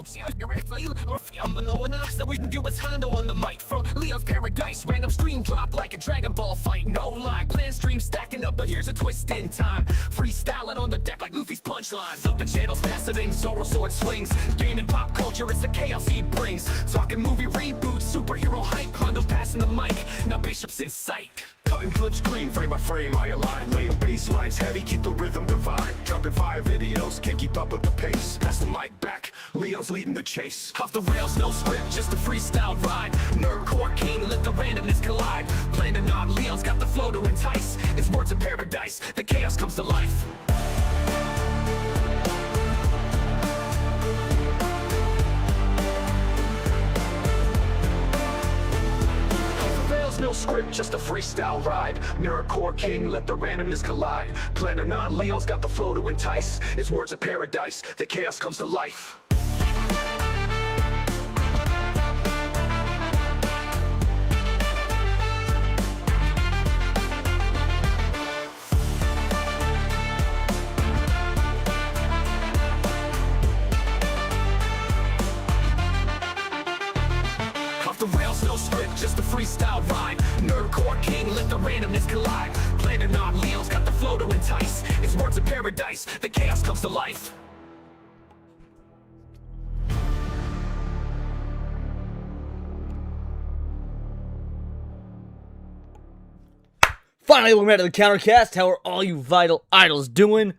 So we can do what's Hondo on the mic from Leo's Paradise. Random stream drop like a Dragon Ball fight. No lie, plan stream stacking up, but here's a twist in time. Freestyling on the deck like Luffy's punchlines. Up the channels faster than Zoro sword swings. Gaming pop culture, it's the chaos he brings. Talking movie reboots, superhero hype. Hondo passing the mic, now Bishop's in sight. Cutting flip screen, frame by frame, I align. Laying bass lines heavy, keep the rhythm divine. Dropping 5 videos, can't keep up with the pace. Pass the mic back, Leo's leading the chase. Off the rails, no script, just a freestyle ride. Nerdcore king, let the randomness collide. Planning on Leo's got the flow to entice. It's words of paradise, the chaos comes to life. No script, just a freestyle ride. Nerdcore king, let the randomness collide. Planning on Leo's got the flow to entice. It's words of paradise, the chaos comes to life. Just a freestyle rhyme. Nerdcore king, let the randomness collide. Planning on Leo's got the flow to entice. It's words of paradise, the chaos comes to life. Finally, welcome back to the CounterCast. How are all you vital idols doing?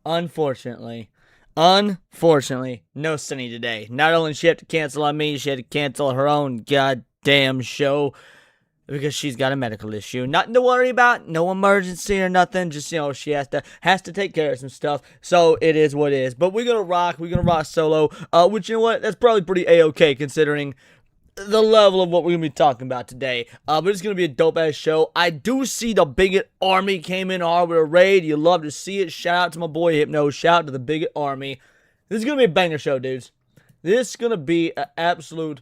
Unfortunately, no Sunny today. Not only did she have to cancel on me, she had to cancel her own goddamn show because she's got a medical issue. Nothing to worry about, no emergency or nothing. Just, you know, she has to take care of some stuff. So it is what it is. But we're gonna rock solo. Which, you know what, that's probably pretty a-okay considering the level of what we're gonna be talking about today. But it's gonna be a dope ass show. I do see the Bigot Army came in our with a raid. You love to see it. Shout out to my boy Hypno. Shout out to the Bigot Army. This is gonna be a banger show, dudes. This is gonna be an absolute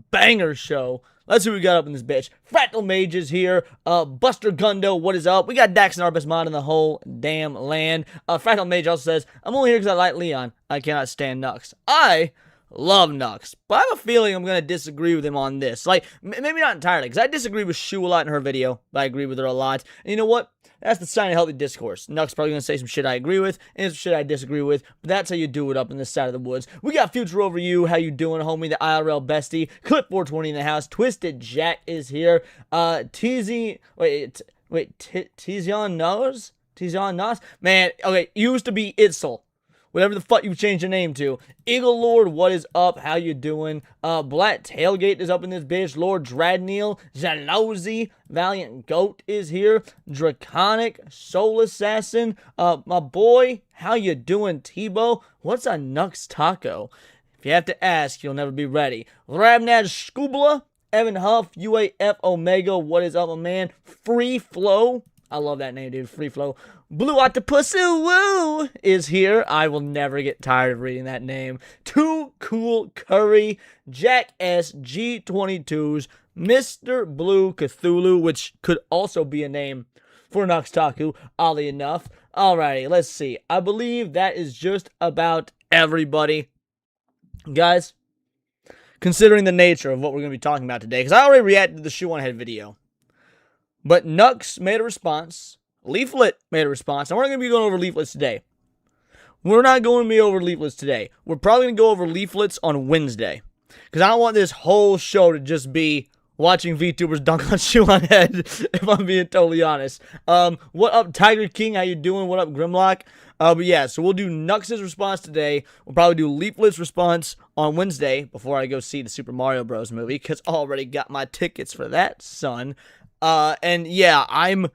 banger show. Let's see what we got up in this bitch. Fractal Mage is here. Buster Gundo, what is up? We got Dax and our best mod in the whole damn land. Fractal Mage also says, I'm only here because I like Leon. I cannot stand Nux. I love Nux, but I have a feeling I'm going to disagree with him on this. Like, maybe not entirely, because I disagree with Shoe a lot in her video, but I agree with her a lot. And you know what? That's the sign of healthy discourse. Nux probably going to say some shit I agree with, and some shit I disagree with, but that's how you do it up in this side of the woods. We got Future Over You. How you doing, homie? The IRL bestie. Clip 420 in the house. Twisted Jack is here. Tizion Nos? Tizion Nos? Man, okay, used to be Itzel. Whatever the fuck you changed your name to. Eagle Lord, what is up? How you doing? Black Tailgate is up in this bitch. Lord Dradneal, Jalousy, Valiant Goat is here. Draconic, Soul Assassin. My boy, how you doing, Tebow? What's a Nux Taco? If you have to ask, you'll never be ready. Rabnad Scubla, Evan Huff, UAF Omega, what is up, my man? Free Flow. I love that name, dude. Free Flow. Blue Octopus Woo is here. I will never get tired of reading that name. Too Cool Curry, Jack S, G22s, Mr. Blue Cthulhu, which could also be a name for Nux Taku, oddly enough. Alrighty, let's see. I believe that is just about everybody. Guys, considering the nature of what we're going to be talking about today, because I already reacted to the Shoe0nHead video, but Nux made a response. Leaflet made a response. Now, we're not going to be going over leaflets today. We're not going to be over leaflets today. We're probably going to go over leaflets on Wednesday. Because I don't want this whole show to just be watching VTubers dunk on Shoe0nHead, if I'm being totally honest. What up, Tiger King? How you doing? What up, Grimlock? But yeah, so we'll do Nux's response today. We'll probably do Leaflet's response on Wednesday before I go see the Super Mario Bros. Movie. Because I already got my tickets for that, son. And yeah, I'm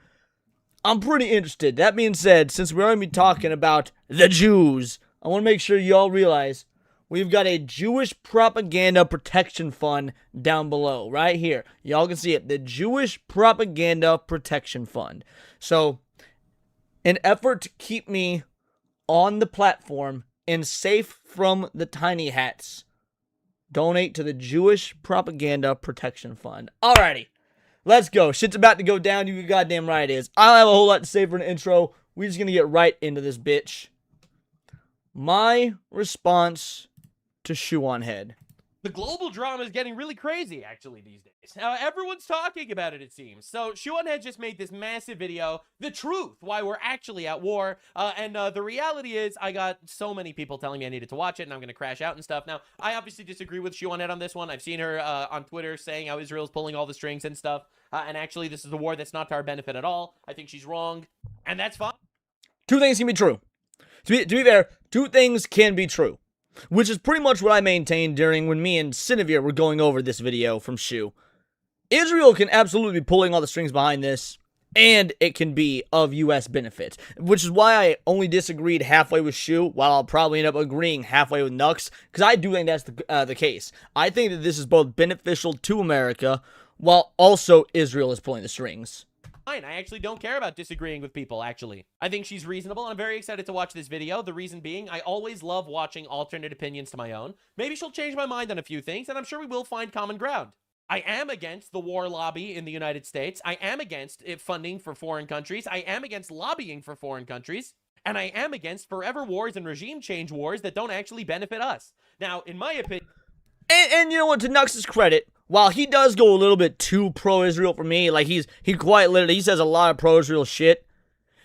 pretty interested. That being said, since we're going to be talking about the Jews, I want to make sure y'all realize we've got a Jewish Propaganda Protection Fund down below, right here. Y'all can see it, the Jewish Propaganda Protection Fund. So, in effort to keep me on the platform and safe from the tiny hats, donate to the Jewish Propaganda Protection Fund. Alrighty. Let's go. Shit's about to go down. You goddamn right it is. I don't have a whole lot to say for an intro. We're just going to get right into this bitch. My response to Shoe0nHead. The global drama is getting really crazy, actually, these days. Everyone's talking about it, it seems. So, Shoe0nHead just made this massive video, the truth, why we're actually at war. And the reality is, I got so many people telling me I needed to watch it, and I'm going to crash out and stuff. Now, I obviously disagree with Shoe0nHead on this one. I've seen her on Twitter saying how Israel's pulling all the strings and stuff. And actually, this is a war that's not to our benefit at all. I think she's wrong, and that's fine. Two things can be true. To be fair, two things can be true. Which is pretty much what I maintained during when me and Sinevere were going over this video from Shoe. Israel can absolutely be pulling all the strings behind this, and it can be of U.S. benefit. Which is why I only disagreed halfway with Shoe, while I'll probably end up agreeing halfway with Nux, because I do think that's the case. I think that this is both beneficial to America, while also Israel is pulling the strings. I actually don't care about disagreeing with people, actually. I think she's reasonable, and I'm very excited to watch this video. The reason being, I always love watching alternate opinions to my own. Maybe she'll change my mind on a few things, and I'm sure we will find common ground. I am against the war lobby in the United States. I am against funding for foreign countries. I am against lobbying for foreign countries. And I am against forever wars and regime change wars that don't actually benefit us. Now, in my opinion... And you know what, to Nux's credit, while he does go a little bit too pro-Israel for me, like he quite literally, he says a lot of pro-Israel shit,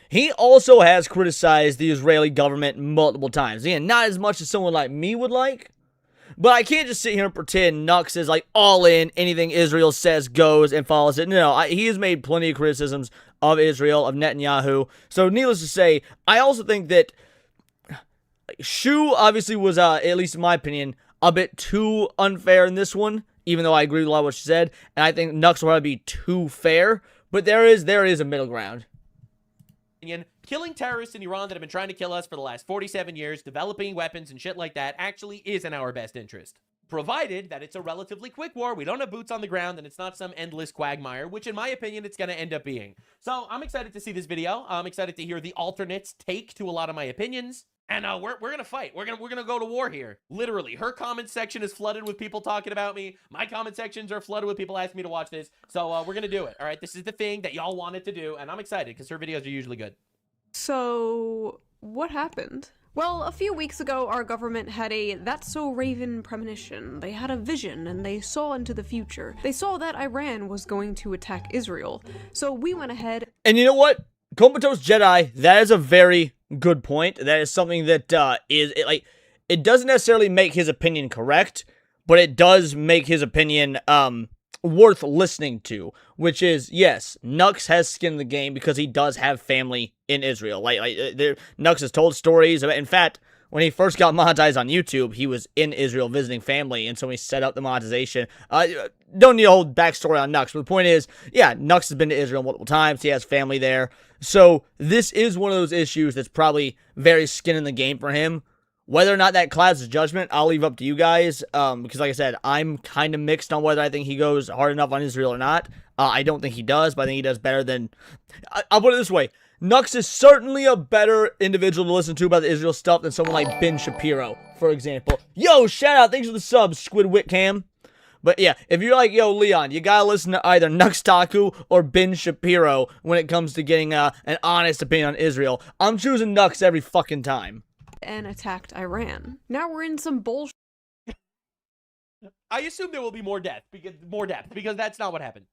he also has criticized the Israeli government multiple times. Again, not as much as someone like me would like, but I can't just sit here and pretend Nux is like all in, anything Israel says goes and follows it. No, he has made plenty of criticisms of Israel, of Netanyahu. So needless to say, I also think that Shoe obviously was, at least in my opinion, a bit too unfair in this one, even though I agree with a lot of what she said, and I think Nux will probably be too fair, but there is a middle ground. Killing terrorists in Iran that have been trying to kill us for the last 47 years, developing weapons and shit like that, actually is in our best interest. Provided that it's a relatively quick war, we don't have boots on the ground, and it's not some endless quagmire, which in my opinion, it's going to end up being. So I'm excited to see this video. I'm excited to hear the alternates take to a lot of my opinions. And we're gonna fight. We're gonna go to war here. Literally, her comment section is flooded with people talking about me. My comment sections are flooded with people asking me to watch this. So we're gonna do it. All right, this is the thing that y'all wanted to do, and I'm excited because her videos are usually good. So what happened? Well, a few weeks ago, our government had a That's So Raven premonition. They had a vision, and they saw into the future. They saw that Iran was going to attack Israel. So we went ahead. And you know what? Comatose Jedi, that is a very good point. That is something that it doesn't necessarily make his opinion correct, but it does make his opinion worth listening to, which is, yes, Nux has skin in the game because he does have family in Israel. Nux has told stories about, in fact, when he first got monetized on YouTube, he was in Israel visiting family, and so he set up the monetization. Don't need a whole backstory on Nux, but the point is, yeah, Nux has been to Israel multiple times. He has family there. So this is one of those issues that's probably very skin in the game for him. Whether or not that clouds his judgment, I'll leave up to you guys, because like I said, I'm kind of mixed on whether I think he goes hard enough on Israel or not. I don't think he does, but I think he does better than... I'll put it this way. Nux is certainly a better individual to listen to about the Israel stuff than someone like Ben Shapiro, for example. Yo, shout out, thanks for the sub, Squid Whitcam. But yeah, if you're like, yo, Leon, you gotta listen to either Nux Taku or Ben Shapiro when it comes to getting an honest opinion on Israel. I'm choosing Nux every fucking time. And attacked Iran. Now we're in some bullshit I assume there will be more depth, because that's not what happened.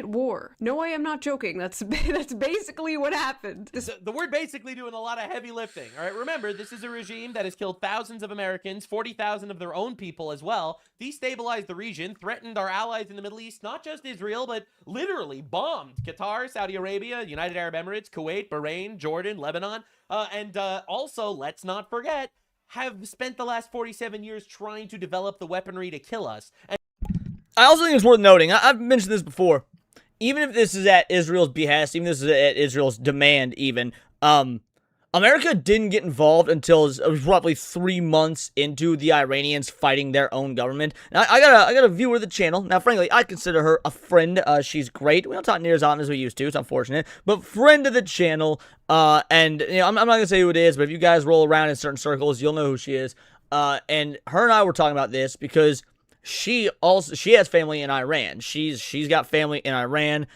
war. No, I am not joking. That's basically what happened. The word basically doing a lot of heavy lifting. All right, remember, this is a regime that has killed thousands of Americans, 40,000 of their own people as well, destabilized the region, threatened our allies in the Middle East, not just Israel, but literally bombed Qatar, Saudi Arabia, United Arab Emirates, Kuwait, Bahrain, Jordan, Lebanon, and also, let's not forget, have spent the last 47 years trying to develop the weaponry to kill us. And I also think it's worth noting, I've mentioned this before, even if this is at Israel's behest, even if this is at Israel's demand even, America didn't get involved until it was roughly 3 months into the Iranians fighting their own government. Now, I got a viewer of the channel. Now, frankly, I consider her a friend. She's great. We don't talk near as often as we used to. It's unfortunate. But friend of the channel. And, you know, I'm not going to say who it is, but if you guys roll around in certain circles, you'll know who she is. And her and I were talking about this because she has family in Iran. She's got family in Iran.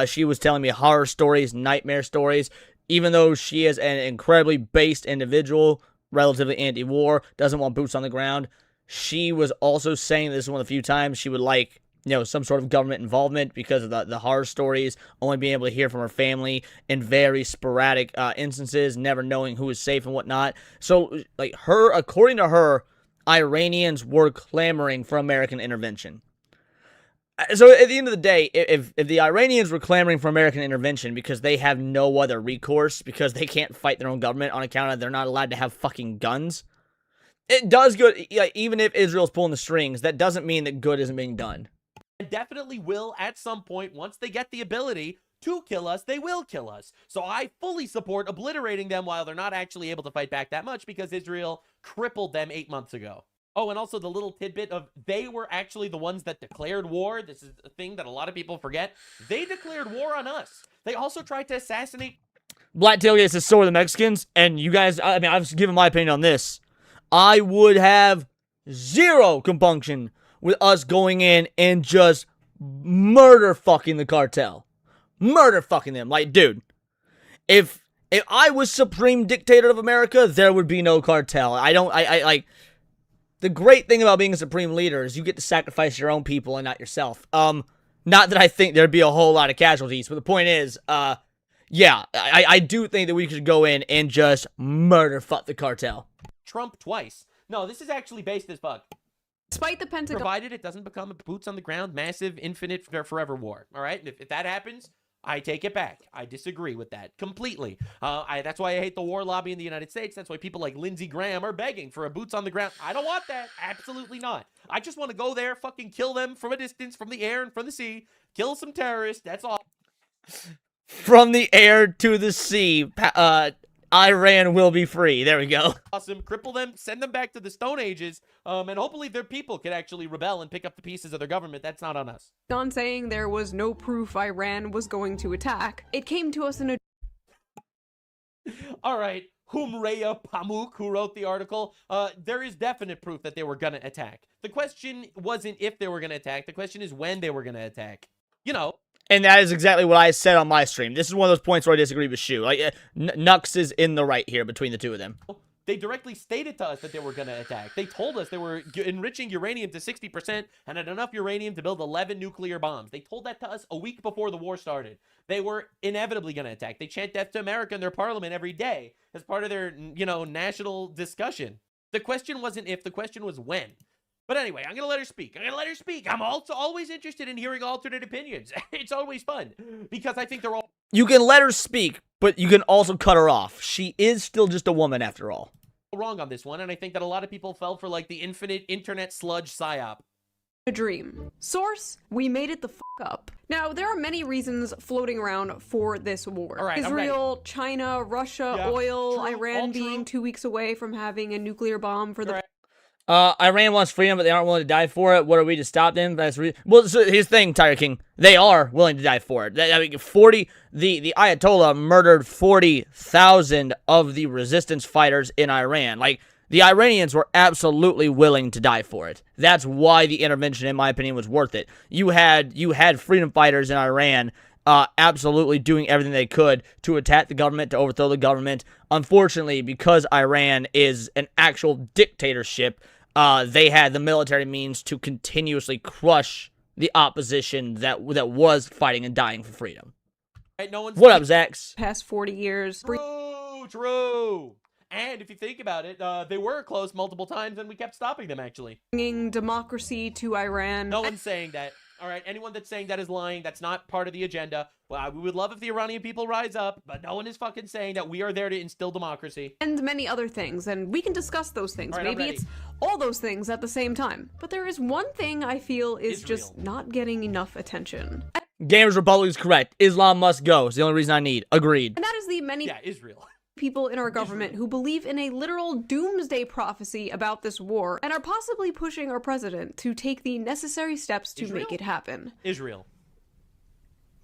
She was telling me horror stories, nightmare stories. Even though she is an incredibly based individual, relatively anti-war, doesn't want boots on the ground, she was also saying, this is one of the few times she would like, some sort of government involvement because of the horror stories, only being able to hear from her family in very sporadic instances, never knowing who is safe and whatnot. So, like, according to her, Iranians were clamoring for American intervention. So at the end of the day, if the Iranians were clamoring for American intervention because they have no other recourse, because they can't fight their own government on account of they're not allowed to have fucking guns, it does good. Even if Israel's pulling the strings, that doesn't mean that good isn't being done. And definitely will at some point, once they get the ability to kill us, they will kill us. So I fully support obliterating them while they're not actually able to fight back that much, because Israel crippled them 8 months ago. Oh, and also the little tidbit of they were actually the ones that declared war. This is a thing that a lot of people forget. They declared war on us. They also tried to assassinate. Black tailgates is so are the Mexicans, and you guys, I mean, I've given my opinion on this. I would have zero compunction with us going in and just murder fucking the cartel. Murder fucking them. Like, dude, if I was supreme dictator of America, there would be no cartel. I like, the great thing about being a supreme leader is you get to sacrifice your own people and not yourself. Not that I think there'd be a whole lot of casualties, but the point is, yeah, I do think that we could go in and just murder fuck the cartel. Trump twice. No, this is actually based as fuck. Despite the Pentagon, Provided it doesn't become a boots on the ground, massive, infinite, forever war. All right? And if that happens, I take it back. I disagree with that completely. That's why I hate the war lobby in the United States. That's why people like Lindsey Graham are begging for a boots on the ground. I don't want that. Absolutely not. I just want to go there, fucking kill them from a distance, from the air and from the sea, kill some terrorists. That's all. From the air to the sea, Iran will be free. There we go. Awesome. Cripple them, send them back to the Stone Ages, and hopefully their people can actually rebel and pick up the pieces of their government. That's not on us. on saying there was no proof Iran was going to attack. It came to us in a All right. Humreya Pamuk, who wrote the article, there is definite proof that they were going to attack. The question wasn't if they were going to attack. The question is when they were going to attack. You know. And that is exactly what I said on my stream. This is one of those points where I disagree with Shoe. Like, Nux is in the right here between the two of them. They directly stated to us that they were going to attack. They told us they were enriching uranium to 60% and had enough uranium to build 11 nuclear bombs. They told that to us a week before the war started. They were inevitably going to attack. They chant death to America in their parliament every day as part of their, national discussion. The question wasn't if, the question was when. But anyway, I'm going to let her speak. I'm also always interested in hearing alternate opinions. It's always fun because I think they're all... You can let her speak, but you can also cut her off. She is still just a woman after all. Wrong on this one, and I think that a lot of people fell for like the infinite internet sludge psyop. a dream. Source, we made it the f*** up. Now, there are many reasons floating around for this war. All right, Israel, China, Russia, Yeah, oil, true, Iran all being true. 2 weeks away from having a nuclear bomb for the... Right. Iran wants freedom, but they aren't willing to die for it. What are we to stop them? Well, so here's the thing, Tiger King. They are willing to die for it. I mean, the Ayatollah murdered 40,000 of the resistance fighters in Iran. Like, the Iranians were absolutely willing to die for it. That's why the intervention, in my opinion, was worth it. You had freedom fighters in Iran absolutely doing everything they could to attack the government, to overthrow the government. Unfortunately, because Iran is an actual dictatorship, they had the military means to continuously crush the opposition that was fighting and dying for freedom. Right, no one's What up, Zax? past 40 years. True. And if you think about it, they were close multiple times, and we kept stopping them, actually. Bringing democracy to Iran. No one's saying that. All right, anyone that's saying that is lying. That's not part of the agenda. Well, we would love if the Iranian people rise up, but no one is fucking saying that we are there to instill democracy. And many other things, and we can discuss those things. All right, I'm Maybe ready. it's all those things at the same time. But there is one thing I feel is Israel. just not getting enough attention. Gamers Republic is correct. Islam must go. It's the only reason I need. Agreed. And that is the many Yeah, Israel. people in our government who believe in a literal doomsday prophecy about this war and are possibly pushing our president to take the necessary steps to Israel? make it happen. Israel.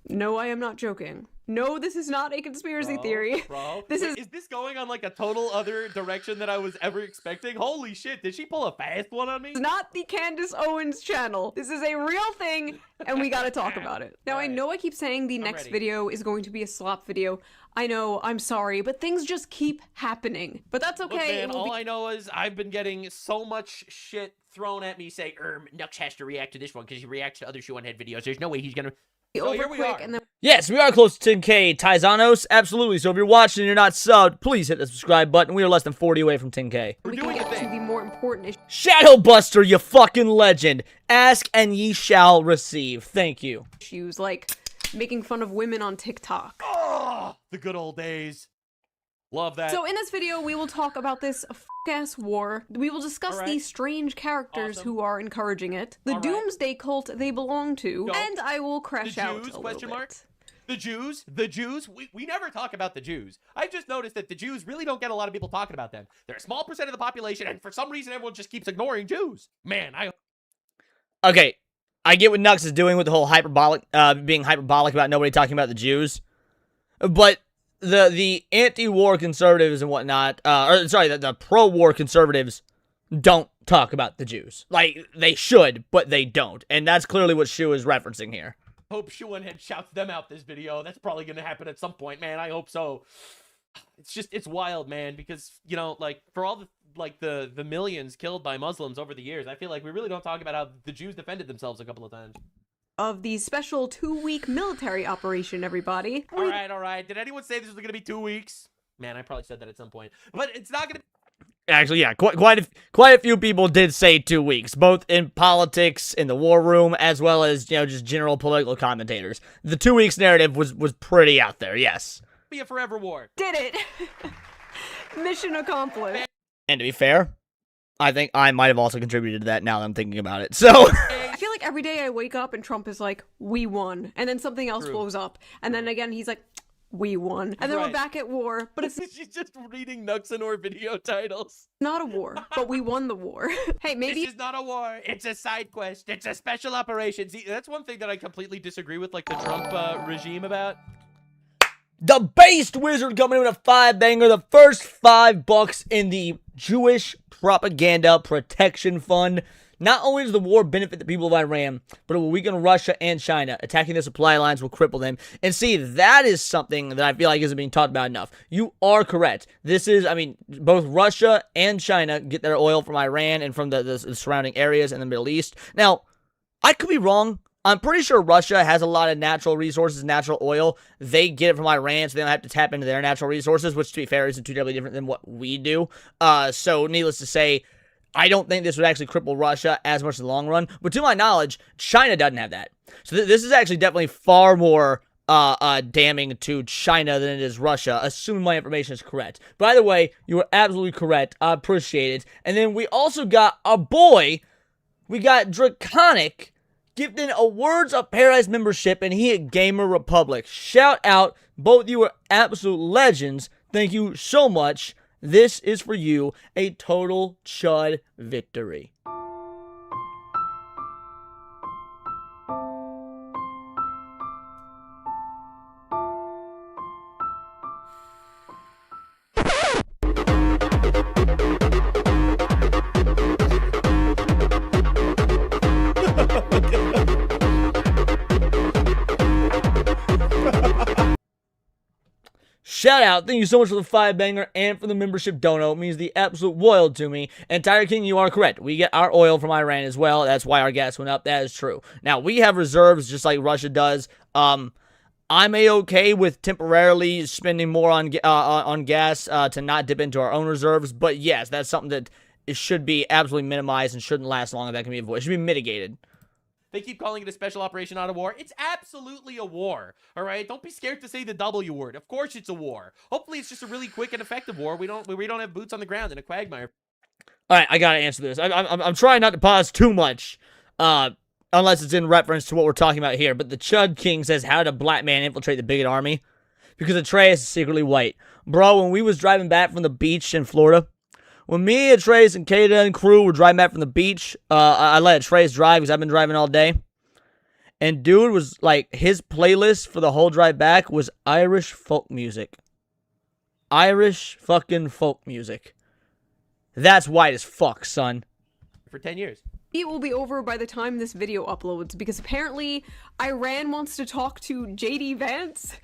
No, I am not joking. No, this is not a conspiracy theory. Bro, This Wait, is this going on like a total other direction that I was ever expecting? Holy shit, did she pull a fast one on me? It's not the Candace Owens channel. This is a real thing, and we gotta talk about it. Now, I know I keep saying the next ready. video is going to be a slop video. I know, I'm sorry, but things just keep happening. But that's okay. Look, man, It will all be- I know is I've been getting so much shit thrown at me saying, Nux has to react to this one because he reacts to other Shoe0nHead videos. There's no way he's gonna... So over here we quick, are. and then Yes, we are close to 10K. Taizanos, absolutely. So if you're watching and you're not subbed, please hit the subscribe button. We are less than 40 away from 10K. We're we doing can the get to thing. the more important issue. Shadow Buster, you fucking legend. Ask and ye shall receive. Thank you. Issues like making fun of women on TikTok. Oh, the good old days. Love that. So in this video, we will talk about this f***ass war. We will discuss Alright. the strange characters Awesome. who are encouraging it, the Alright. doomsday cult they belong to, Dope. and I will crash The out Jews, a question little mark? bit. The Jews, we never talk about the Jews. I just noticed that the Jews really don't get a lot of people talking about them. They're a small percent of the population, and for some reason, everyone just keeps ignoring Jews. Man, Okay, I get what Nux is doing with the whole being hyperbolic about nobody talking about the Jews, but the anti-war conservatives and whatnot, the pro-war conservatives don't talk about the Jews. Like, they should, but they don't, and that's clearly what Shoe is referencing here. hope Shoe0nHead shouts them out this video. That's probably going to happen at some point, man. I hope so. It's wild, man, because, you know, like, for all the millions killed by Muslims over the years, I feel like we really don't talk about how the Jews defended themselves a couple of times. Of the special 2-week military operation, everybody. All right. Did anyone say this was going to be 2 weeks? Man, I probably said that at some point. But it's not going to... Actually, yeah, quite a few people did say 2 weeks, both in politics, in the war room, as well as, you know, just general political commentators. The 2 weeks narrative was pretty out there, yes. be a forever war. Did it! Mission accomplished. And to be fair, I think I might have also contributed to that now that I'm thinking about it. So, I feel like every day I wake up and Trump is like, we won. And then something else True. blows up. And then again, he's like, we won. And then we're Right. back at war. But it's She's just reading Nux and or video titles. not a war. But we won the war. Hey, maybe... This is not a war. It's a side quest. It's a special operation. See, that's one thing that I completely disagree with, like, the Trump regime about. the Based Wizard coming in with a 5-banger, the first $5 in the Jewish Propaganda Protection Fund. Not only does the war benefit the people of Iran, but it will weaken Russia and China. Attacking their supply lines will cripple them. And see, that is something that I feel like isn't being talked about enough. You are correct. This is, I mean, both Russia and China get their oil from Iran and from the surrounding areas in the Middle East. Now, I could be wrong. I'm pretty sure Russia has a lot of natural resources, natural oil. They get it from Iran, so they don't have to tap into their natural resources, which, to be fair, isn't too terribly different than what we do. So, needless to say, I don't think this would actually cripple Russia as much in the long run. But to my knowledge, China doesn't have that. So this is actually definitely far more damning to China than it is Russia, assuming my information is correct. By the way, you are absolutely correct. I appreciate it. And then we also got our boy, we got Draconic, gifting a Words of Paradise membership, and he at Gamer Republic. Shout out, both you are absolute legends. Thank you so much. This is for you, a total chud victory. Shout out, thank you so much for the 5-banger and for the membership dono. It means the absolute world to me. And Tiger King, you are correct. We get our oil from Iran as well. That's why our gas went up. That is true. Now, we have reserves just like Russia does. I'm A-okay with temporarily spending more on gas to not dip into our own reserves. But yes, that's something that it should be absolutely minimized and shouldn't last long if that can be avoided. It should be mitigated. They keep calling it a special operation, not a war. It's absolutely a war, all right? Don't be scared to say the W word. Of course it's a war. Hopefully it's just a really quick and effective war. We don't have boots on the ground in a quagmire. All right, I gotta answer this. I'm trying not to pause too much, unless it's in reference to what we're talking about here. But the Chud King says, how did a black man infiltrate the bigot army? Because Atreus is secretly white. Bro, when we was driving back from the beach in Florida, when me, Atreus, and Kata and crew were driving back from the beach, I let Atreus drive because I've been driving all day. And dude was like, his playlist for the whole drive back was Irish folk music. Irish fucking folk music. That's white as fuck, son. For 10 years. It will be over by the time this video uploads because apparently Iran wants to talk to JD Vance.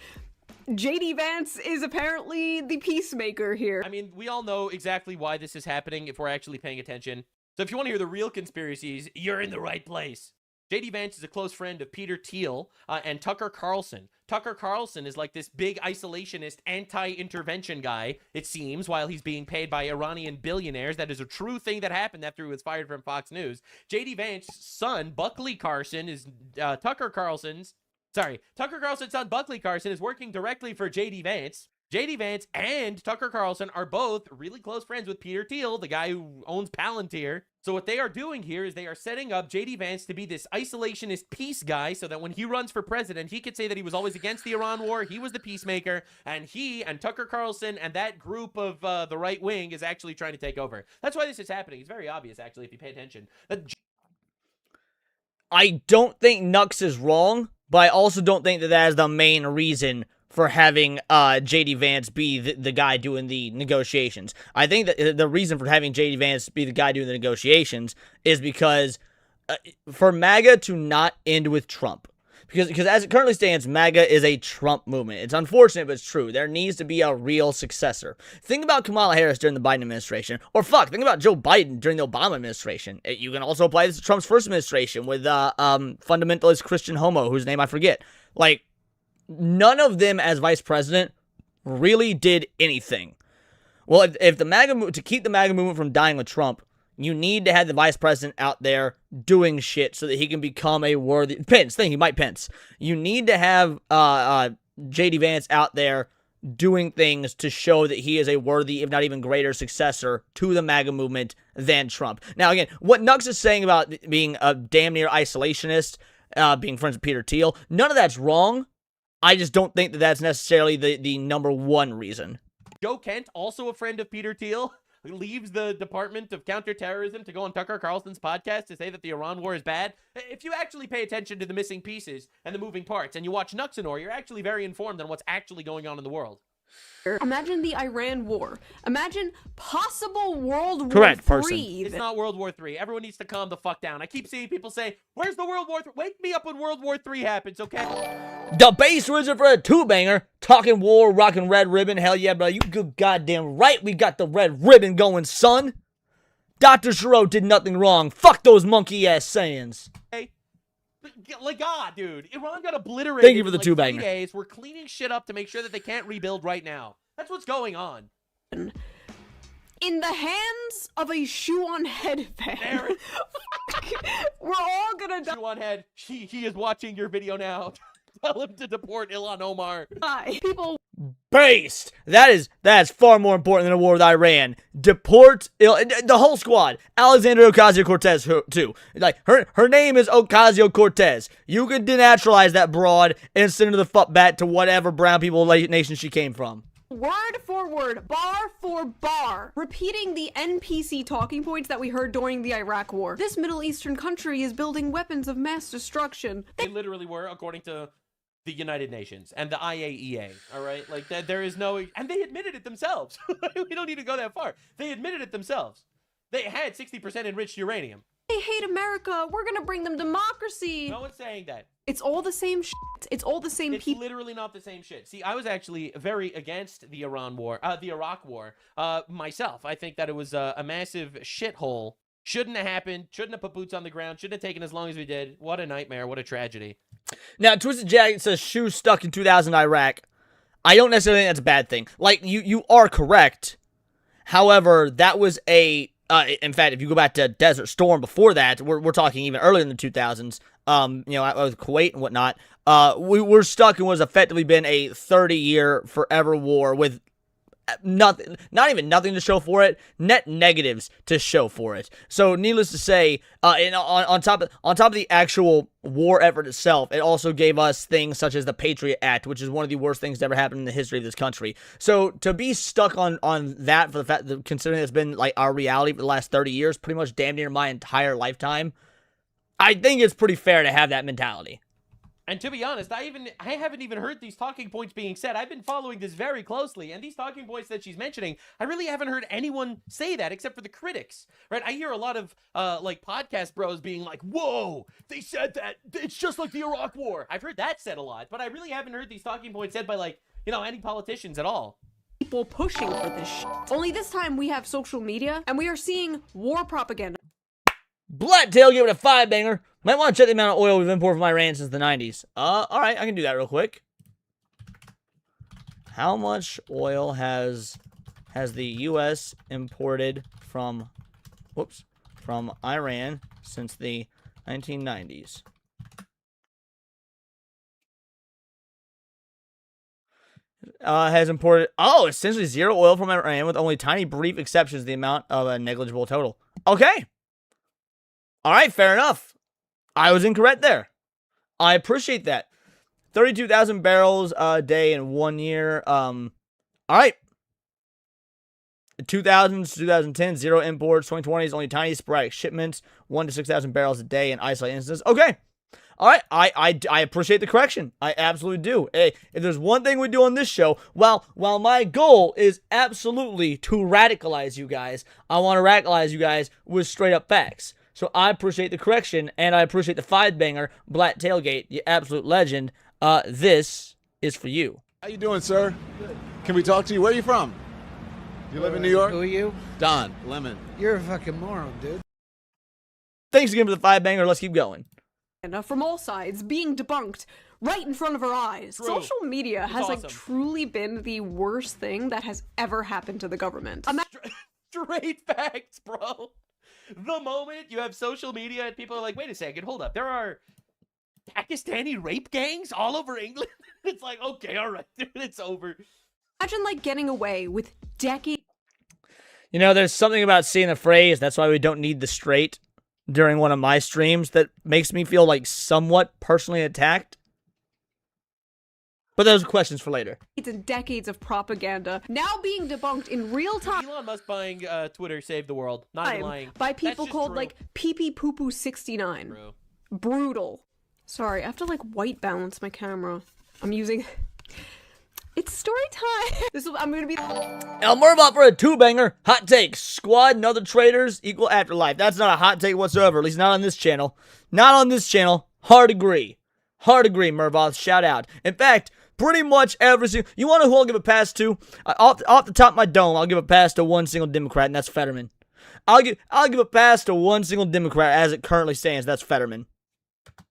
JD Vance is apparently the peacemaker here. I mean, we all know exactly why this is happening if we're actually paying attention. So if you want to hear the real conspiracies, you're in the right place. JD Vance is a close friend of Peter Thiel and Tucker Carlson. Tucker Carlson is like this big isolationist anti-intervention guy, it seems, while he's being paid by Iranian billionaires. That is a true thing that happened after he was fired from Fox News. JD Vance's son, Buckley Carson, is Tucker Carlson's son, Buckley Carson, is working directly for JD Vance. JD Vance and Tucker Carlson are both really close friends with Peter Thiel, the guy who owns Palantir. So what they are doing here is they are setting up JD Vance to be this isolationist peace guy so that when he runs for president, he could say that he was always against the Iran war, he was the peacemaker, and he and Tucker Carlson and that group of the right wing is actually trying to take over. That's why this is happening. It's very obvious, actually, if you pay attention. I don't think Nux is wrong, but I also don't think that that is the main reason for having JD Vance be the guy doing the negotiations. I think that the reason for having JD Vance be the guy doing the negotiations is because for MAGA to not end with Trump. Because as it currently stands, MAGA is a Trump movement. It's unfortunate, but it's true. There needs to be a real successor. Think about Kamala Harris during the Biden administration. Or think about Joe Biden during the Obama administration. You can also apply this to Trump's first administration with fundamentalist Christian homo, whose name I forget. Like, none of them as vice president really did anything. Well, if the MAGA to keep the MAGA movement from dying with Trump, you need to have the vice president out there doing shit so that he can become a worthy Mike Pence. You need to have JD Vance out there doing things to show that he is a worthy, if not even greater, successor to the MAGA movement than Trump. Now, again, what Nux is saying about being a damn near isolationist, being friends with Peter Thiel, none of that's wrong. I just don't think that that's necessarily the number one reason. Joe Kent, also a friend of Peter Thiel, leaves the Department of Counterterrorism to go on Tucker Carlson's podcast to say that the Iran war is bad. If you actually pay attention to the missing pieces and the moving parts, and you watch Nuxanor, you're actually very informed on what's actually going on in the world. Imagine the Iran war. Imagine possible World Correct, War person. III. It's not World War III. Everyone needs to calm the fuck down. I keep seeing people say, where's the World War III? Wake me up when World War III happens, okay? The bass wizard for a two-banger. Talking war, rocking red ribbon. Hell yeah, bro. You good goddamn right we got the red ribbon going, son. Dr. Shiro did nothing wrong. Fuck those monkey-ass sayings. Hey. Like, God, dude. Iran got obliterated. Thank you for the two-banger. 3 days. We're cleaning shit up to make sure that they can't rebuild right now. That's what's going on. In the hands of a Shoe0nHead fan. We're all gonna die. Shoe0nHead, he is watching your video now. Tell him to deport Ilhan Omar. People. Based. That's far more important than a war with Iran. Deport the whole squad. Alexandria Ocasio-Cortez too. Like her name is Ocasio-Cortez. You could denaturalize that broad and send her to the fuck back to whatever brown people nation she came from. Word for word, bar for bar, repeating the NPC talking points that we heard during the Iraq war. This Middle Eastern country is building weapons of mass destruction. They literally were, according to the United Nations and the IAEA, all right? Like, there is no... And they admitted it themselves. We don't need to go that far. They admitted it themselves. They had 60% enriched uranium. They hate America. We're gonna bring them democracy. No one's saying that. It's all the same shit. It's all the same It's people. literally not the same shit. See, I was actually very against the Iraq war, myself. I think that it was a massive shithole. Shouldn't have happened. Shouldn't have put boots on the ground. Shouldn't have taken as long as we did. What a nightmare. What a tragedy. Now, Twisted Jacket says shoe stuck in 2000 Iraq. I don't necessarily think that's a bad thing. Like, you are correct. However, that was a... in fact, if you go back to Desert Storm before that, we're talking even earlier in the 2000s, with Kuwait and whatnot, we were stuck in what has effectively been a 30-year forever war with nothing, not even nothing to show for it, net negatives to show for it. So, needless to say, and on top of the actual war effort itself, it also gave us things such as the Patriot Act, which is one of the worst things to ever happen in the history of this country. So, to be stuck on that for the fact that, considering it's been like our reality for the last 30 years, pretty much damn near my entire lifetime, I think it's pretty fair to have that mentality. And to be honest, I haven't even heard these talking points being said. I've been following this very closely, and these talking points that she's mentioning, I really haven't heard anyone say that except for the critics, right? I hear a lot of like podcast bros being like, "Whoa, they said that it's just like the Iraq War." I've heard that said a lot, but I really haven't heard these talking points said by like, any politicians at all. People pushing for this shit. Only this time we have social media, and we are seeing war propaganda. Black Tailgate with a 5-banger. Might want to check the amount of oil we've imported from Iran since the 90s. Alright, I can do that real quick. How much oil has the U.S. imported from Iran since the 1990s? Has imported, essentially zero oil from Iran with only tiny brief exceptions, the amount of a negligible total. Okay. Alright, fair enough. I was incorrect there. I appreciate that. 32,000 barrels a day in 1 year. Alright. 2000s, 2010, zero imports. 2020s, only tiny sporadic shipments. 1 to 6,000 barrels a day in isolated instances. Okay. Alright, I appreciate the correction. I absolutely do. Hey, if there's one thing we do on this show, while my goal is absolutely to radicalize you guys, I want to radicalize you guys with straight up facts. So I appreciate the correction, and I appreciate the 5-banger, Black Tailgate, you absolute legend. This is for you. How you doing, sir? Good. Can we talk to you? Where are you from? You live in New York? Who are you? Don Lemon. You're a fucking moron, dude. Thanks again for the 5-banger. Let's keep going. From all sides, being debunked right in front of our eyes. True. Social media has awesome. like truly been the worst thing that has ever happened to the government. Straight facts, bro. The moment you have social media and people are like, wait a second, hold up. There are Pakistani rape gangs all over England. It's like, okay, all right, dude, it's over. Imagine like getting away with decades. You know, there's something about seeing the phrase, "That's why we don't need the straight," during one of my streams that makes me feel like somewhat personally attacked. But those are questions for later. And decades of propaganda now being debunked in real time. Elon Musk buying Twitter saved the world. Not even lying. By people That's just called true. like pee poo poo 69. True. Brutal. Sorry, I have to like white balance my camera. I'm using. It's story time. I'm gonna be. El Murmot for a 2-banger. Hot take. Squad and other traitors equal afterlife. That's not a hot take whatsoever. At least not on this channel. Not on this channel. Hard agree. Hard agree, Murvoth. Shout out. In fact, pretty much every single... You want to who I'll give a pass to? Off the top of my dome, I'll give a pass to one single Democrat, and that's Fetterman. I'll give a pass to one single Democrat as it currently stands. That's Fetterman.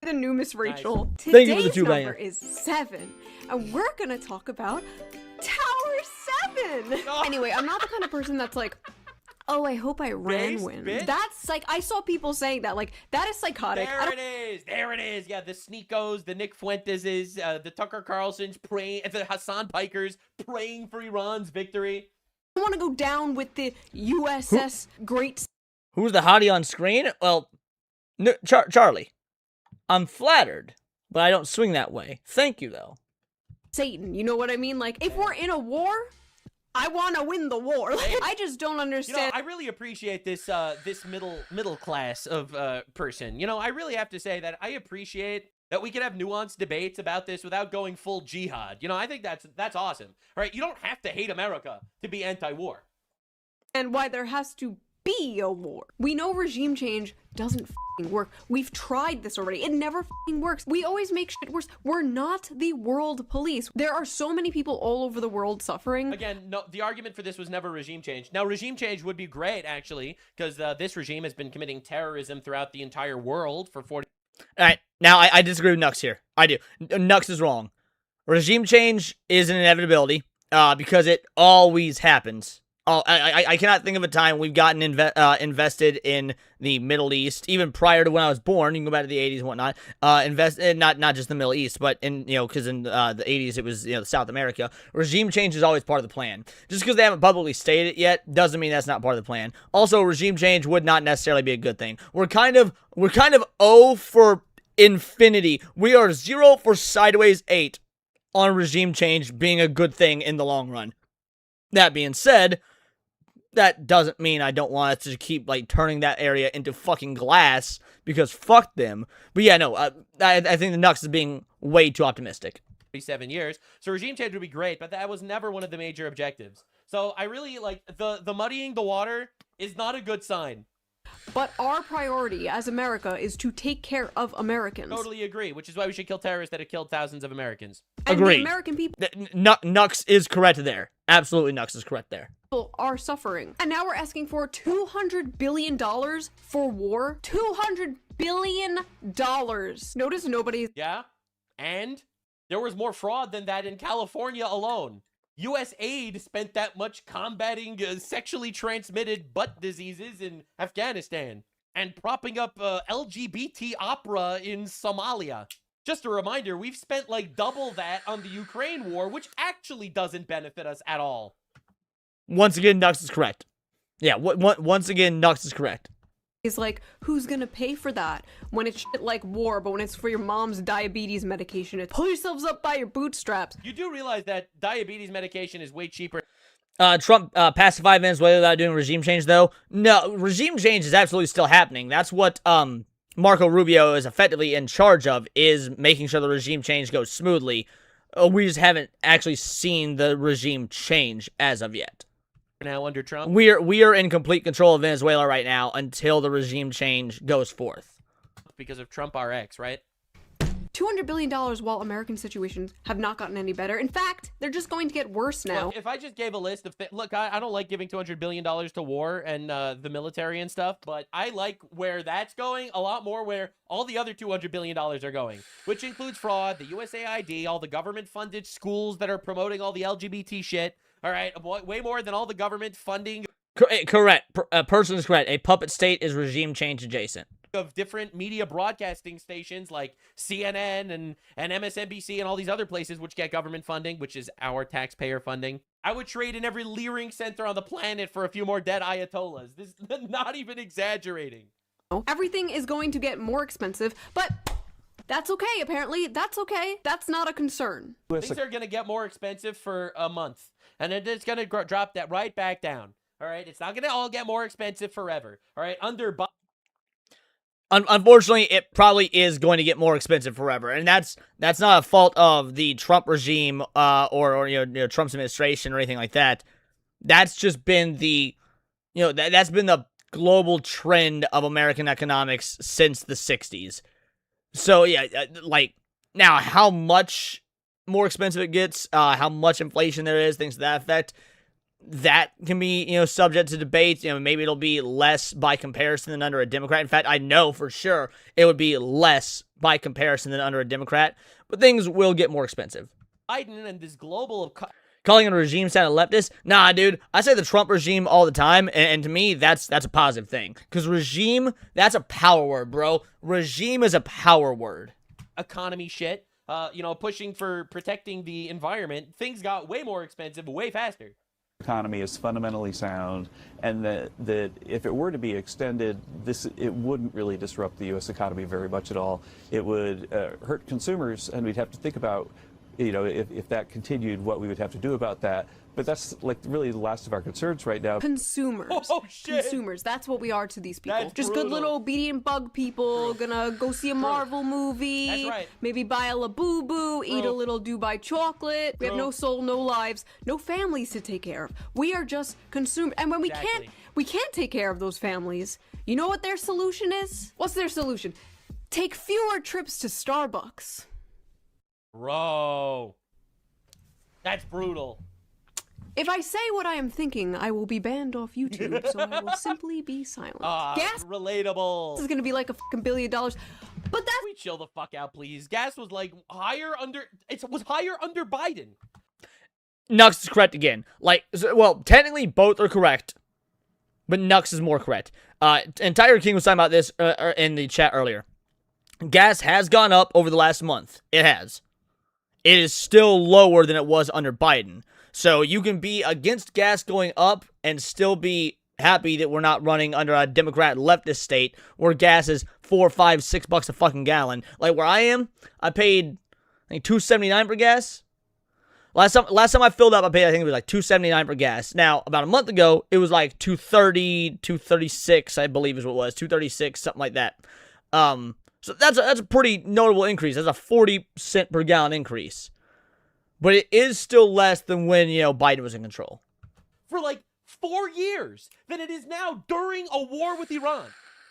The new Miss Rachel. Nice. Thank you for the Today's 2-banger. number is 7, and we're gonna talk about Tower 7. Oh. Anyway, I'm not the kind of person that's like, oh, I hope Iran Based, wins. bitch. That's like, I saw people saying that, like, that is psychotic. I There don't- it is. There it is. Yeah, the Sneakos, the Nick Fuenteses, the Tucker Carlsons praying, the Hassan Pikers praying for Iran's victory. I want to go down with the USS Great Who's the hottie on screen? Well, Charlie. I'm flattered, but I don't swing that way. Thank you, though. Satan. You know what I mean? Like, if we're in a war, I want to win the war. Like, I just don't You know, understand. I really appreciate this this middle class of person. You know, I really have to say that I appreciate that we can have nuanced debates about this without going full jihad. You know, I think that's awesome. All right, you don't have to hate America to be anti-war. And why there has to be a war. We know regime change doesn't work. We've tried this already. It never works. We always make shit worse. We're not the world police. There are so many people all over the world suffering. Again, no, the argument for this was never regime change. Now, regime change would be great, actually, because this regime has been committing terrorism throughout the entire world for 40... All right, now I disagree with Nux here. I do. Nux is wrong. Regime change is an inevitability because it always happens. I cannot think of a time we've gotten invested in the Middle East, even prior to when I was born. You can go back to the 80s and whatnot. Not just the Middle East, but because in the 80s it was South America. Regime change is always part of the plan. Just because they haven't publicly stated it yet doesn't mean that's not part of the plan. Also, regime change would not necessarily be a good thing. We're kind of O for infinity. We are 0 for sideways 8 on regime change being a good thing in the long run. That being said, That doesn't mean I don't want us to keep, like, turning that area into fucking glass, because fuck them. But yeah, no, I think the Nux is being way too optimistic. 7 years. So regime change would be great, but that was never one of the major objectives. So I really, like, the muddying the water is not a good sign. But our priority as America is to take care of Americans. Totally agree, which is why we should kill terrorists that have killed thousands of Americans. And Agreed. the American people Nux is correct there. Absolutely, Nux is correct there. are suffering. And now we're asking for $200 billion for war? $200 billion. Notice nobody... Yeah? And there was more fraud than that in California alone. U.S. aid spent that much combating sexually transmitted butt diseases in Afghanistan and propping up LGBT opera in Somalia. Just a reminder, we've spent like double that on the Ukraine war, which actually doesn't benefit us at all. Once again, Nux is correct. Yeah, once again, Nux is correct. is like, who's gonna pay for that? When it's shit like war, but when it's for your mom's diabetes medication, it's pull yourselves up by your bootstraps. You do realize that diabetes medication is way cheaper. Trump pacified Venezuela without doing regime change, though. No, regime change is absolutely still happening. That's what Marco Rubio is effectively in charge of, is making sure the regime change goes smoothly. We just haven't actually seen the regime change as of yet. Now under Trump, We are in complete control of Venezuela right now until the regime change goes forth. because of Trump RX, right? $200 billion while American situations have not gotten any better. In fact, they're just going to get worse now. Look, if I just gave a list of look, I don't like giving $200 billion to war and the military and stuff, but I like where that's going a lot more, where all the other $200 billion are going, which includes fraud, the USAID, all the government-funded schools that are promoting all the LGBT shit. All right, way more than all the government funding. Correct. Person is correct. A puppet state is regime change adjacent. Of different media broadcasting stations like CNN and MSNBC and all these other places which get government funding, which is our taxpayer funding. I would trade in every leering center on the planet for a few more dead Ayatollahs. This is not even exaggerating. Everything is going to get more expensive, but that's okay, apparently. That's okay. That's not a concern. Things are going to get more expensive for a month, and then it's going to drop that right back down. All right? It's not going to all get more expensive forever. All right? Unfortunately, it probably is going to get more expensive forever, and that's not a fault of the Trump regime or Trump's administration or anything like that. That's just been the that's been the global trend of American economics since the 60s. So yeah, like now, how much more expensive it gets, how much inflation there is, things to that effect. That can be, subject to debate. Maybe it'll be less by comparison than under a Democrat. In fact, I know for sure it would be less by comparison than under a Democrat. But things will get more expensive. Biden and this global calling it a regime sound of leftist? Nah, dude. I say the Trump regime all the time, and to me, that's a positive thing. Because regime, that's a power word, bro. Regime is a power word. Economy shit, pushing for protecting the environment. Things got way more expensive, way faster. Economy is fundamentally sound, and that if it were to be extended, it wouldn't really disrupt the U.S. economy very much at all. It would hurt consumers, and we'd have to think about, if that continued, what we would have to do about that. But that's like really the last of our concerns right now. Consumers. Oh, shit. Consumers. That's what we are to these people. That's just brutal. good little obedient bug people, gonna go see a Marvel movie. That's right. Maybe buy a Labubu, eat a little Dubai chocolate. We have no soul, no lives, no families to take care of. We are just consumers. And when we can't take care of those families, you know what their solution is? What's their solution? Take fewer trips to Starbucks. Bro. That's brutal. If I say what I am thinking, I will be banned off YouTube, so I will simply be silent. Gas Relatable. is gonna be like a fucking $1 billion, but that's We chill the fuck out, please. Gas was like higher under Biden. Nux is correct again. Technically both are correct, but Nux is more correct. And Tiger King was talking about this in the chat earlier. Gas has gone up over the last month. It has. It is still lower than it was under Biden. So you can be against gas going up and still be happy that we're not running under a Democrat leftist state where gas is $4, $5, $6 a fucking gallon. Like where I am, I paid I think $2.79 for gas. Last time I filled up, I paid, I think it was like $2.79 for gas. Now, about a month ago, it was like $2.30, $2.36, I believe is what it was, $2.36, something like that. So that's a pretty notable increase. That's a 40 cent per gallon increase. But it is still less than when, Biden was in control. For like 4 years than it is now during a war with Iran.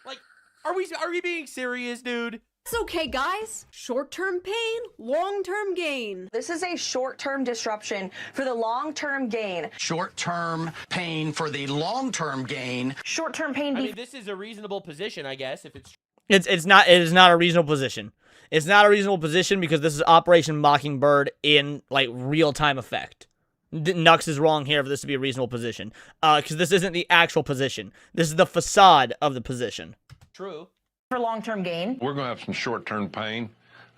Like, are we being serious, dude? It's okay, guys. Short-term pain, long-term gain. This is a short-term disruption for the long-term gain. Short-term pain for the long-term gain. Short-term pain. I mean, this is a reasonable position, I guess, if it's... It is not a reasonable position. It's not a reasonable position because this is Operation Mockingbird in, like, real-time effect. Nux is wrong here for this to be a reasonable position. Because this isn't the actual position. This is the facade of the position. True. For long-term gain. We're going to have some short-term pain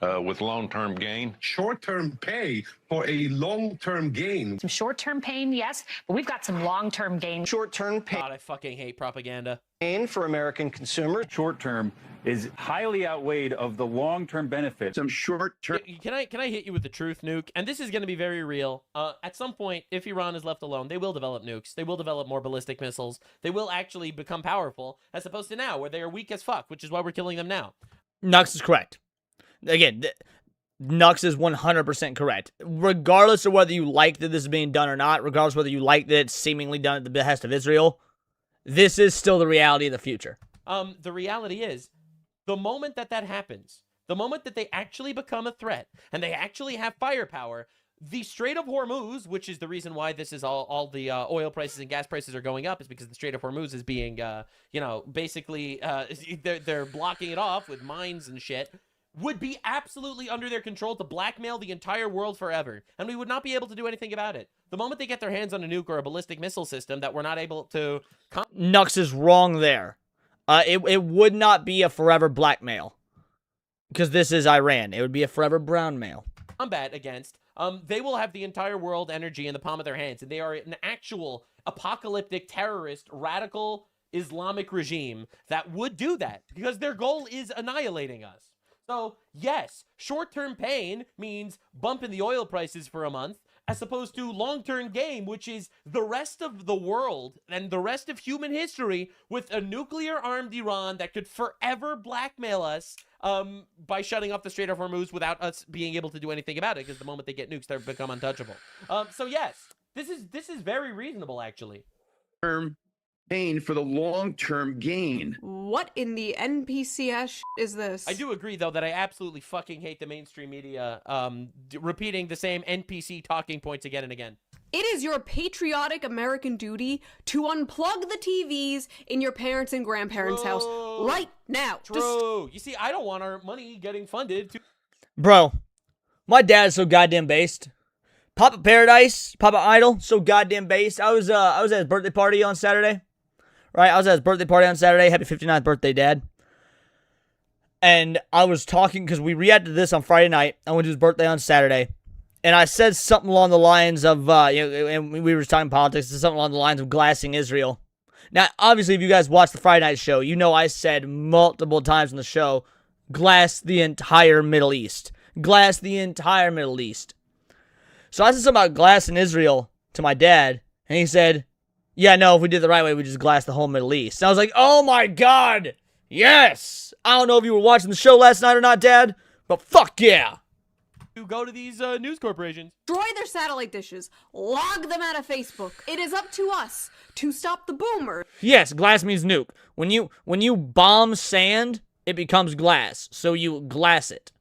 with long-term gain. Short-term pay for a long-term gain. Some short-term pain, yes, but we've got some long-term gain. Short-term pain God, I fucking hate propaganda. for American consumers. Short-term is highly outweighed of the long-term benefits. Some short-term. Can I hit you with the truth, Nuke? And this is going to be very real. At some point, if Iran is left alone, they will develop nukes. They will develop more ballistic missiles. They will actually become powerful, as opposed to now, where they are weak as fuck, which is why we're killing them now. Nux is correct. Again, Nux is 100% correct. Regardless of whether you like that this is being done or not, regardless of whether you like that it's seemingly done at the behest of Israel, this is still the reality of the future. The reality is, the moment that happens, the moment that they actually become a threat, and they actually have firepower, the Strait of Hormuz, which is the reason why this is all the oil prices and gas prices are going up, is because the Strait of Hormuz is being, basically, they're blocking it off with mines and shit, would be absolutely under their control to blackmail the entire world forever, and we would not be able to do anything about it. The moment they get their hands on a nuke or a ballistic missile system that we're not able to... Nux is wrong there. It would not be a forever blackmail. Because this is Iran. It would be a forever brown mail. Combat against, they will have the entire world energy in the palm of their hands, and they are an actual apocalyptic terrorist, radical Islamic regime that would do that, because their goal is annihilating us. So, yes, short-term pain means bumping the oil prices for a month, as opposed to long-term gain, which is the rest of the world and the rest of human history with a nuclear-armed Iran that could forever blackmail us by shutting off the Strait of Hormuz without us being able to do anything about it, because the moment they get nukes, they become untouchable. So yes, this is very reasonable, actually. Pain for the long-term gain. What in the NPCS is this? I do agree, though, that I absolutely fucking hate the mainstream media repeating the same NPC talking points again and again. It is your patriotic American duty to unplug the TVs in your parents' and grandparents' house right now. True. You see, I don't want our money getting funded to... Bro, my dad is so goddamn based. Papa Paradise, Papa Idol, so goddamn based. I was at his birthday party on Saturday. Right, I was at his birthday party on Saturday. Happy 59th birthday, Dad. And I was talking, because we reacted to this on Friday night. I went to his birthday on Saturday. And I said something along the lines of, and we were talking politics, something along the lines of glassing Israel. Now, obviously, if you guys watched the Friday night show, you know I said multiple times in the show, glass the entire Middle East. Glass the entire Middle East. So I said something about glassing Israel to my dad, and he said, yeah, no, if we did it the right way, we just glass the whole Middle East. And I was like, oh my God, yes! I don't know if you were watching the show last night or not, Dad, but fuck yeah! To go to these news corporations. Destroy their satellite dishes. Log them out of Facebook. It is up to us to stop the boomers. Yes, glass means nuke. When you bomb sand, it becomes glass, so you glass it.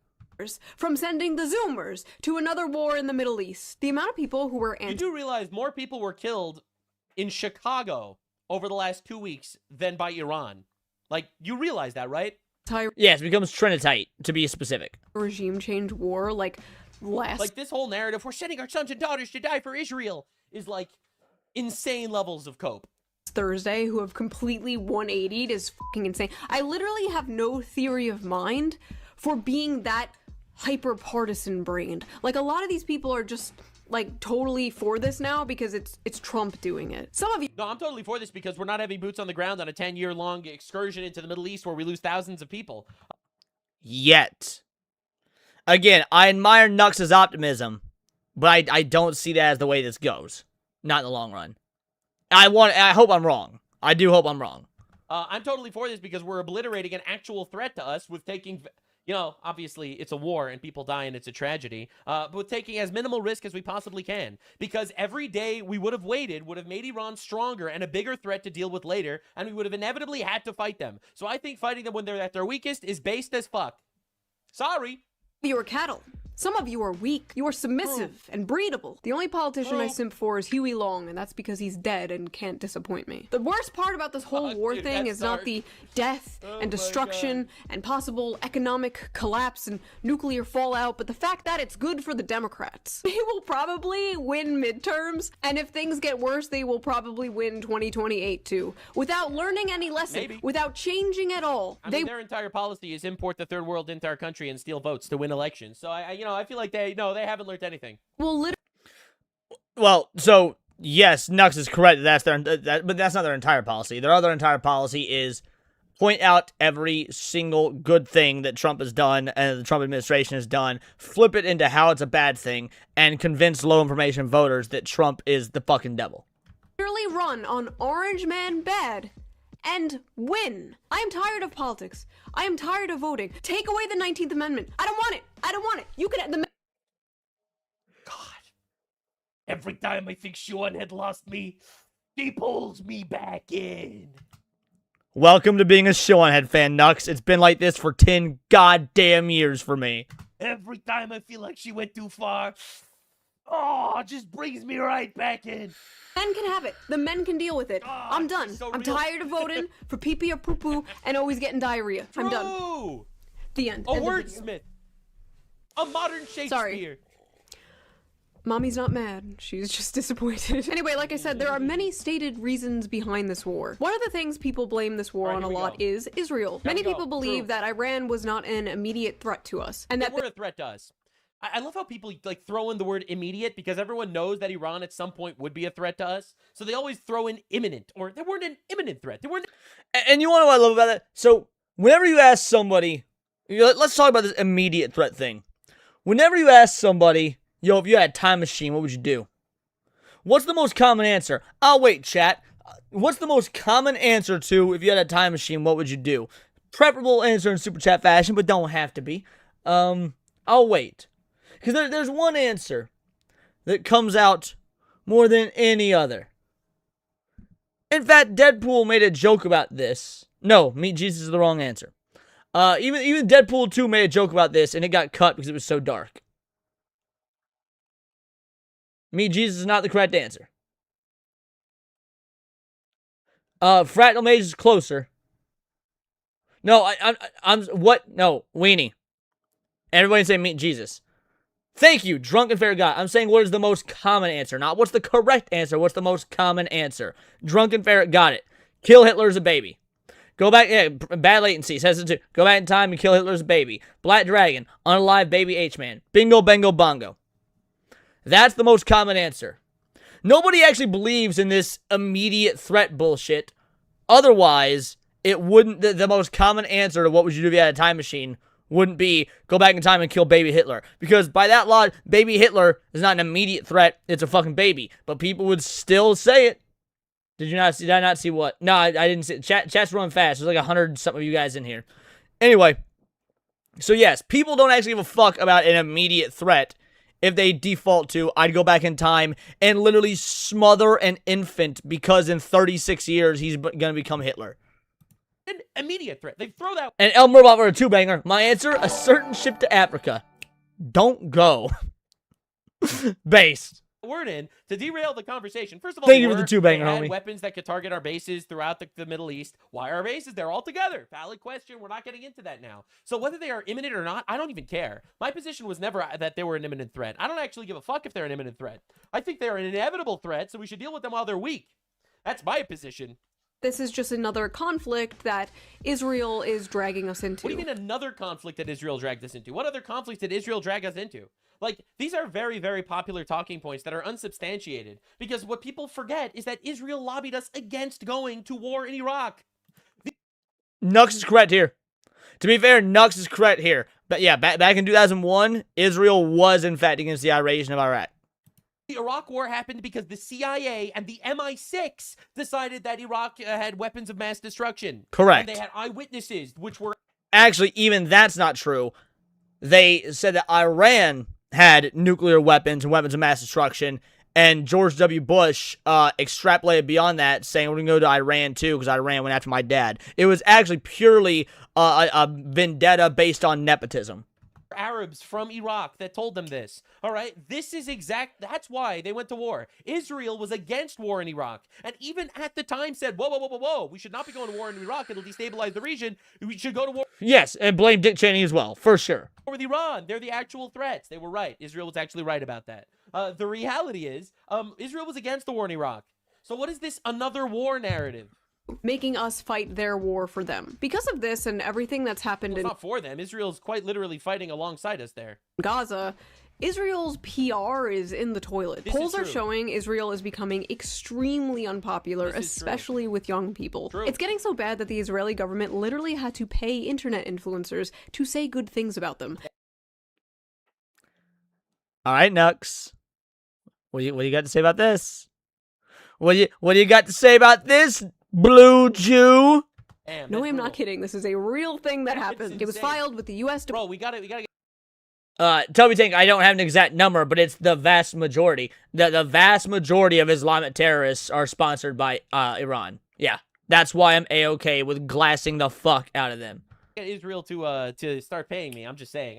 From sending the Zoomers to another war in the Middle East. The amount of people who were You do realize more people were killed in Chicago over the last 2 weeks than by Iran. Like, you realize that, right? Yes, it becomes Trinitite, to be specific. Regime change war, like this whole narrative, we're sending our sons and daughters to die for Israel, is like insane levels of cope. Thursday, who have completely 180'd, is fucking insane. I literally have no theory of mind for being that hyper-partisan brained. Like, a lot of these people are just like totally for this now because it's Trump doing it. Some of you... No, I'm totally for this because we're not having boots on the ground on a 10-year-long excursion into the Middle East where we lose thousands of people. Yet. Again, I admire Nux's optimism, But I don't see that as the way this goes. Not in the long run. I hope I'm wrong. I do hope I'm wrong. I'm totally for this because we're obliterating an actual threat to us with taking, you know, obviously it's a war and people die and it's a tragedy, but with taking as minimal risk as we possibly can. Because every day we would have waited would have made Iran stronger and a bigger threat to deal with later, and we would have inevitably had to fight them. So I think fighting them when they're at their weakest is based as fuck. Sorry. You are cattle. Some of you are weak. You are submissive and breedable. The only politician I simp for is Huey Long, and that's because he's dead and can't disappoint me. The worst part about this whole war thing is not the death and destruction and possible economic collapse and nuclear fallout, but the fact that it's good for the Democrats. They will probably win midterms, and if things get worse, they will probably win 2028 too, without learning any lesson, without changing at all. I mean, their entire policy is import the third world into our country and steal votes to win elections. So I feel like they haven't learned anything. Well, so yes, Nux is correct. That's but that's not their entire policy. Their other entire policy is point out every single good thing that Trump has done and the Trump administration has done, flip it into how it's a bad thing, and convince low information voters that Trump is the fucking devil. Literally run on Orange Man bad and win. I am tired of politics. I am tired of voting. Take away the 19th Amendment. I don't want it. I don't want it. You can God. Every time I think Shoe0nHead lost me, he pulls me back in. Welcome to being a Shoe0nHead fan, Nux. It's been like this for 10 goddamn years for me. Every time I feel like she went too far, oh, it just brings me right back in. Men can have it. The men can deal with it. I'm done. So I'm real. tired of voting for pee-pee or poo-poo and always getting diarrhea. I'm done. The end. A End of wordsmith. A modern Shakespeare. Sorry. Mommy's not mad. She's just disappointed. Anyway, like I said, there are many stated reasons behind this war. One of the things people blame this war on a lot is Israel. Many people believe that Iran was not an immediate threat to us, and that they were a threat to us. I love how people like throw in the word immediate because everyone knows that Iran at some point would be a threat to us. So they always throw in imminent, or they weren't an imminent threat. They weren't. And you want to know what I love about that? So whenever you ask somebody, let's talk about this immediate threat thing. Whenever you ask somebody, yo, if you had a time machine, what would you do? What's the most common answer? Oh, wait, chat. What's the most common answer to if you had a time machine, what would you do? Preferable answer in super chat fashion, but don't have to be. I'll wait. Because there's one answer that comes out more than any other. In fact, Deadpool made a joke about this. No, Meet Jesus is the wrong answer. Even Deadpool 2 made a joke about this, and it got cut because it was so dark. Meet Jesus is not the correct answer. Fractal Mage is closer. No, I'm what? No, Weenie. Everybody say Meet Jesus. Thank you, Drunken Fair Guy. I'm saying what is the most common answer, not what's the correct answer, what's the most common answer. Drunken Ferret got it. Kill Hitler as a baby. Go back, yeah, bad latency, says it too. Go back in time and kill Hitler as a baby. Black Dragon, unalive baby H-Man. Bingo, bango, bongo. That's the most common answer. Nobody actually believes in this immediate threat bullshit. Otherwise, it wouldn't, the most common answer to what would you do if you had a time machine wouldn't be go back in time and kill baby Hitler. Because by that law, baby Hitler is not an immediate threat. It's a fucking baby. But people would still say it. Did I not see what? No, I didn't see it. Chat's running fast. There's like 100 something of you guys in here. Anyway. So yes, people don't actually give a fuck about an immediate threat. If they default to, I'd go back in time and literally smother an infant because in 36 years, he's going to become Hitler. An immediate threat. They throw that. And El Murbot for a two-banger. My answer, a certain ship to Africa. Don't go. Based. Word in to derail the conversation. First of all, thank you for the two-banger, homie. homie. Weapons that could target our bases throughout the Middle East. Why are our bases there all together? Valid question. We're not getting into that now. So whether they are imminent or not, I don't even care. My position was never that they were an imminent threat. I don't actually give a fuck if they're an imminent threat. I think they're an inevitable threat, so we should deal with them while they're weak. That's my position. This is just another conflict that Israel is dragging us into. What do you mean another conflict that Israel dragged us into? What other conflict did Israel drag us into? Like, these are very, very popular talking points that are unsubstantiated. Because what people forget is that Israel lobbied us against going to war in Iraq. Nux is correct here. To be fair, Nux is correct here. But yeah, back in 2001, Israel was in fact against the invasion of Iraq. The Iraq War happened because the CIA and the MI6 decided that Iraq had weapons of mass destruction. Correct. And they had eyewitnesses, which were... Actually, even that's not true. They said that Iran had nuclear weapons and weapons of mass destruction, and George W. Bush extrapolated beyond that, saying we're going to go to Iran too because Iran went after my dad. It was actually purely a vendetta based on nepotism. Arabs from Iraq that told them this. All right, this is that's why they went to war. Israel was against war in Iraq, and even at the time said, whoa, we should not be going to war in Iraq. It'll destabilize the region. We should go to war. Yes, and blame Dick Cheney as well, for sure. With Iran, they're the actual threats. They were right. Israel was actually right about that. The reality is, Israel was against the war in Iraq. So what is this another war narrative? Making us fight their war for them. Because of this and everything that's happened It's not for them. Israel's quite literally fighting alongside us there. in Gaza, Israel's PR is in the toilet. Polls are showing Israel is becoming extremely unpopular, especially with young people. It's getting so bad that the Israeli government literally had to pay internet influencers to say good things about them. All right, Nux. What do you got to say about this? What do you got to say about this, Blue Jew? Damn, no, I'm not kidding. This is a real thing that happened. It was filed with the U.S. Bro, we gotta get... Toby Tank, I don't have an exact number, but it's the vast majority. The vast majority of Islamic terrorists are sponsored by Iran. Yeah, that's why I'm A-okay with glassing the fuck out of them. Get Israel to start paying me. I'm just saying.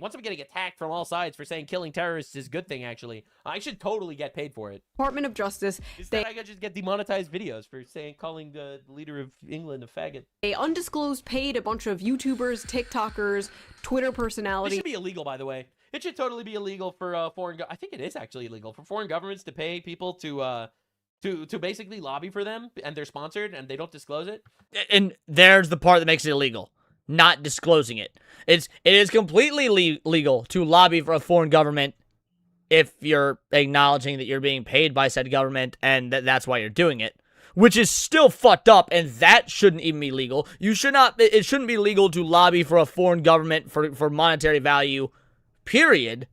Once I'm getting attacked from all sides for saying killing terrorists is a good thing, actually, I should totally get paid for it. Department of Justice. Instead, I could just get demonetized videos for calling the leader of England a faggot. They undisclosed paid a bunch of YouTubers, TikTokers, Twitter personalities. It should be illegal, by the way. It should totally be illegal for I think it is actually illegal for foreign governments to pay people to basically lobby for them, and they're sponsored and they don't disclose it. And there's the part that makes it illegal. Not disclosing it. It is completely legal to lobby for a foreign government if you're acknowledging that you're being paid by said government and that's why you're doing it, which is still fucked up, and that shouldn't even be legal. It shouldn't be legal to lobby for a foreign government for monetary value, period,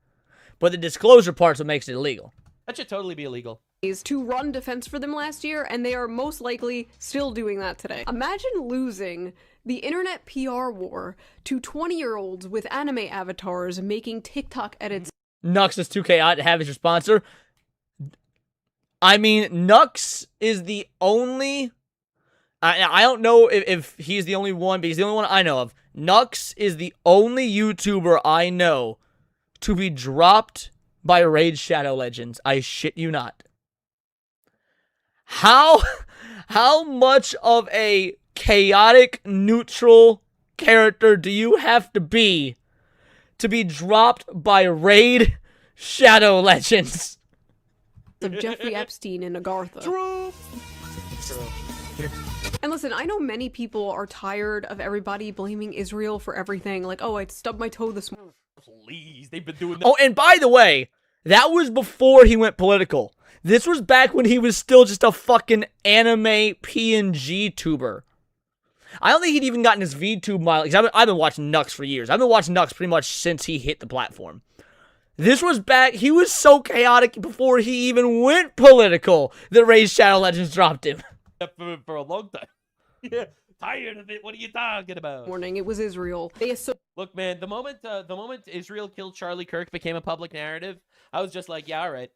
but the disclosure part's what makes it illegal. That should totally be illegal. To run defense for them last year, and they are most likely still doing that today. Imagine losing the internet PR war to 20-year-olds with anime avatars making TikTok edits. Nux is too chaotic to have as your sponsor. I mean, Nux is the only... I don't know if he's the only one, but he's the only one I know of. Nux is the only YouTuber I know to be dropped by Raid Shadow Legends. I shit you not. How much of a chaotic, neutral character do you have to be dropped by Raid Shadow Legends? Of Jeffrey Epstein and Agartha. True. And listen, I know many people are tired of everybody blaming Israel for everything. Like, oh, I stubbed my toe this morning. Please, they've been doing that. Oh, and by the way, that was before he went political. This was back when he was still just a fucking anime PNG tuber. I don't think he'd even gotten his VTube mileage. I've been watching Nux for years. I've been watching Nux pretty much since he hit the platform. This was back, he was so chaotic before he even went political that Raid Shadow Legends dropped him. For a long time. Yeah, tired of it. What are you talking about? Morning, it was Israel. Look, man, the moment Israel killed Charlie Kirk became a public narrative, I was just like, yeah, all right.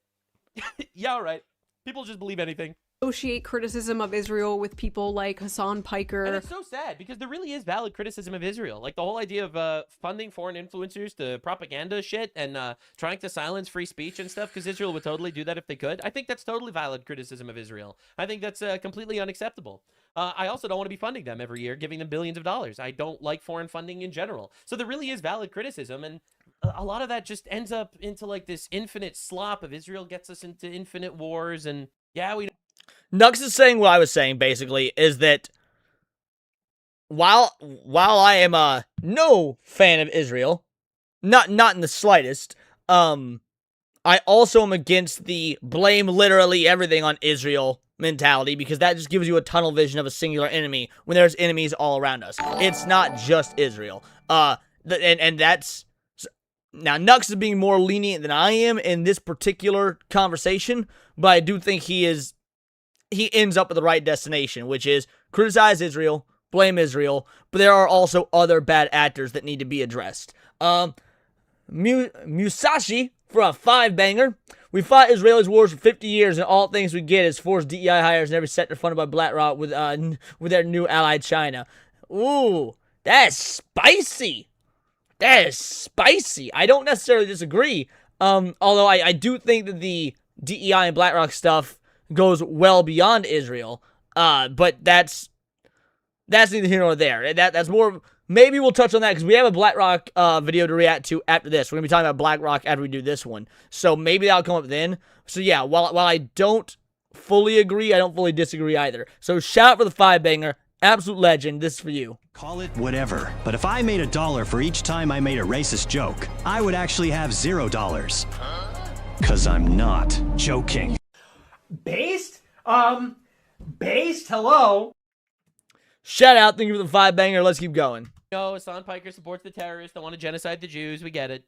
Yeah, all right. People just believe anything. Associate criticism of Israel with people like Hassan Piker. And it's so sad because there really is valid criticism of Israel. Like the whole idea of funding foreign influencers to propaganda shit and trying to silence free speech and stuff, because Israel would totally do that if they could. I think that's totally valid criticism of Israel. I think that's completely unacceptable. I also don't want to be funding them every year, giving them billions of dollars. I don't like foreign funding in general. So there really is valid criticism, and a lot of that just ends up into like this infinite slop of Israel gets us into infinite wars, and yeah, we... Nux is saying what I was saying, basically, is that while I am no fan of Israel, not in the slightest, I also am against the blame literally everything on Israel mentality, because that just gives you a tunnel vision of a singular enemy when there's enemies all around us. It's not just Israel. And that's... Now, Nux is being more lenient than I am in this particular conversation, but I do think he ends up at the right destination, which is criticize Israel, blame Israel, but there are also other bad actors that need to be addressed. Musashi for a 5-banger. We fought Israelis' wars for 50 years, and all things we get is forced DEI hires in every sector funded by BlackRock with their new ally China. Ooh, that's spicy. That is spicy. I don't necessarily disagree. Although I do think that the DEI and BlackRock stuff goes well beyond Israel. But that's neither here nor there. That's more. Maybe we'll touch on that because we have a BlackRock video to react to after this. We're gonna be talking about BlackRock after we do this one. So maybe that'll come up then. So yeah, while I don't fully agree, I don't fully disagree either. So shout out for the 5-banger. Absolute legend. This is for you. Call it whatever, but if I made $1 for each time I made a racist joke, I would actually have $0. Cause I'm not joking. Based? Based? Hello? Shout out. Thank you for the 5-banger. Let's keep going. No, Hassan Piker supports the terrorists that want to genocide the Jews. We get it.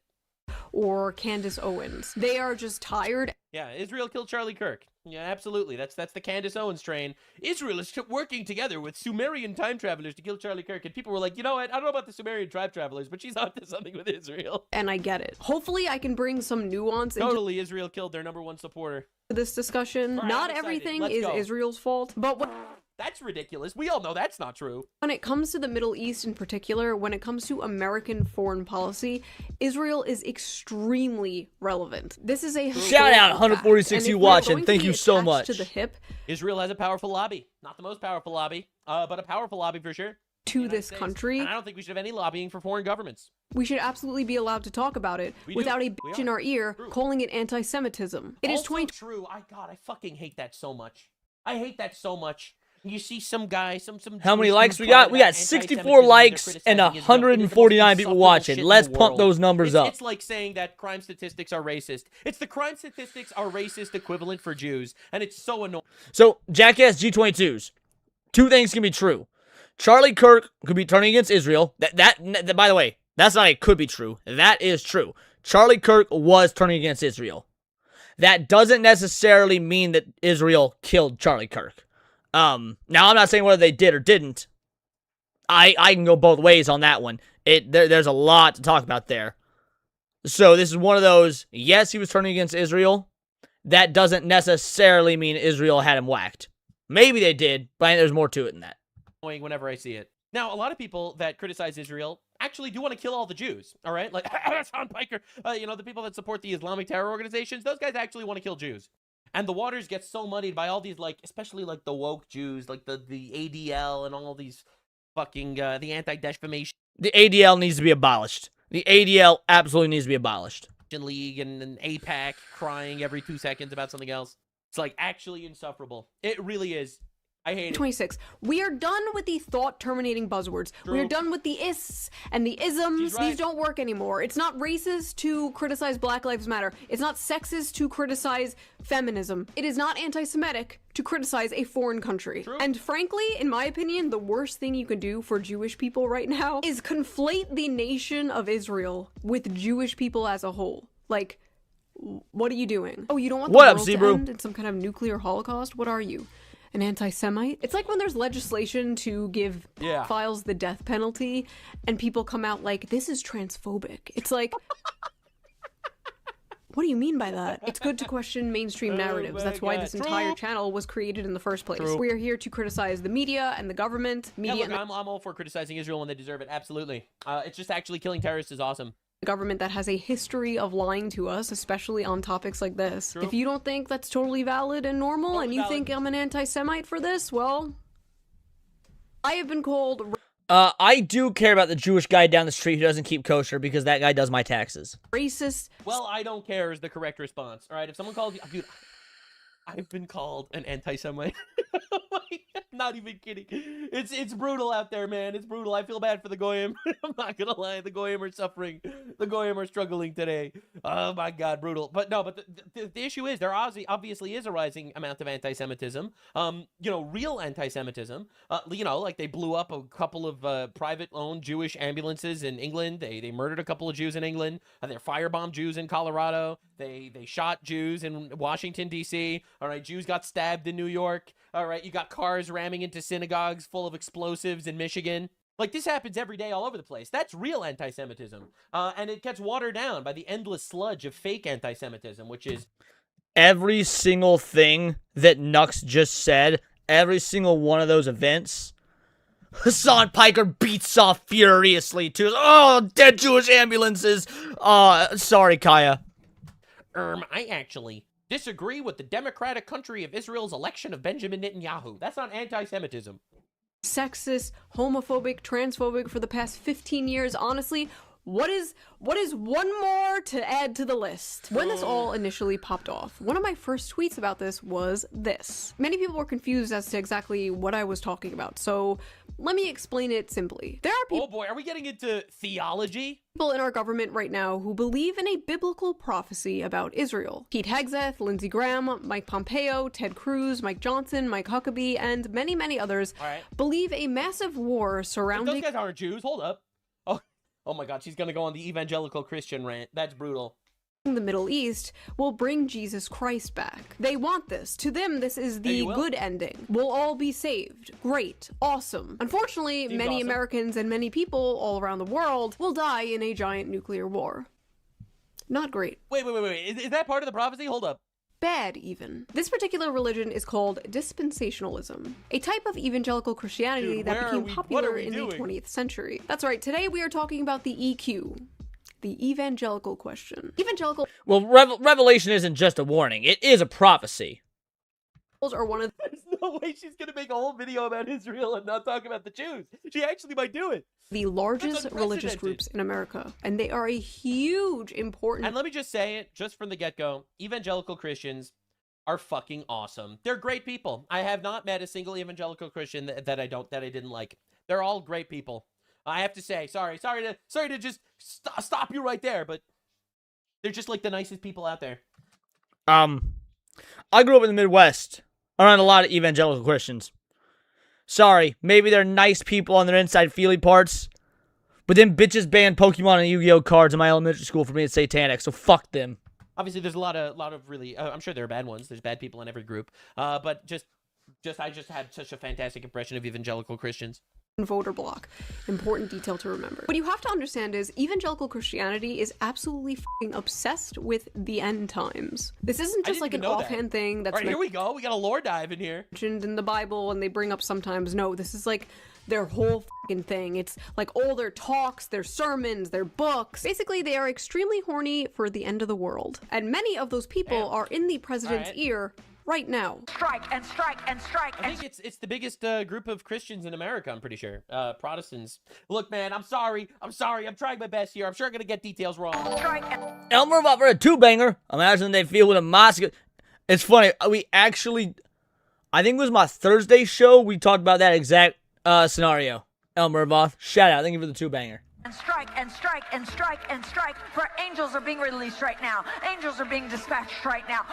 Or Candace Owens. They are just tired. Yeah, Israel killed Charlie Kirk. Yeah, absolutely. That's the Candace Owens train. Israel is working together with Sumerian time travelers to kill Charlie Kirk. And people were like, you know what? I don't know about the Sumerian time travelers, but she's onto something with Israel. And I get it. Hopefully I can bring some nuance Totally, Israel killed their #1 supporter. this discussion. Right, Not I'm excited. everything Let's is go. Israel's fault, but That's ridiculous. We all know that's not true. when it comes to the Middle East in particular, when it comes to American foreign policy, Israel is extremely relevant. This is a Shout out 146 you watching. Thank you so much. To the hip Israel has a powerful lobby. Not the most powerful lobby, but a powerful lobby for sure. to this country, And I don't think we should have any lobbying for foreign governments. we should absolutely be allowed to talk about it We without do. a We bitch are. in our ear True. calling it anti-Semitism. It is Also 20. true. God, I fucking hate that so much. I hate that so much. You see some guy, some. How many Jewish likes dude we got? talking We got about 64 anti-Semitism likes they're and criticizing Israel. It is the most 149 people insufferable watching. shit in Let's the pump world. those numbers up. It's like saying that crime statistics are racist. It's the crime statistics are racist equivalent for Jews, and it's so annoying. So, Jackass G22s. Two things can be true. Charlie Kirk could be turning against Israel. That by the way, that's not a could be true. That is true. Charlie Kirk was turning against Israel. That doesn't necessarily mean that Israel killed Charlie Kirk. Now I'm not saying whether they did or didn't. I can go both ways on that one. There's a lot to talk about there. So this is one of those, yes, he was turning against Israel. That doesn't necessarily mean Israel had him whacked. Maybe they did, but I think there's more to it than that. Whenever I see it. Now, a lot of people that criticize Israel actually do want to kill all the Jews, all right? Like, Hassan Piker, the people that support the Islamic terror organizations, those guys actually want to kill Jews. And the waters get so muddied by all these, especially, the woke Jews, the ADL and all these fucking, the anti-defamation The ADL needs to be abolished. The ADL absolutely needs to be abolished. League and AIPAC crying every 2 seconds about something else. It's, actually insufferable. It really is. I hate it. 26. We are done with the thought-terminating buzzwords. True. We are done with the ists and the isms. She's right. These don't work anymore. It's not racist to criticize Black Lives Matter. It's not sexist to criticize feminism. It is not anti-Semitic to criticize a foreign country. True. And frankly, in my opinion, the worst thing you can do for Jewish people right now is conflate the nation of Israel with Jewish people as a whole. What are you doing? Oh, you don't want the What up, world to Zebru? end in some kind of nuclear holocaust? What are you? An anti-Semite? It's like when there's legislation to give pedophiles the death penalty, and people come out like, this is transphobic. It's like, what do you mean by that? It's good to question mainstream narratives. That's why this entire channel was created in the first place. True. We are here to criticize the media and the government. Media Yeah, look, I'm all for criticizing Israel when they deserve it. Absolutely. It's just actually killing terrorists is awesome. the government that has a history of lying to us, especially on topics like this. True. If you don't think that's totally valid and normal, Totally and you valid. think I'm an anti-Semite for this, well, I have been called I do care about the Jewish guy down the street who doesn't keep kosher because that guy does my taxes. racist. Well, I don't care is the correct response. All right, if someone calls you, dude, I've been called an anti-Semite. Oh my Not even kidding. It's brutal out there, man. It's brutal. I feel bad for the Goyim. I'm not gonna lie. The Goyim are suffering. The Goyim are struggling today. Oh my God, brutal. But no, but the issue is there obviously is a rising amount of anti-Semitism. Real anti-Semitism. Like they blew up a couple of private-owned Jewish ambulances in England. They murdered a couple of Jews in England. They firebombed Jews in Colorado. They shot Jews in Washington, D.C. All right, Jews got stabbed in New York. All right, you got cars ramming into synagogues full of explosives in Michigan. Like, this happens every day all over the place. That's real anti-Semitism. And it gets watered down by the endless sludge of fake anti-Semitism, which is... Every single thing that Nux just said, every single one of those events, Hassan Piker beats off furiously to, oh, dead Jewish ambulances. Sorry, Kaya. I actually disagree with the democratic country of Israel's election of Benjamin Netanyahu. That's not anti-Semitism. Sexist, homophobic, transphobic for the past 15 years. Honestly, what is one more to add to the list? When this all initially popped off, one of my first tweets about this was this. Many people were confused as to exactly what I was talking about, so let me explain it simply. There are people— Oh boy, are we getting into theology? People in our government right now who believe in a biblical prophecy about Israel. Pete Hegseth, Lindsey Graham, Mike Pompeo, Ted Cruz, Mike Johnson, Mike Huckabee, and many, many others believe a massive war surrounding— Those guys aren't Jews. Hold up. Oh my God, she's gonna go on the evangelical Christian rant. That's brutal. The Middle East will bring Jesus Christ back. They want this. To them, this is the good ending. We'll all be saved. Great. Awesome. Unfortunately, many Americans and many people all around the world will die in a giant nuclear war. Not great. Wait. Is that part of the prophecy? Hold up. Bad, even. This particular religion is called dispensationalism, a type of evangelical Christianity that became popular in the 20th century. That's right, today we are talking about the EQ, the evangelical question. Evangelical— Well, Revelation isn't just a warning, it is a prophecy. Are one of— There's no way she's gonna make a whole video about Israel and not talk about the Jews. She actually might do it. The largest religious groups in America, and they are a huge important— And let me just say it, just from the get-go, evangelical Christians are fucking awesome. They're great people. I have not met a single evangelical Christian that I didn't like. They're all great people. I have to say, sorry to just stop you right there, but they're just like the nicest people out there. I grew up in the Midwest around a lot of evangelical Christians. Sorry, maybe they're nice people on their inside feely parts, but them bitches banned Pokemon and Yu-Gi-Oh cards in my elementary school for being satanic, so fuck them. Obviously, there's a lot of really, I'm sure there are bad ones. There's bad people in every group. But I just had such a fantastic impression of evangelical Christians. Voter block. Important detail to remember. What you have to understand is evangelical Christianity is absolutely fucking obsessed with the end times. This isn't just like an offhand thing that's— All right, here we go. We got a lore dive in here. Mentioned in the Bible and they bring up sometimes. No, this is like their whole fucking thing. It's like all their talks, their sermons, their books. Basically, they are extremely horny for the end of the world. And many of those people are in the president's ear right now. Strike and strike and strike. I think it's the biggest group of Christians in America, I'm pretty sure. Protestants. Look, man, I'm sorry. I'm trying my best here. I'm sure I'm going to get details wrong. Elmer up for a two-banger. Imagine they feel with a mosque. It's funny. We actually, I think it was my Thursday show, we talked about that exact scenario. Elmer Voth, shout out. Thank you for the two-banger. And strike and strike and strike and strike, for angels are being released right now. Angels are being dispatched right now.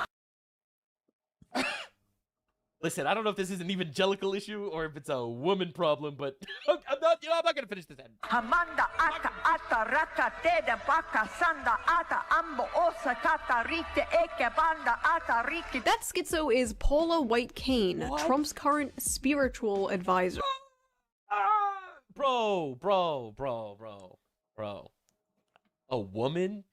Listen, I don't know if this is an evangelical issue or if it's a woman problem, but I'm not going to finish this end. Hamanda ata ata rata te de baka sanda ata ambo osa tata rite eke banda ata rite. That schizo is Paula White Cain, Trump's current spiritual advisor. Bro. A woman?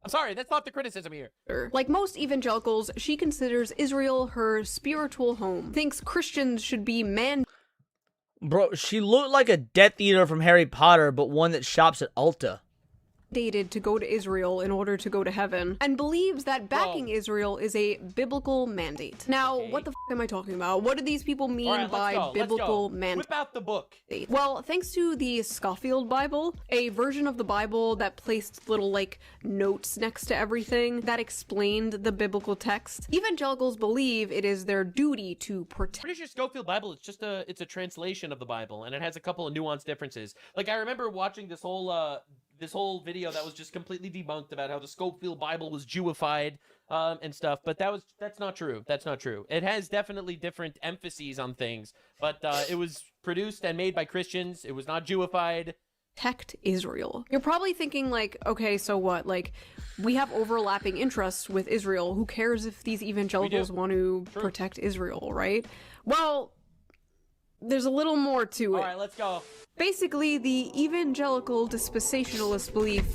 I'm sorry, that's not the criticism here. Like most evangelicals, she considers Israel her spiritual home. Thinks Christians should be Bro, she looked like a Death Eater from Harry Potter, but one that shops at Ulta. dated to go to Israel in order to go to heaven, and believes that backing Israel is a biblical mandate. Now, what the f am I talking about? What do these people mean by biblical mandate? Whip out the book. Well, thanks to the Scofield Bible, a version of the Bible that placed little, like, notes next to everything that explained the biblical text, evangelicals believe it is their duty to protect. Pretty sure Scofield Bible, it's a translation of the Bible, and it has a couple of nuanced differences. Like, I remember watching this whole video that was just completely debunked about how the Scofield Bible was Jewified and stuff, but that's not true. That's not true. It has definitely different emphases on things, but it was produced and made by Christians. It was not Jewified. Protect Israel. You're probably thinking, like, okay, so what? Like, we have overlapping interests with Israel. Who cares if these evangelicals want to protect Israel, right? Well, there's a little more to it. All right, let's go. Basically, the evangelical dispensationalist belief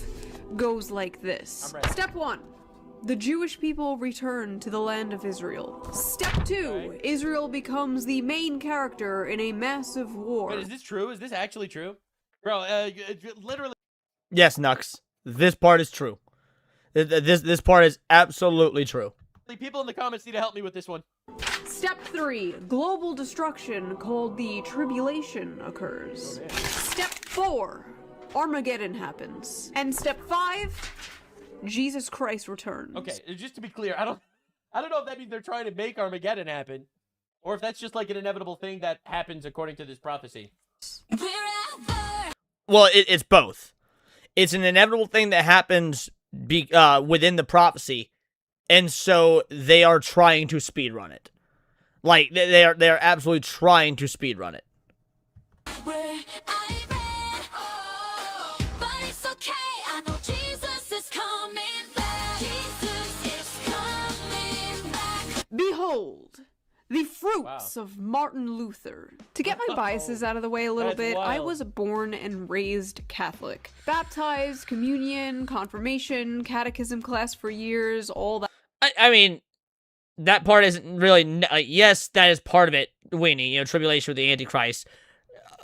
goes like this. Step 1. The Jewish people return to the land of Israel. Step 2. Israel becomes the main character in a massive war. Wait, is this true? Is this actually true? Bro, literally. Yes, Nux. This part is true. This part is absolutely true. People in the comments need to help me with this one. Step 3. Global destruction called the tribulation occurs. Step 4. Armageddon happens. And step 5. Jesus Christ returns. Okay, just to be clear, I don't know if that means they're trying to make Armageddon happen, or if that's just like an inevitable thing that happens according to this prophecy. Well, it's both. It's an inevitable thing that happens within the prophecy, and so they are trying to speedrun it. Like, they are absolutely trying to speedrun it. Behold, the fruits of Martin Luther. To get my biases out of the way a little bit, I was born and raised Catholic. Baptized, communion, confirmation, catechism class for years, all that. I mean, that part isn't really... yes, that is part of it, Weenie, tribulation with the Antichrist.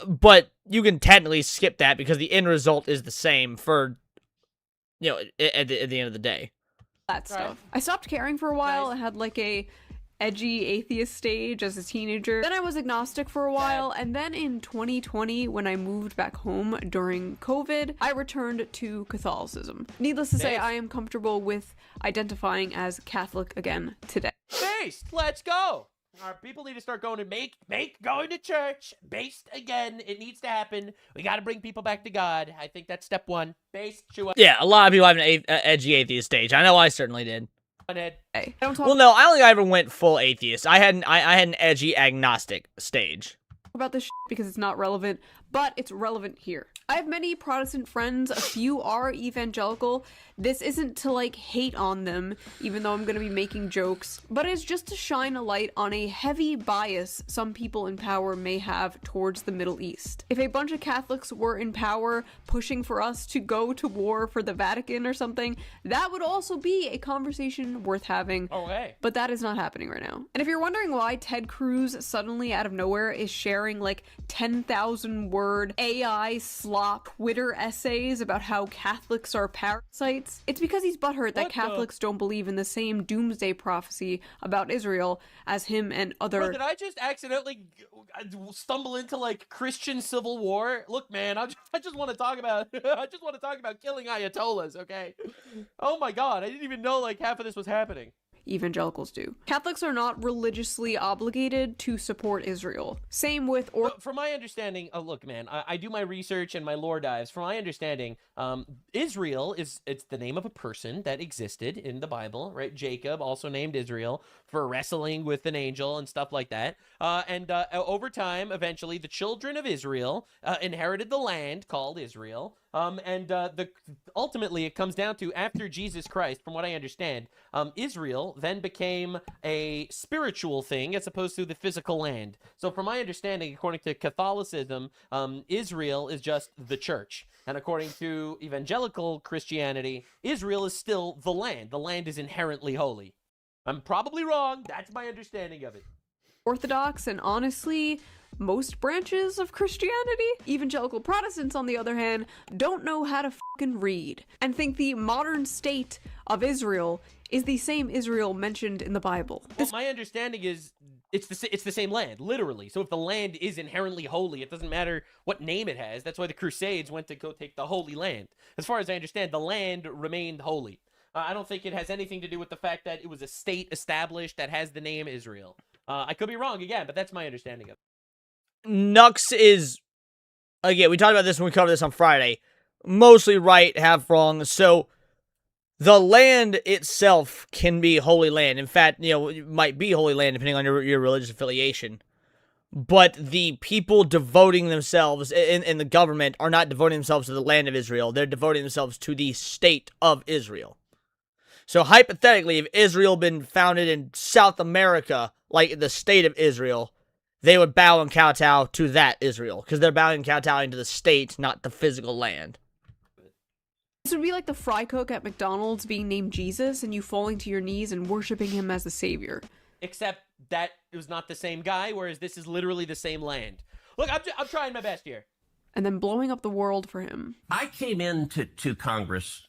But you can technically skip that because the end result is the same for, at the end of the day. That stuff. I stopped caring for a while. I had like a edgy atheist stage as a teenager. Then I was agnostic for a while, and then in 2020, when I moved back home during COVID, I returned to Catholicism. Needless to say, I am comfortable with identifying as Catholic again today. Based, let's go. Our people need to start going to make going to church. Based again, it needs to happen. We got to bring people back to God. I think that's step 1. Based, yeah, a lot of people have an edgy atheist stage. I know I certainly did. Hey, well, no, I don't think I ever went full atheist. I had an edgy agnostic stage. About this because it's not relevant, but it's relevant here. I have many Protestant friends, a few are evangelical. This isn't to like hate on them, even though I'm gonna be making jokes, but it's just to shine a light on a heavy bias some people in power may have towards the Middle East. If a bunch of Catholics were in power pushing for us to go to war for the Vatican or something, that would also be a conversation worth having. Okay. But that is not happening right now. And if you're wondering why Ted Cruz suddenly out of nowhere is sharing like 10,000 word AI slop Twitter essays about how Catholics are parasites, it's because he's butthurt that Catholics don't believe in the same doomsday prophecy about Israel as him and other... Bro, did I just accidentally stumble into like Christian civil war? Look, man, I just want to talk about killing Ayatollahs, okay? Oh my god, I didn't even know like half of this was happening. Evangelicals do. Catholics are not religiously obligated to support Israel. Same with... From my understanding, look, man, I do my research and my lore dives. From my understanding, Israel it's the name of a person that existed in the Bible, right? Jacob, also named Israel, for wrestling with an angel and stuff like that. And over time, eventually, the children of Israel inherited the land called Israel. Ultimately, it comes down to, after Jesus Christ, from what I understand, Israel then became a spiritual thing as opposed to the physical land. So from my understanding, according to Catholicism, Israel is just the church. And according to evangelical Christianity, Israel is still the land. The land is inherently holy. I'm probably wrong. That's my understanding of it. Orthodox, and honestly, most branches of Christianity. Evangelical Protestants, on the other hand, don't know how to fucking read and think the modern state of Israel is the same Israel mentioned in the Bible. Well, my understanding is it's the same land, literally. So if the land is inherently holy, it doesn't matter what name it has. That's why the Crusades went to go take the Holy Land. As far as I understand, the land remained holy. I don't think it has anything to do with the fact that it was a state established that has the name Israel. I could be wrong again, but that's my understanding of it. Nux is, again, we talked about this when we covered this on Friday, mostly right, half wrong. So the land itself can be holy land. In fact, it might be holy land depending on your religious affiliation. But the people devoting themselves in the government are not devoting themselves to the land of Israel. They're devoting themselves to the state of Israel. So hypothetically, if Israel had been founded in South America, like the state of Israel, they would bow and kowtow to that Israel, because they're bowing and kowtowing to the state, not the physical land. This would be like the fry cook at McDonald's being named Jesus and you falling to your knees and worshiping him as the savior. Except that it was not the same guy, whereas this is literally the same land. Look, I'm trying my best here. And then blowing up the world for him. I came into Congress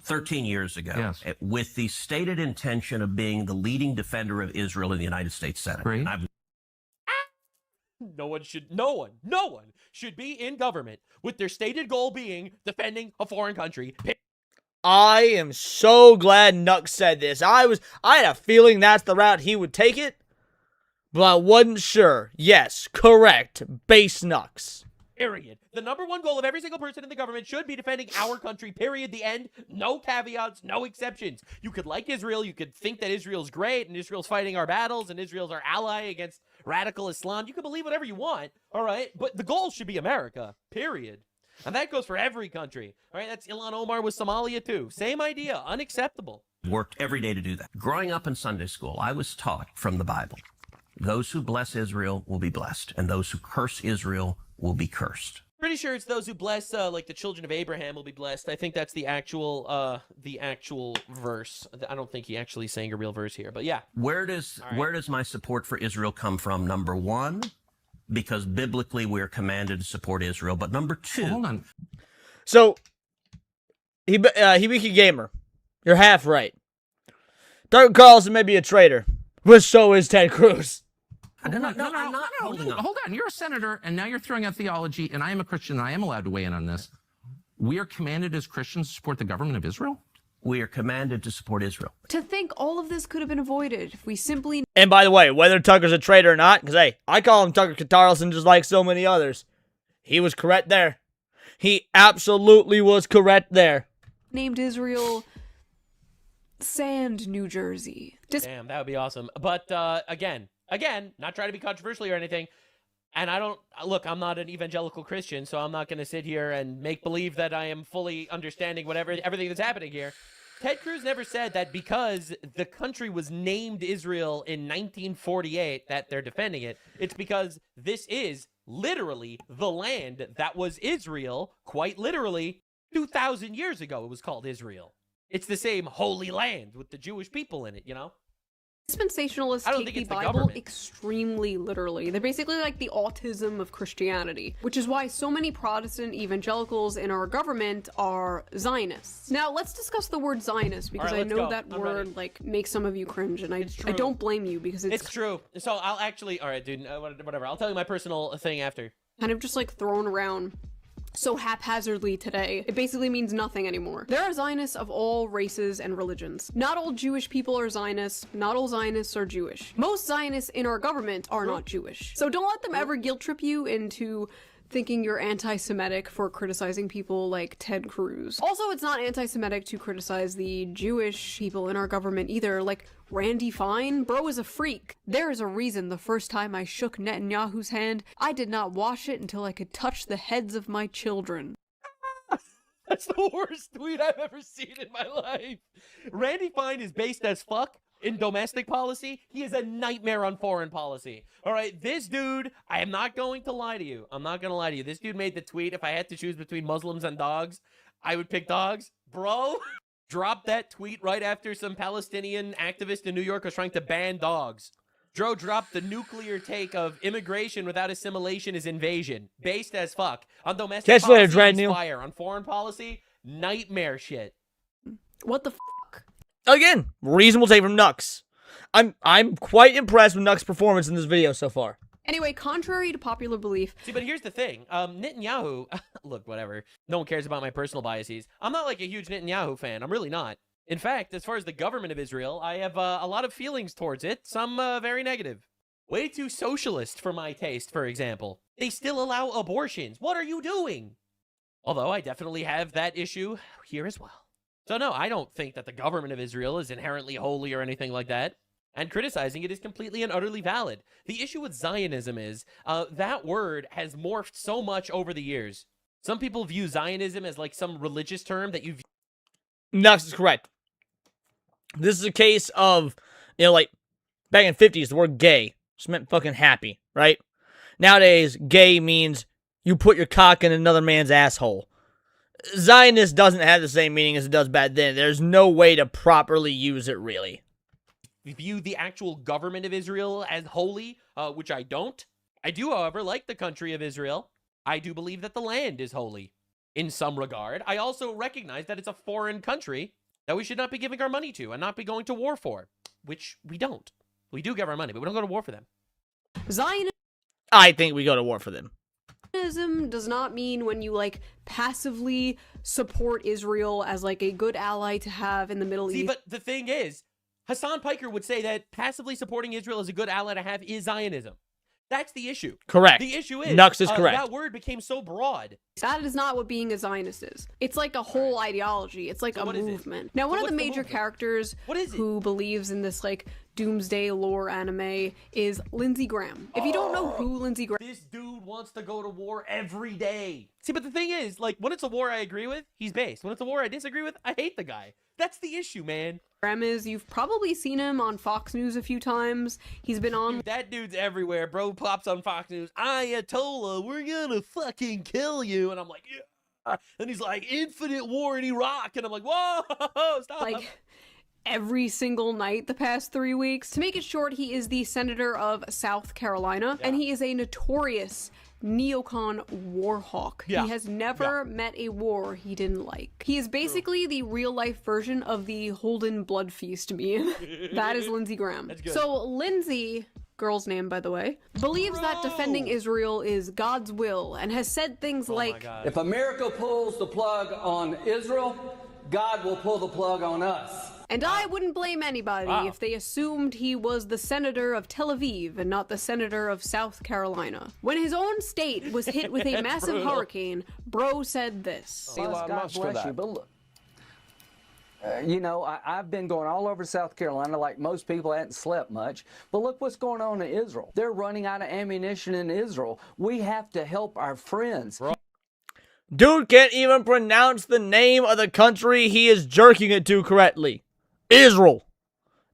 13 years ago with the stated intention of being the leading defender of Israel in the United States Senate. Right. No one should be in government with their stated goal being defending a foreign country. I am so glad Nux said this. I had a feeling that's the route he would take it, but I wasn't sure. Yes, correct. Base Nux. Period. The number one goal of every single person in the government should be defending our country, period. The end. No caveats, no exceptions. You could like Israel, you could think that Israel's great, and Israel's fighting our battles, and Israel's our ally against radical Islam. You can believe whatever you want, all right? But the goal should be America, period. And that goes for every country, all right? That's Ilhan Omar with Somalia, too. Same idea, unacceptable. Worked every day to do that. Growing up in Sunday school, I was taught from the Bible, those who bless Israel will be blessed, and those who curse Israel will be cursed. Pretty sure it's those who bless, like the children of Abraham will be blessed. I think that's the actual verse. I don't think he actually sang a real verse here, but yeah. Where does my support for Israel come from? Number one, because biblically we're commanded to support Israel. But number two, hold on. So Hibiki Gamer, you're half right. Tucker Carlson may be a traitor, but so is Ted Cruz. I'm not holding on. Hold on. You're a senator, and now you're throwing out theology, and I am a Christian, and I am allowed to weigh in on this. We are commanded as Christians to support the government of Israel? We are commanded to support Israel. To think all of this could have been avoided if we simply... And by the way, whether Tucker's a traitor or not, because, hey, I call him Tucker Carlson just like so many others. He was correct there. He absolutely was correct there. Named Israel... Sand, New Jersey. Damn, that would be awesome. But, again, not trying to be controversial or anything, and I'm not an evangelical Christian, so I'm not going to sit here and make believe that I am fully understanding everything that's happening here. Ted Cruz never said that because the country was named Israel in 1948 that they're defending it. It's because this is literally the land that was Israel, quite literally, 2,000 years ago it was called Israel. It's the same holy land with the Jewish people in it, you know? Dispensationalists take the Bible extremely literally. They're basically like the autism of Christianity, which is why so many Protestant evangelicals in our government are Zionists. Now, let's discuss the word Zionist, because I know that word makes some of you cringe, and I don't blame you, because it's true. So I'll actually, all right, dude, whatever. I'll tell you my personal thing after. Kind of just thrown around so haphazardly today. It basically means nothing anymore. There are Zionists of all races and religions. Not all Jewish people are Zionists. Not all Zionists are Jewish. Most Zionists in our government are not Jewish. So don't let them ever guilt trip you into thinking you're anti-Semitic for criticizing people like Ted Cruz. Also, it's not anti-Semitic to criticize the Jewish people in our government either, like Randy Fine. Bro is a freak. There is a reason the first time I shook Netanyahu's hand, I did not wash it until I could touch the heads of my children. That's the worst tweet I've ever seen in my life. Randy Fine is based as fuck in domestic policy. He is a nightmare on foreign policy. All right, this dude, I am not going to lie to you. I'm not going to lie to you. This dude made the tweet, if I had to choose between Muslims and dogs, I would pick dogs. Bro, dropped that tweet right after some Palestinian activist in New York was trying to ban dogs. Dro dropped the nuclear take of immigration without assimilation is invasion. Based as fuck. On domestic Catch you later, policy, Dreadnought. fire. On foreign policy, nightmare shit. What the Again, reasonable take from Nux. I'm quite impressed with Nux' performance in this video so far. Anyway, contrary to popular belief... See, but here's the thing. Netanyahu... Look, whatever. No one cares about my personal biases. I'm not like a huge Netanyahu fan. I'm really not. In fact, as far as the government of Israel, I have a lot of feelings towards it. Some very negative. Way too socialist for my taste, for example. They still allow abortions. What are you doing? Although I definitely have that issue here as well. So no, I don't think that the government of Israel is inherently holy or anything like that. And criticizing it is completely and utterly valid. The issue with Zionism is that word has morphed so much over the years. Some people view Zionism as like some religious term that you... Nux is correct. This is a case of, you know, like, back in the 50s, the word gay just meant fucking happy, right? Nowadays, gay means you put your cock in another man's asshole. Zionist doesn't have the same meaning as it does back then. There's no way to properly use it, really. View the actual government of Israel as holy, which I don't. I do, however, like the country of Israel. I do believe that the land is holy in some regard. I also recognize that it's a foreign country that we should not be giving our money to and not be going to war for, which we don't. We do give our money, but we don't go to war for them. Zionism I think we go to war for them. does not mean when you, like, passively support Israel as, like, a good ally to have in the Middle East. But the thing is, Hassan Piker would say that passively supporting Israel as a good ally to have is Zionism. That's the issue. Correct. The issue is, Nux is correct. that word became so broad. That is not what being a Zionist is. It's like a whole ideology. It's like a movement. Now, one of the major characters who believes in this, like, doomsday lore anime is Lindsey Graham. If you don't know who Lindsey Graham... This dude wants to go to war every day. See, but the thing is, like, when it's a war I agree with, he's based. When it's a war I disagree with, I hate the guy. That's the issue, man. Is you've probably seen him on Fox News a few times. He's been on... Dude, that dude's everywhere. Bro pops on Fox News. Ayatollah, we're gonna fucking kill you. And I'm like, yeah. And he's like, infinite war in Iraq. And I'm like, whoa, stop. Like, every single night the past 3 weeks. To make it short, he is the senator of South Carolina, and he is a notorious neocon Warhawk. He has never met a war he didn't like. He is basically the real-life version of the Holden Blood Feast meme. That is Lindsey Graham. So Lindsey, girl's name by the way, believes that defending Israel is God's will and has said things like, if America pulls the plug on Israel, God will pull the plug on us. And I wouldn't blame anybody if they assumed he was the senator of Tel Aviv and not the senator of South Carolina. When his own state was hit with a massive hurricane, bro said this. God bless you, but look, you know, I've been going all over South Carolina like most people. I hadn't slept much. But look what's going on in Israel. They're running out of ammunition in Israel. We have to help our friends. Dude can't even pronounce the name of the country he is jerking it to correctly. Israel.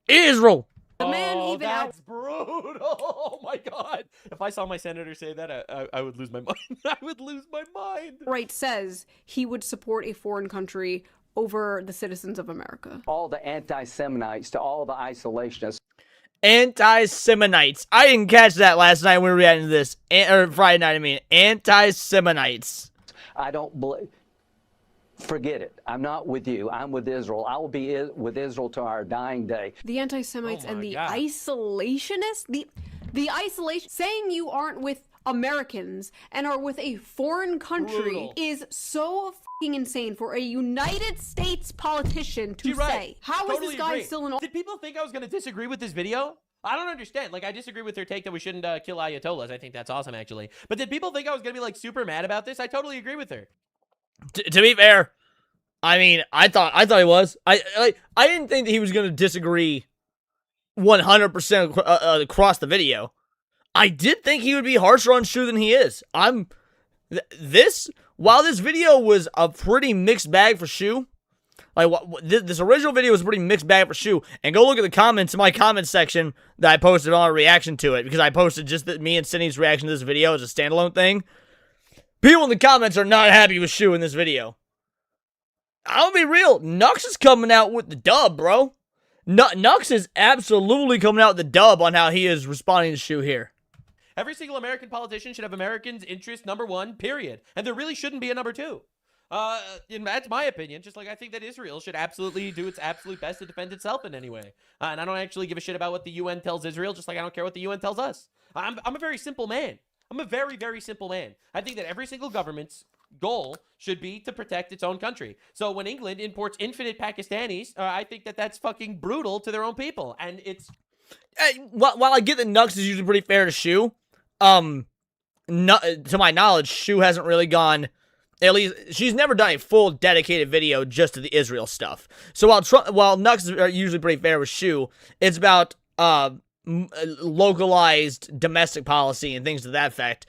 Israel. The man even that's brutal. Oh my god. If I saw my senator say that, I would lose my mind. I would lose my mind. Right, says he would support a foreign country over the citizens of America. All the anti-Seminites to all the isolationists. Anti-Seminites. I didn't catch that last night when we were reacting to this. Or Friday night, I mean. Anti-Seminites. I don't believe... Forget it. I'm not with you. I'm with Israel. I will be with Israel to our dying day. The anti-Semites and the isolationists? The isolation... Saying you aren't with Americans and are with a foreign country is so fucking insane for a United States politician to say. How is this guy still in... Did people think I was going to disagree with this video? I don't understand. Like, I disagree with their take that we shouldn't kill Ayatollahs. I think that's awesome, actually. But did people think I was going to be, like, super mad about this? I totally agree with her. To be fair, I mean, I thought he was. I didn't think that he was going to disagree 100% across the video. I did think he would be harsher on Shoe than he is. While this video was a pretty mixed bag for Shoe, like this original video was a pretty mixed bag for Shoe, and go look at the comments in my comment section that I posted on a reaction to it, because I posted just me and Sydney's reaction to this video as a standalone thing. People in the comments are not happy with Shoe in this video. I'll be real. Nux is coming out with the dub, bro. Nux is absolutely coming out the dub on how he is responding to Shoe here. Every single American politician should have Americans' interest number one, period. And there really shouldn't be a number two. And that's my opinion. Just like I think that Israel should absolutely do its absolute best to defend itself in any way. And I don't actually give a shit about what the UN tells Israel, just like I don't care what the UN tells us. I'm a very simple man. I'm a very, very simple man. I think that every single government's goal should be to protect its own country. So when England imports infinite Pakistanis, I think that that's fucking brutal to their own people. And it's... While I get that Nux is usually pretty fair to Shoe, to my knowledge, Shoe hasn't really gone... At least, she's never done a full dedicated video just to the Israel stuff. So while Nux is usually pretty fair with Shoe, it's about localized domestic policy and things to that effect.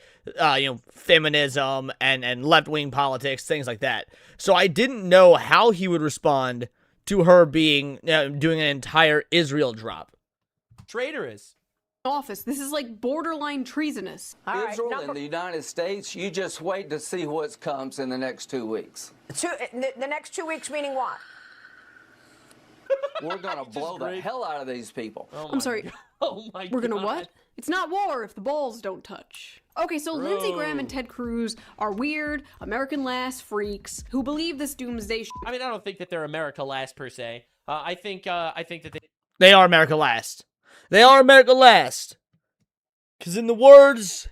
Feminism and left-wing politics, things like that. So I didn't know how he would respond to her being doing an entire Israel drop. Traitorous. Office. This is like borderline treasonous. Israel and the United States, you just wait to see what comes in the next 2 weeks. The next 2 weeks meaning what? We're going to blow the hell out of these people. I'm sorry. Oh my God. We're gonna what? It's not war if the balls don't touch. Okay, so Lindsey Graham and Ted Cruz are weird, American last freaks who believe this doomsday I mean, I don't think that they're America last per se. I think that they are America last. They are America last. Because in the words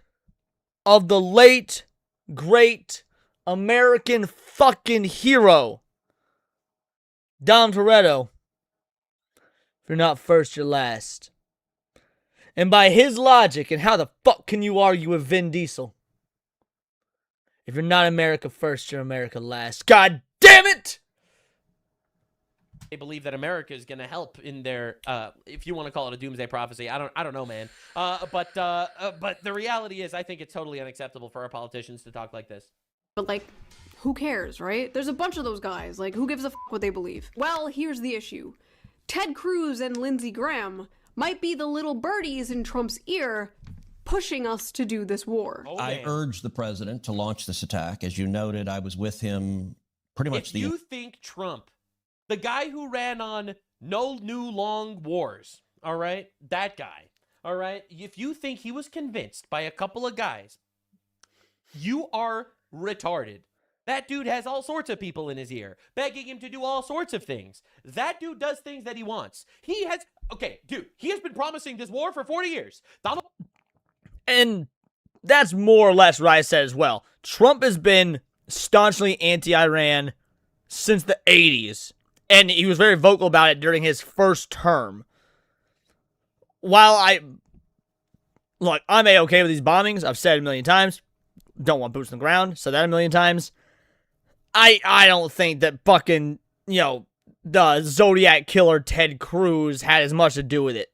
of the late, great American fucking hero, Dom Toretto, if you're not first, you're last. And by his logic, and how the fuck can you argue with Vin Diesel? If you're not America first, you're America last. God damn it! they believe that America is going to help in their, if you want to call it a doomsday prophecy. I don't know, man. But the reality is, I think it's totally unacceptable for our politicians to talk like this. But like, who cares, right? There's a bunch of those guys. Like, who gives a f what they believe? Well, here's the issue. Ted Cruz and Lindsey Graham might be the little birdies in Trump's ear pushing us to do this war. I urged the president to launch this attack. As you noted, I was with him pretty much If you think Trump, the guy who ran on no new long wars, all right, that guy, all right, if you think he was convinced by a couple of guys, you are retarded. That dude has all sorts of people in his ear, begging him to do all sorts of things. That dude does things that he wants. He has, okay, dude, he has been promising this war for 40 years. And that's more or less what I said as well. Trump has been staunchly anti-Iran since the 80s. And he was very vocal about it during his first term. While I'm A-okay with these bombings. I've said it a million times. Don't want boots on the ground. Said that a million times. I don't think that fucking, the Zodiac killer Ted Cruz had as much to do with it.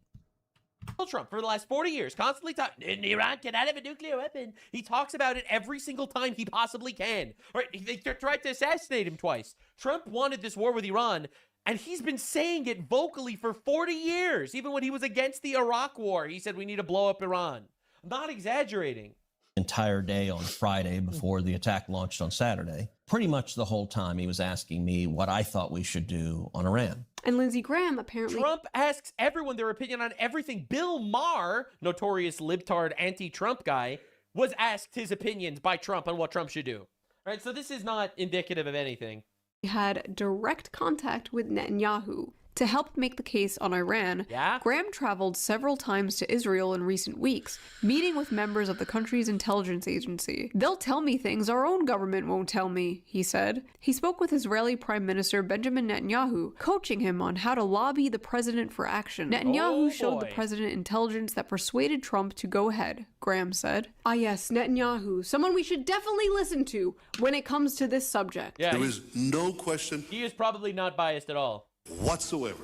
Trump for the last 40 years constantly talking, Iran cannot have a nuclear weapon. He talks about it every single time he possibly can. Right? They tried to assassinate him twice. Trump wanted this war with Iran, and he's been saying it vocally for 40 years. Even when he was against the Iraq war, he said we need to blow up Iran. I'm not exaggerating. Entire day on Friday before the attack launched on Saturday. Pretty much the whole time he was asking me what I thought we should do on Iran. And Lindsey Graham apparently... Trump asks everyone their opinion on everything. Bill Maher, notorious libtard anti-Trump guy, was asked his opinions by Trump on what Trump should do. Right? So this is not indicative of anything. He had direct contact with Netanyahu. To help make the case on Iran, Graham traveled several times to Israel in recent weeks, meeting with members of the country's intelligence agency. They'll tell me things our own government won't tell me, he said. He spoke with Israeli Prime Minister Benjamin Netanyahu, coaching him on how to lobby the president for action. Netanyahu showed the president intelligence that persuaded Trump to go ahead, Graham said. Ah yes, Netanyahu, someone we should definitely listen to when it comes to this subject. Yeah, there is no question. He is probably not biased at all. Whatsoever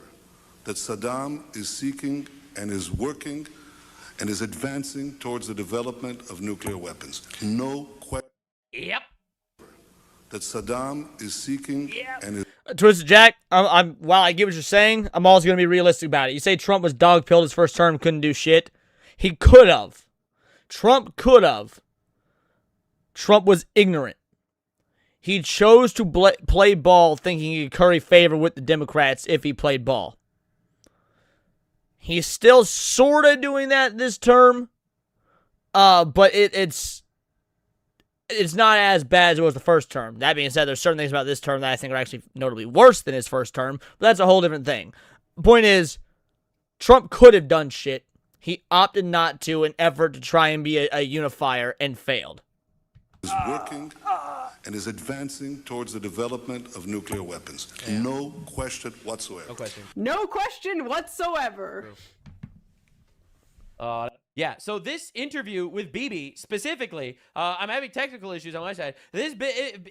that Saddam is seeking and is working and is advancing towards the development of nuclear weapons. No question. Yep. That Saddam is seeking and is... Twisted Jack, while I get what you're saying, I'm also going to be realistic about it. You say Trump was dog-pilled his first term, couldn't do shit. He could have. Trump could have. Trump was ignorant. He chose to play ball thinking he could curry favor with the Democrats if he played ball. He's still sort of doing that this term, but it's not as bad as it was the first term. That being said, there's certain things about this term that I think are actually notably worse than his first term, but that's a whole different thing. The point is, Trump could have done shit. He opted not to in effort to try and be a unifier and failed. Is working and is advancing towards the development of nuclear weapons. No question whatsoever. No question. No question whatsoever. Yeah, so this interview with Bibi specifically, I'm having technical issues on my side. This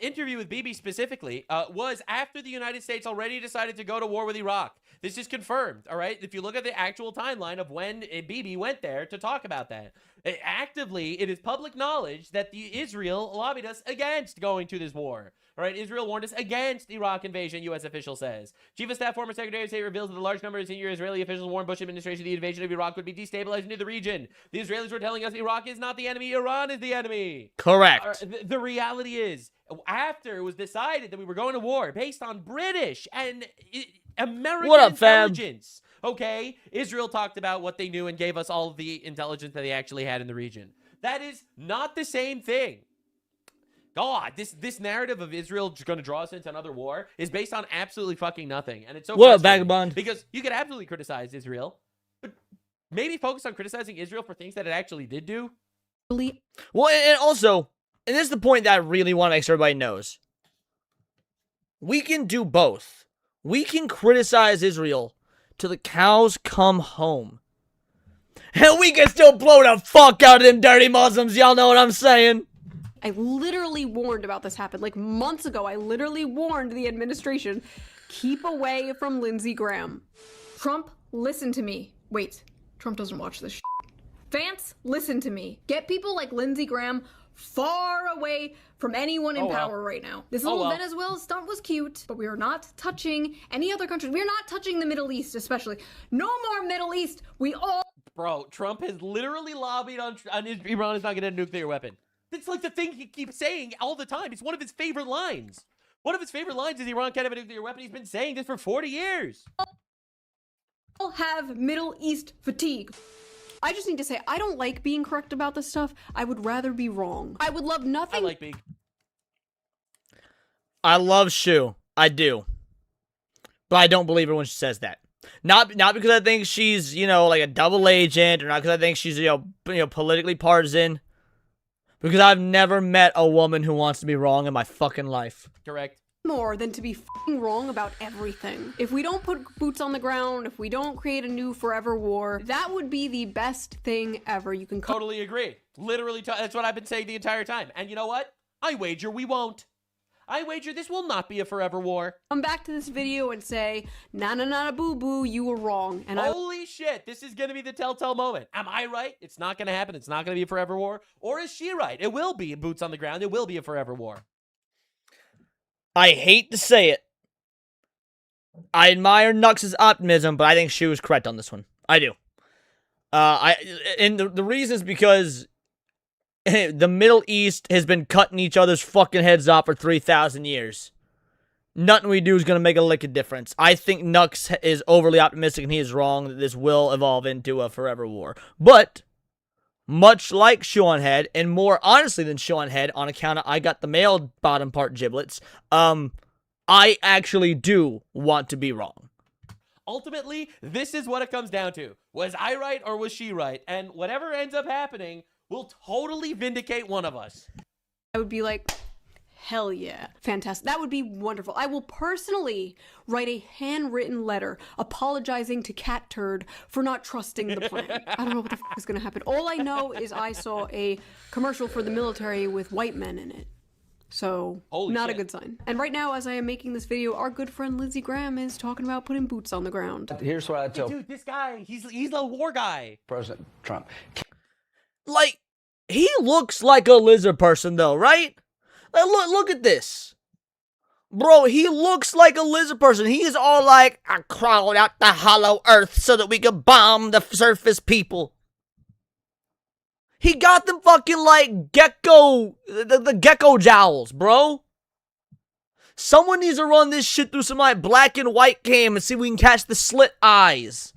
interview with Bibi specifically was after the United States already decided to go to war with Iraq. This is confirmed, all right? If you look at the actual timeline of when Bibi went there to talk about that, it is public knowledge that Israel lobbied us against going to this war. All right, Israel warned us against Iraq invasion, U.S. official says. Chief of Staff, former Secretary of State reveals that a large number of senior Israeli officials warned Bush administration the invasion of Iraq would be destabilizing to the region. The Israelis were telling us Iraq is not the enemy, Iran is the enemy. Correct. The reality is, after it was decided that we were going to war based on British and American intelligence, okay, Israel talked about what they knew and gave us all of the intelligence that they actually had in the region. That is not the same thing. God, this narrative of Israel going to draw us into another war is based on absolutely fucking nothing. And it's so what up, frustrating vagabond? because you could absolutely criticize Israel, but maybe focus on criticizing Israel for things that it actually did do. Well, and also, and this is the point that I really want to make sure everybody knows. We can do both. We can criticize Israel till the cows come home. And we can still blow the fuck out of them dirty Muslims. Y'all know what I'm saying? I literally warned about this happened. Like months ago, I literally warned the administration, keep away from Lindsey Graham. Trump, listen to me. Wait, Trump doesn't watch this shit. Vance, listen to me. Get people like Lindsey Graham far away from anyone in power right now. This little Venezuela stunt was cute, but we are not touching any other countries. We are not touching the Middle East, especially. No more Middle East. We all... Bro, Trump has literally lobbied on Iran is not getting a nuclear weapon. It's like the thing he keeps saying all the time. It's one of his favorite lines. One of his favorite lines is Iran can't have a nuclear weapon. He's been saying this for 40 years. All have Middle East fatigue. I just need to say, I don't like being correct about this stuff. I would rather be wrong. I would love nothing. I like being... I love Shoe. I do. But I don't believe her when she says that. Not because I think she's, like a double agent, or not because I think she's, politically partisan. Because I've never met a woman who wants to be wrong in my fucking life. Correct. More than to be fucking wrong about everything. If we don't put boots on the ground, if we don't create a new forever war, that would be the best thing ever. You can totally agree. Literally, that's what I've been saying the entire time. And you know what? I wager we won't. I wager this will not be a forever war. Come back to this video and say, na boo boo, you were wrong. And holy shit, this is gonna be the telltale moment. Am I right? It's not gonna happen. It's not gonna be a forever war. Or is she right? It will be boots on the ground. It will be a forever war. I hate to say it. I admire Nux's optimism, but I think she was correct on this one. I do. And the reason is because the Middle East has been cutting each other's fucking heads off for 3,000 years. Nothing we do is going to make a lick of difference. I think Nux is overly optimistic and he is wrong that this will evolve into a forever war. But, much like Shoe0nHead, and more honestly than Shoe0nHead, on account of I got the male bottom part giblets, I actually do want to be wrong. Ultimately, this is what it comes down to. Was I right or was she right? And whatever ends up happening will totally vindicate one of us. I would be like, hell yeah. Fantastic. That would be wonderful. I will personally write a handwritten letter apologizing to Cat Turd for not trusting the plan. I don't know what the fuck is going to happen. All I know is I saw a commercial for the military with white men in it. So, not a good sign. And right now, as I am making this video, our good friend Lindsey Graham is talking about putting boots on the ground. Here's what I tell... Dude, this guy, he's a war guy. President Trump. Like, he looks like a lizard person, though, right? Like, look at this. Bro, he looks like a lizard person. He is all like, I crawled out the hollow earth so that we could bomb the surface people. He got them fucking like gecko, the gecko jowls, bro. Someone needs to run this shit through some like black and white cam and see if we can catch the slit eyes.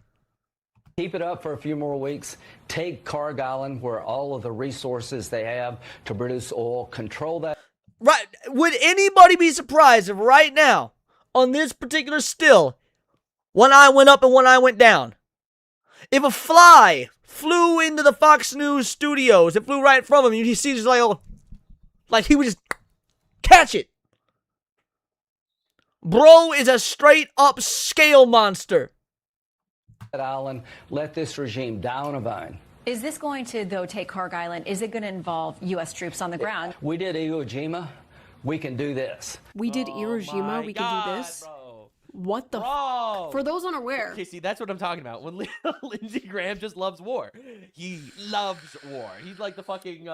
Keep it up for a few more weeks. Take Carg Island, where all of the resources they have to produce oil, control that. Right. Would anybody be surprised if right now, on this particular still, one eye went up and one eye went down? If a fly flew into the Fox News studios, it flew right from him, you see just like he would just catch it. Bro is a straight up scale monster. That island, let this regime die on a vine. Is this going to, though, take Carg Island? Is it going to involve U.S. troops on the ground? We did Iwo Jima. We can do this. We did Iwo Jima. We can do this. Bro. What the Bro. For those unaware. Okay, see, that's what I'm talking about. When Lindsey Graham just loves war. He loves war. He's like the fucking,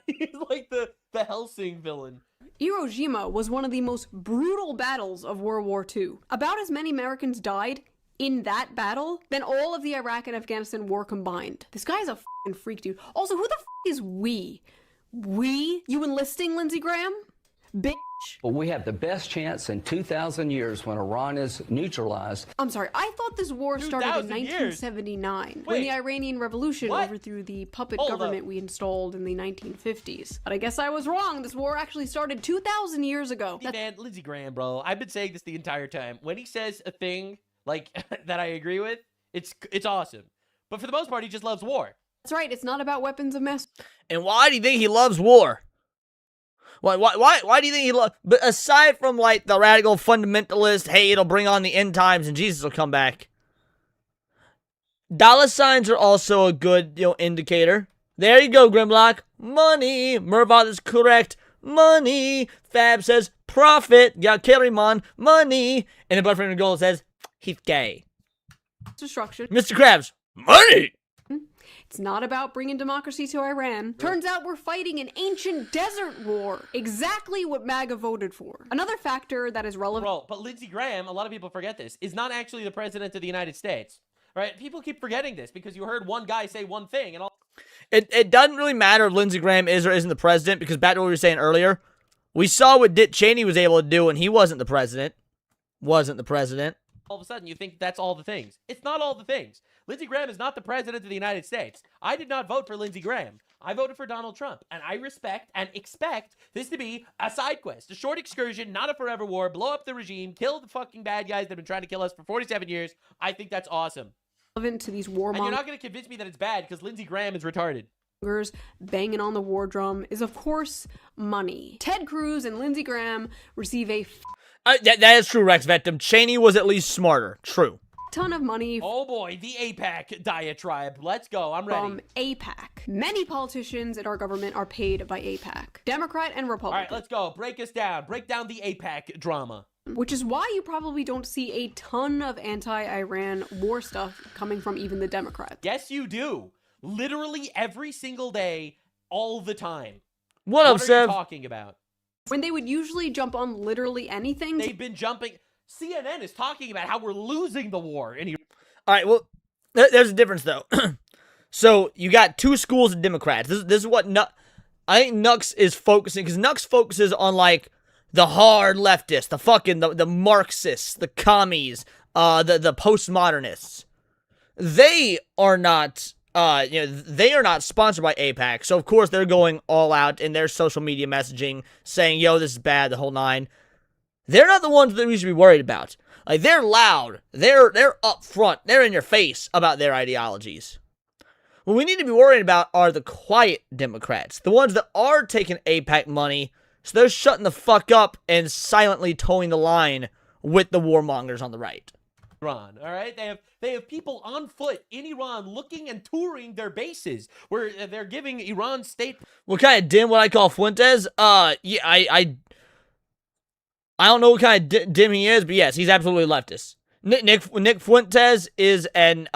he's like the Helsing villain. Iwo Jima was one of the most brutal battles of World War II. About as many Americans died in that battle than all of the Iraq and Afghanistan war combined. This guy's a f***ing freak, dude. Also, who the f*** is we? We? You enlisting Lindsey Graham? Bitch. Well, we have the best chance in 2,000 years when Iran is neutralized. I'm sorry, I thought this war started in 1979 when the Iranian Revolution overthrew the puppet government we installed in the 1950s. But I guess I was wrong. This war actually started 2,000 years ago. Man, Lindsey Graham, bro. I've been saying this the entire time. When he says a thing like that I agree with, it's awesome. But for the most part, he just loves war. That's right. It's not about weapons of mass. And why do you think he loves war? Why do you think he loves... But aside from, like, the radical fundamentalist, hey, it'll bring on the end times and Jesus will come back. Dollar signs are also a good, indicator. There you go, Grimlock. Money. Mervot is correct. Money. Fab says profit. Yeah, Kerryman. Money. And the boyfriend of gold says he's gay. Destruction. Mr. Krabs. Money. It's not about bringing democracy to Iran. Turns out we're fighting an ancient desert war. Exactly what MAGA voted for. Another factor that is relevant... Bro, but Lindsey Graham, a lot of people forget this, is not actually the president of the United States. Right? People keep forgetting this because you heard one guy say one thing and all... It doesn't really matter if Lindsey Graham is or isn't the president, because back to what we were saying earlier, we saw what Dick Cheney was able to do and he wasn't the president. All of a sudden, you think that's all the things. It's not all the things. Lindsey Graham is not the president of the United States. I did not vote for Lindsey Graham. I voted for Donald Trump. And I respect and expect this to be a side quest, a short excursion, not a forever war, blow up the regime, kill the fucking bad guys that have been trying to kill us for 47 years. I think that's awesome. To these war and you're not going to convince me that it's bad because Lindsey Graham is retarded. Banging on the war drum is, of course, money. Ted Cruz and Lindsey Graham receive a that is true, Rex Vectum. Cheney was at least smarter. True. Ton of money. Oh boy, the AIPAC diatribe. Let's go. I'm ready. From AIPAC. Many politicians in our government are paid by AIPAC. Democrat and Republican. All right, let's go. Break us down. Break down the AIPAC drama. Which is why you probably don't see a ton of anti-Iran war stuff coming from even the Democrats. Yes, you do. Literally every single day, all the time. What up, Sev? What are you talking about? When they would usually jump on literally anything. They've been jumping. CNN is talking about how we're losing the war. All right, well, there's a difference, though. So, you got two schools of Democrats. This is what I think Nux is focusing, because Nux focuses on, like, the hard leftists, the fucking, the Marxists, the commies, the postmodernists. They are not... they are not sponsored by AIPAC, so of course they're going all out in their social media messaging, saying, yo, this is bad, the whole nine. They're not the ones that we should be worried about. Like, they're loud, they're up front, they're in your face about their ideologies. What we need to be worried about are the quiet Democrats, the ones that are taking AIPAC money, so they're shutting the fuck up and silently towing the line with the warmongers on the right. Iran, all right? They have people on foot in Iran looking and touring their bases where they're giving Iran state... What kind of dim what I call Fuentes? Yeah, I don't know what kind of dim he is, but yes, he's absolutely leftist. Nick Fuentes is an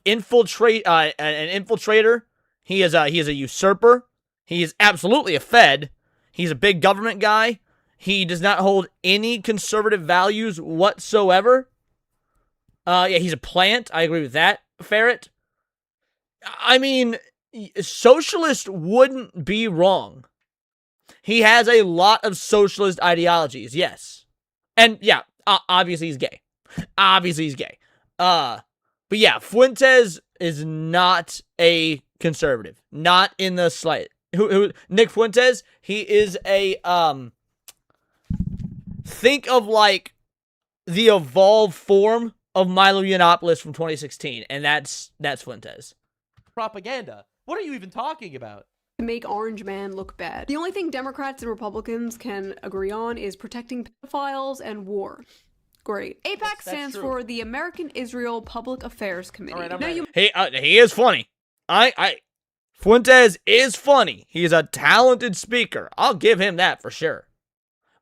infiltrator. He is a usurper. He is absolutely a Fed. He's a big government guy. He does not hold any conservative values whatsoever. Yeah, he's a plant. I agree with that, Ferret. I mean, socialist wouldn't be wrong. He has a lot of socialist ideologies, yes. And yeah, obviously he's gay. But yeah, Fuentes is not a conservative. Not in the slight. Nick Fuentes, he is a, think of like the evolved form of Milo Yiannopoulos from 2016, and that's Fuentes. Propaganda. What are you even talking about? To make Orange Man look bad. The only thing Democrats and Republicans can agree on is protecting pedophiles and war. Great. APAC That's stands true. for the American Israel Public Affairs Committee. All right, I'm now ready. He is funny. Fuentes is funny. He's a talented speaker. I'll give him that for sure.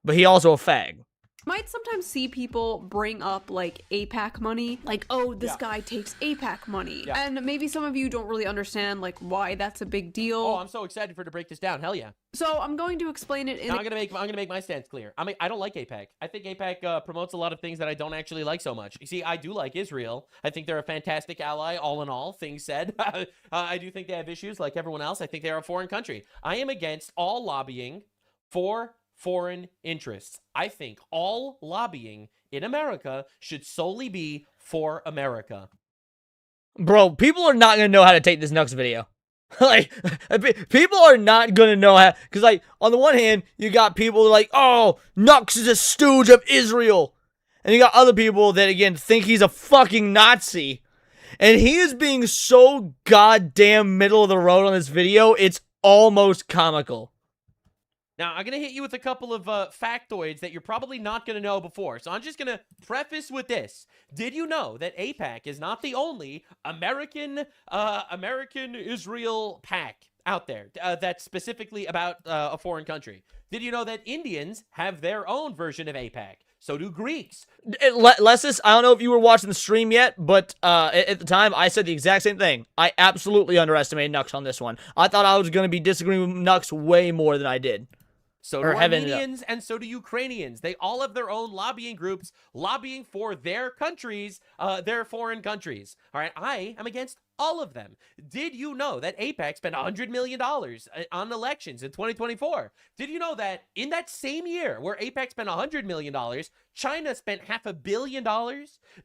But he also a fag. Might sometimes see people bring up like APAC money, like, oh, this guy takes APAC money. Yeah. And maybe some of you don't really understand like why that's a big deal. Oh, I'm so excited for to break this down. Hell yeah. So I'm going to explain it in Now, I'm gonna make my stance clear. I don't like APAC. I think APAC promotes a lot of things that I don't actually like so much. You see, I do like Israel. I think they're a fantastic ally, all in all, things said. I do think they have issues like everyone else. I think they're a foreign country. I am against all lobbying for foreign interests. I think all lobbying in America should solely be for America. Bro, people are not going to know how to take this Nux video. Like, people are not going to know how, because, like, on the one hand, you got people like, oh, Nux is a stooge of Israel. And you got other people that, again, think he's a fucking Nazi. And he is being so goddamn middle of the road on this video, it's almost comical. Now, I'm going to hit you with a couple of factoids that you're probably not going to know before. So I'm just going to preface with this. Did you know that AIPAC is not the only American Israel PAC out there that's specifically about a foreign country? Did you know that Indians have their own version of AIPAC? So do Greeks. Lessis, I don't know if you were watching the stream yet, but at the time, I said the exact same thing. I absolutely underestimated Nux on this one. I thought I was going to be disagreeing with Nux way more than I did. So do Armenians and so do Ukrainians. They all have their own lobbying groups lobbying for their countries, their foreign countries. All right, I am against all of them. Did you know that AIPAC spent $100 million on elections in 2024? Did you know that in that same year where AIPAC spent $100 million, China spent $500 million,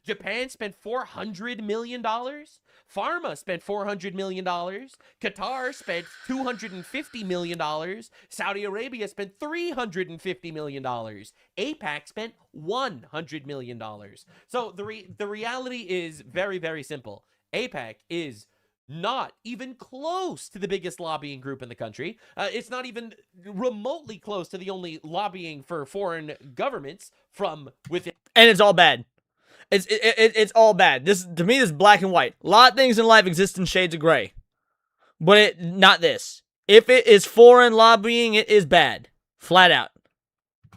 Japan spent $400 million, Pharma spent $400 million, Qatar spent $250 million, Saudi Arabia spent $350 million, AIPAC spent $100 million. So the reality is very, very simple. AIPAC is not even close to the biggest lobbying group in the country. It's not even remotely close to the only lobbying for foreign governments from within. And it's all bad. It's all bad. This, to me, this is black and white. A lot of things in life exist in shades of gray. But not this. If it is foreign lobbying, it is bad. Flat out.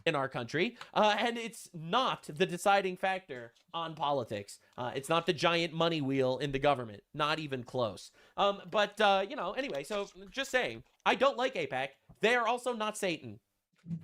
In our country, and it's not the deciding factor on politics. It's not the giant money wheel in the government. Not even close. But anyway, so just saying, I don't like AIPAC. They are also not Satan.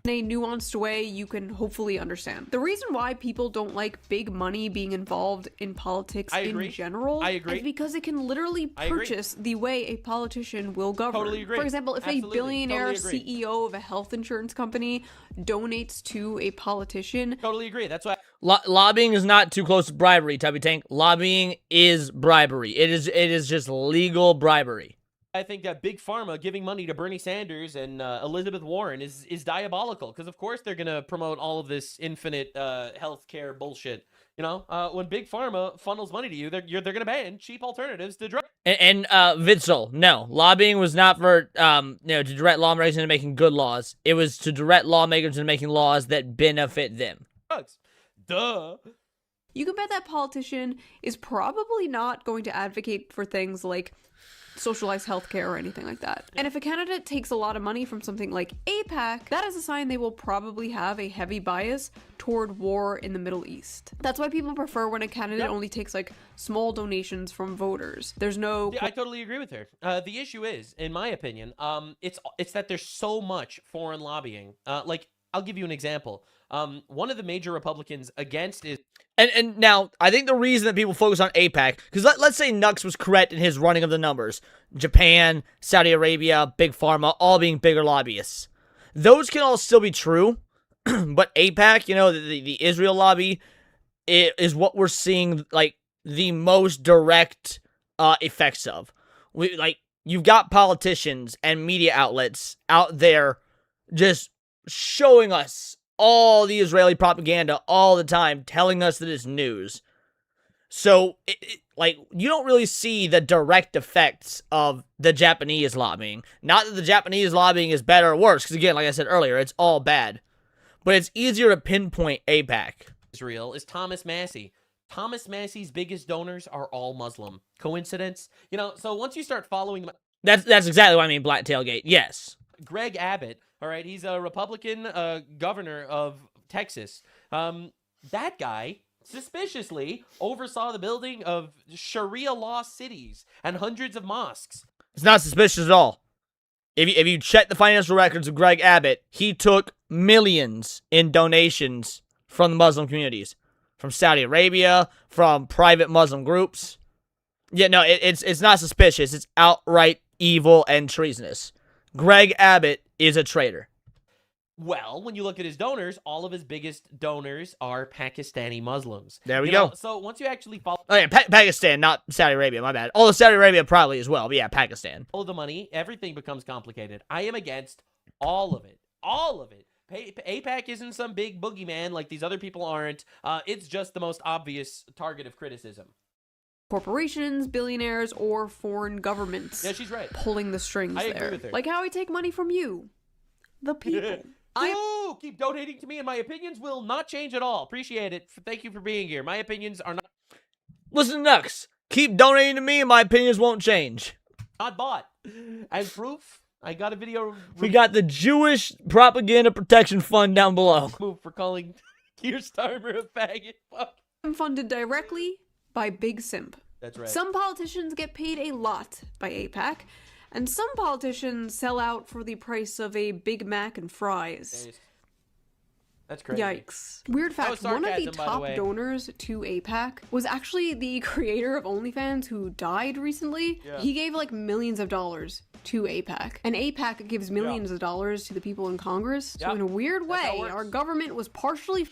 In a nuanced way you can hopefully understand. The reason why people don't like big money being involved in politics in general is because it can literally purchase the way a politician will govern. Totally agree. For example, if a billionaire CEO of a health insurance company donates to a politician. Totally agree. That's why lobbying is not too close to bribery, Tubby Tank. Lobbying is bribery. It is just legal bribery. I think that Big Pharma giving money to Bernie Sanders and Elizabeth Warren is diabolical, because of course they're going to promote all of this infinite healthcare bullshit. You know, when Big Pharma funnels money to you, they're going to ban cheap alternatives to drugs. And Vitzel, no, lobbying was not for to direct lawmakers into making good laws. It was to direct lawmakers into making laws that benefit them. Drugs. Duh. You can bet that politician is probably not going to advocate for things like socialized healthcare or anything like that. And if a candidate takes a lot of money from something like AIPAC, that is a sign they will probably have a heavy bias toward war in the Middle East. That's why people prefer when a candidate only takes like small donations from voters. There's no... Yeah, I totally agree with her. The issue is, in my opinion, it's that there's so much foreign lobbying. Like, I'll give you an example. One of the major Republicans against is... And now, I think the reason that people focus on AIPAC, because let's say Nux was correct in his running of the numbers. Japan, Saudi Arabia, Big Pharma, all being bigger lobbyists. Those can all still be true, but AIPAC, the Israel lobby, is what we're seeing, like, the most direct effects of. You've got politicians and media outlets out there just showing us all the Israeli propaganda all the time, telling us that it's news. So, you don't really see the direct effects of the Japanese lobbying. Not that the Japanese lobbying is better or worse, because again, like I said earlier, it's all bad. But it's easier to pinpoint AIPAC. Israel is Thomas Massey. Thomas Massey's biggest donors are all Muslim. Coincidence? So once you start following them... That's exactly what I mean, Black Tailgate. Yes. Greg Abbott, all right, he's a Republican governor of Texas. That guy suspiciously oversaw the building of Sharia law cities and hundreds of mosques. It's not suspicious at all. If you check the financial records of Greg Abbott, he took millions in donations from the Muslim communities. From Saudi Arabia, from private Muslim groups. Yeah, no, it's not suspicious. It's outright evil and treasonous. Greg Abbott is a traitor. Well, when you look at his donors, all of his biggest donors are Pakistani Muslims. There we go. So once you actually follow... Oh, yeah, Pakistan, not Saudi Arabia, my bad. Although Saudi Arabia probably as well, but yeah, Pakistan. All the money, everything becomes complicated. I am against all of it. All of it. AIPAC isn't some big boogeyman like these other people aren't. It's just the most obvious target of criticism. Corporations, billionaires, or foreign governments. Yeah, she's right. Pulling the strings I there. agree with her. Like how I take money from you. The people. Keep donating to me and my opinions will not change at all. Appreciate it. Thank you for being here. My opinions are not... Listen, Nux. Keep donating to me and my opinions won't change. Not bought. As proof, I got a video... We got the Jewish Propaganda Protection Fund down below. Move for calling Keir Starmer a faggot. Fuck. I'm funded directly by Big Simp. That's right. Some politicians get paid a lot by AIPAC, and some politicians sell out for the price of a Big Mac and fries. That's crazy. Yikes. Weird fact, one of the top donors to AIPAC was actually the creator of OnlyFans who died recently. Yeah. He gave like millions of dollars to AIPAC. And AIPAC gives millions of dollars to the people in Congress. So in a weird way, our government was partially...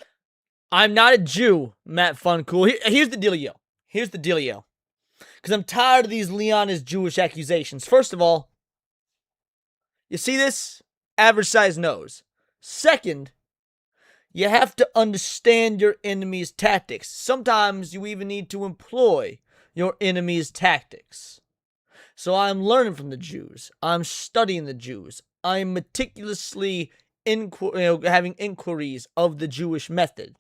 I'm not a Jew, Matt Funcool. Here's the dealio. Here's the dealio. Because I'm tired of these Leon is Jewish accusations. First of all, you see this? Average size nose. Second, you have to understand your enemy's tactics. Sometimes you even need to employ your enemy's tactics. So I'm learning from the Jews. I'm studying the Jews. I'm meticulously having inquiries of the Jewish method.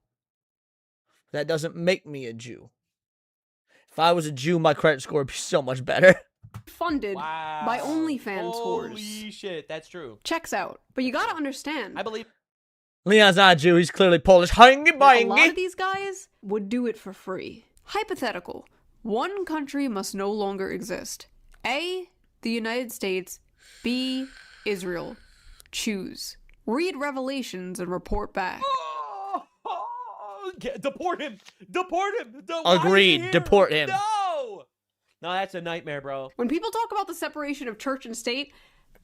That doesn't make me a Jew. If I was a Jew, my credit score would be so much better. Funded by OnlyFans whores. Holy shit, that's true. Checks out. But you gotta understand. I believe... Leon's not a Jew, he's clearly Polish. A lot of these guys would do it for free. Hypothetical. One country must no longer exist. A, the United States. B, Israel. Choose. Read Revelations and report back. Deport him! Deport him! Agreed, deport him. No! No, that's a nightmare, bro. When people talk about the separation of church and state,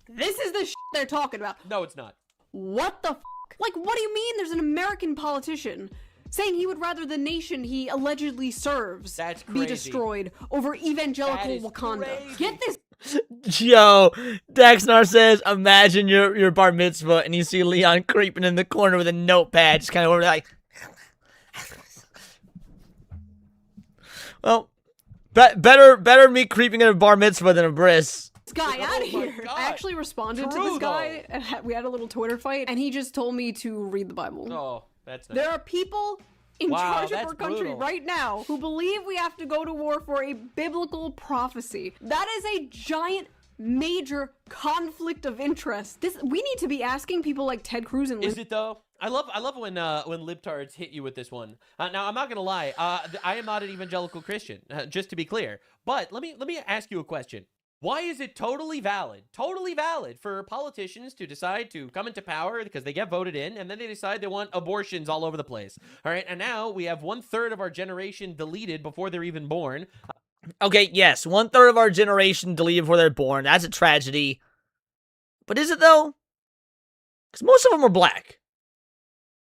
this is the shit they're talking about. No, it's not. What the f***? Like, what do you mean there's an American politician saying he would rather the nation he allegedly serves be destroyed over evangelical Wakanda? Crazy. Get this. Yo, Daxnar says, imagine your bar mitzvah and you see Leon creeping in the corner with a notepad, just kind of over there like... Well, better me creeping in a bar mitzvah than a bris. This guy out of here. I actually responded to this guy, and we had a little Twitter fight, and he just told me to read the Bible. Oh, that's nice. There are people in charge of our country right now who believe we have to go to war for a biblical prophecy. That is a giant, major conflict of interest. We need to be asking people like Ted Cruz and... Is it though? I love when libtards hit you with this one. Now I'm not gonna lie, I am not an evangelical Christian, just to be clear. But let me ask you a question. Why is it totally valid for politicians to decide to come into power because they get voted in, and then they decide they want abortions all over the place? All right, and now we have 1/3 of our generation deleted before they're even born. Okay, yes, 1/3 of our generation deleted before they're born. That's a tragedy. But is it though? Because most of them are black.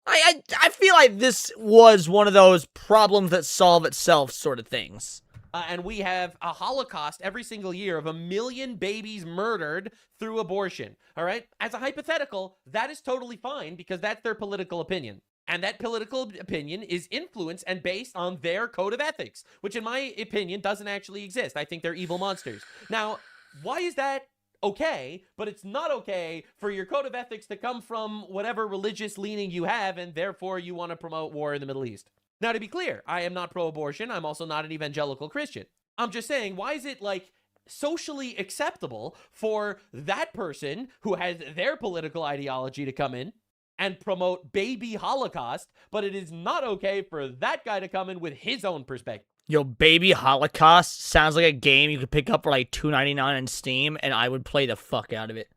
I feel like this was one of those problems that solve itself sort of things. And we have a Holocaust every single year of 1 million babies murdered through abortion. All right? As a hypothetical, that is totally fine because that's their political opinion. And that political opinion is influenced and based on their code of ethics, which in my opinion doesn't actually exist. I think they're evil monsters. Now, why is that okay, but it's not okay for your code of ethics to come from whatever religious leaning you have, and therefore you want to promote war in the Middle East? Now, to be clear, I am not pro-abortion. I'm also not an evangelical Christian. I'm just saying, why is it, like, socially acceptable for that person who has their political ideology to come in and promote baby Holocaust, but it is not okay for that guy to come in with his own perspective? Yo, Baby Holocaust sounds like a game you could pick up for like $2.99 on Steam, and I would play the fuck out of it.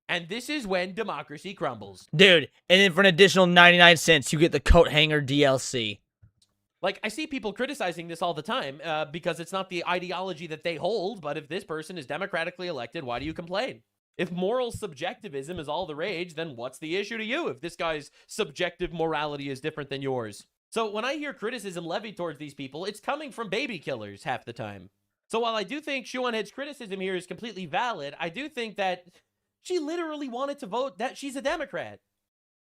And this is when democracy crumbles. Dude, and then for an additional 99 cents, you get the coat hanger DLC. Like, I see people criticizing this all the time because it's not the ideology that they hold, but if this person is democratically elected, why do you complain? If moral subjectivism is all the rage, then what's the issue to you if this guy's subjective morality is different than yours? So when I hear criticism levied towards these people, it's coming from baby killers half the time. So while I do think Shoe0nHead's criticism here is completely valid, I do think that she literally wanted to vote that she's a Democrat.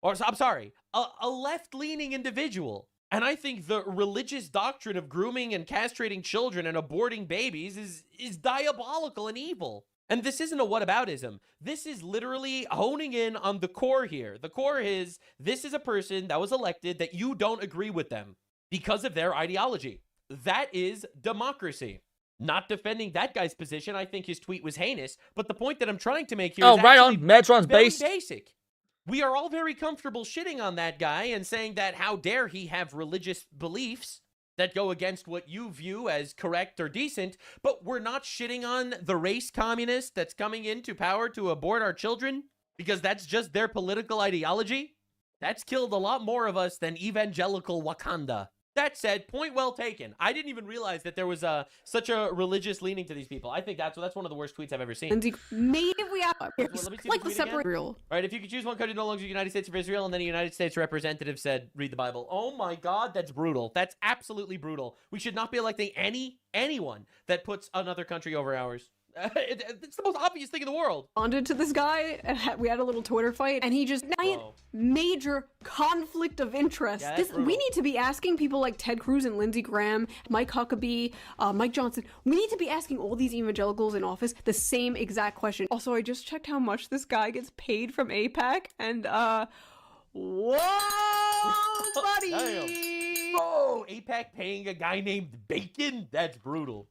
Or, I'm sorry, a left-leaning individual. And I think the religious doctrine of grooming and castrating children and aborting babies is diabolical and evil. And this isn't a whataboutism. This is literally honing in on the core here. The core is, this is a person that was elected that you don't agree with them because of their ideology. That is democracy. Not defending that guy's position. I think his tweet was heinous. But the point that I'm trying to make here is right on. Metron's very base. basic. We are all very comfortable shitting on that guy and saying that how dare he have religious beliefs that go against what you view as correct or decent, but we're not shitting on the race communist that's coming into power to abort our children because that's just their political ideology. That's killed a lot more of us than evangelical Wakanda. That said, point well taken. I didn't even realize that there was such a religious leaning to these people. I think that's one of the worst tweets I've ever seen. And maybe we have like the separate real. All right, if you could choose one country no longer the United States of Israel, and then a United States representative said, read the Bible. Oh my God, that's brutal. That's absolutely brutal. We should not be electing anyone that puts another country over ours. It's the most obvious thing in the world. Responded to this guy, and we had a little Twitter fight, and he just major conflict of interest. Yeah, we need to be asking people like Ted Cruz and Lindsey Graham, Mike Huckabee, Mike Johnson. We need to be asking all these evangelicals in office the same exact question. Also, I just checked how much this guy gets paid from AIPAC, and whoa, buddy! Oh, AIPAC paying a guy named Bacon? That's brutal.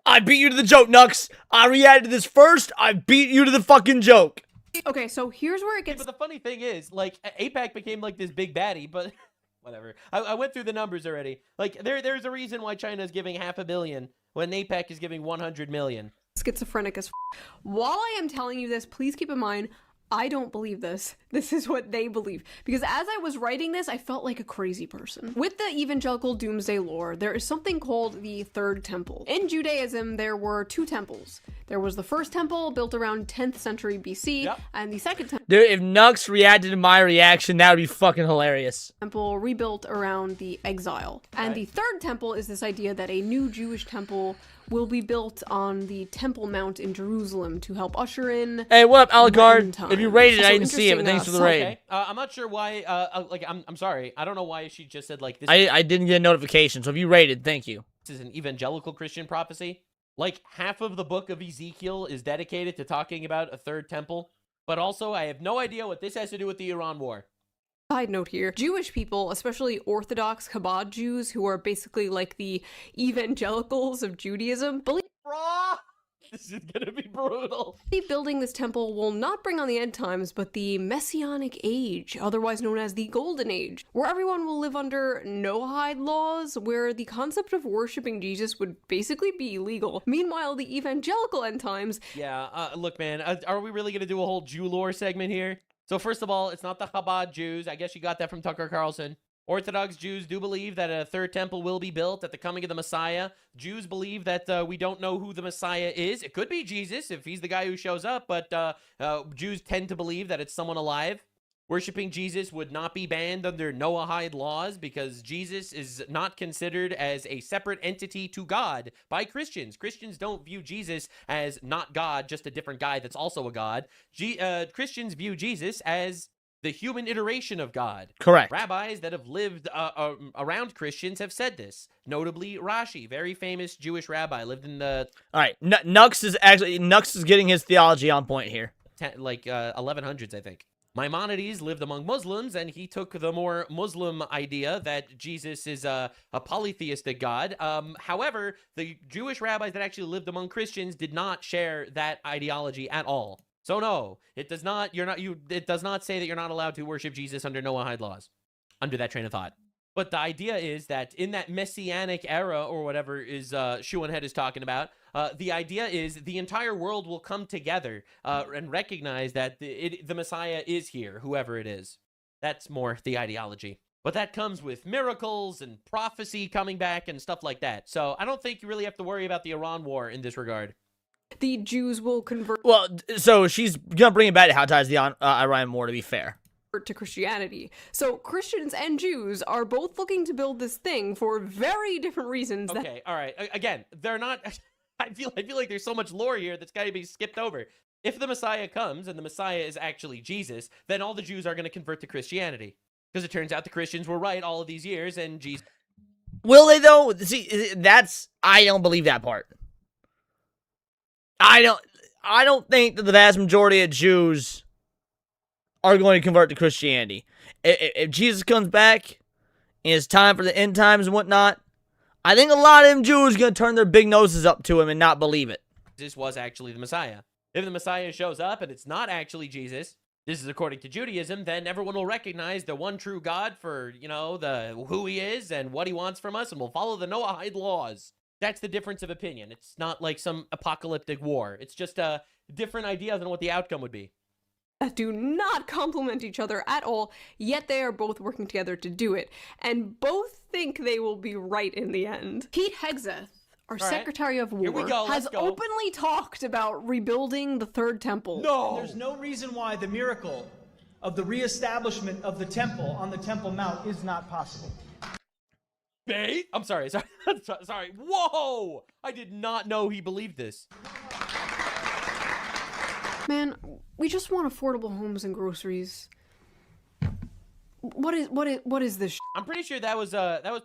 I beat you to the joke, Nux. I reacted to this first. I beat you to the fucking joke. Okay, so here's where it gets... But the funny thing is, like, AIPAC became, like, this big baddie, but whatever. I went through the numbers already. Like, there's a reason why China is giving $500 million when AIPAC is giving $100 million. Schizophrenic as While I am telling you this, please keep in mind, I don't believe this. This is what they believe. Because as I was writing this, I felt like a crazy person. With the evangelical doomsday lore, there is something called the Third Temple. In Judaism, there were 2 temples. There was the first temple built around 10th century BC, and the second temple... Dude, if Nux reacted to my reaction, that would be fucking hilarious. ...temple rebuilt around the exile. And the third temple is this idea that a new Jewish temple will be built on the Temple Mount in Jerusalem to help usher in... Hey, what up, Alucard? If you rated it, I didn't see it, but thanks for the raid. Okay. I'm not sure why, I'm sorry. I don't know why she just said, like, this... I didn't get a notification, so if you rated, thank you. This is an evangelical Christian prophecy. Like, half of the book of Ezekiel is dedicated to talking about a third temple. But also, I have no idea what this has to do with the Iran war. Side note here, Jewish people, especially Orthodox Chabad Jews, who are basically like the evangelicals of Judaism, believe this is gonna be brutal. Building this temple will not bring on the end times, but the Messianic Age, otherwise known as the Golden Age, where everyone will live under Noahide laws, where the concept of worshiping Jesus would basically be illegal. Meanwhile, the evangelical end times... Yeah, look, man, are we really gonna do a whole Jew lore segment here? So first of all, it's not the Chabad Jews. I guess you got that from Tucker Carlson. Orthodox Jews do believe that a third temple will be built at the coming of the Messiah. Jews believe that we don't know who the Messiah is. It could be Jesus if he's the guy who shows up, but Jews tend to believe that it's someone alive. Worshipping Jesus would not be banned under Noahide laws because Jesus is not considered as a separate entity to God by Christians. Christians don't view Jesus as not God, just a different guy that's also a God. Christians view Jesus as the human iteration of God. Correct. Rabbis that have lived around Christians have said this. Notably, Rashi, very famous Jewish rabbi, lived in the... All right, Nux is getting his theology on point here. 1100s, I think. Maimonides lived among Muslims, and he took the more Muslim idea that Jesus is a polytheistic God. However, the Jewish rabbis that actually lived among Christians did not share that ideology at all. So no, it does not. It does not say that you're not allowed to worship Jesus under Noahide laws, under that train of thought. But the idea is that in that messianic era, or whatever is Shoe0nHead is talking about, the idea is the entire world will come together and recognize that the Messiah is here, whoever it is. That's more the ideology. But that comes with miracles and prophecy coming back and stuff like that. So I don't think you really have to worry about the Iran war in this regard. The Jews will convert. Well, so she's gonna bring it back to how ties the Iran war, to be fair. To Christianity. So Christians and Jews are both looking to build this thing for very different reasons. Okay, all right. Again, they're not... I feel like there's so much lore here that's got to be skipped over. If the Messiah comes and the Messiah is actually Jesus, then all the Jews are going to convert to Christianity. Because it turns out the Christians were right all of these years, and Jesus... Will they, though? See, I don't believe that part. I don't think that the vast majority of Jews are going to convert to Christianity. If Jesus comes back and it's time for the end times and whatnot, I think a lot of them Jews are going to turn their big noses up to him and not believe it. this was actually the Messiah. If the Messiah shows up and it's not actually Jesus, this is according to Judaism, then everyone will recognize the one true God for, you know, who he is and what he wants from us, and we'll follow the Noahide laws. That's the difference of opinion. It's not like some apocalyptic war. It's just a different idea than what the outcome would be. That do not complement each other at all, yet they are both working together to do it, and both think they will be right in the end. Pete Hegseth, our Secretary of War, has openly talked about rebuilding the Third Temple. No! There's no reason why the miracle of the reestablishment of the temple on the Temple Mount is not possible. Bait? I'm sorry. Sorry. Whoa! I did not know he believed this. Man, we just want affordable homes and groceries. What is this? I'm pretty sure that was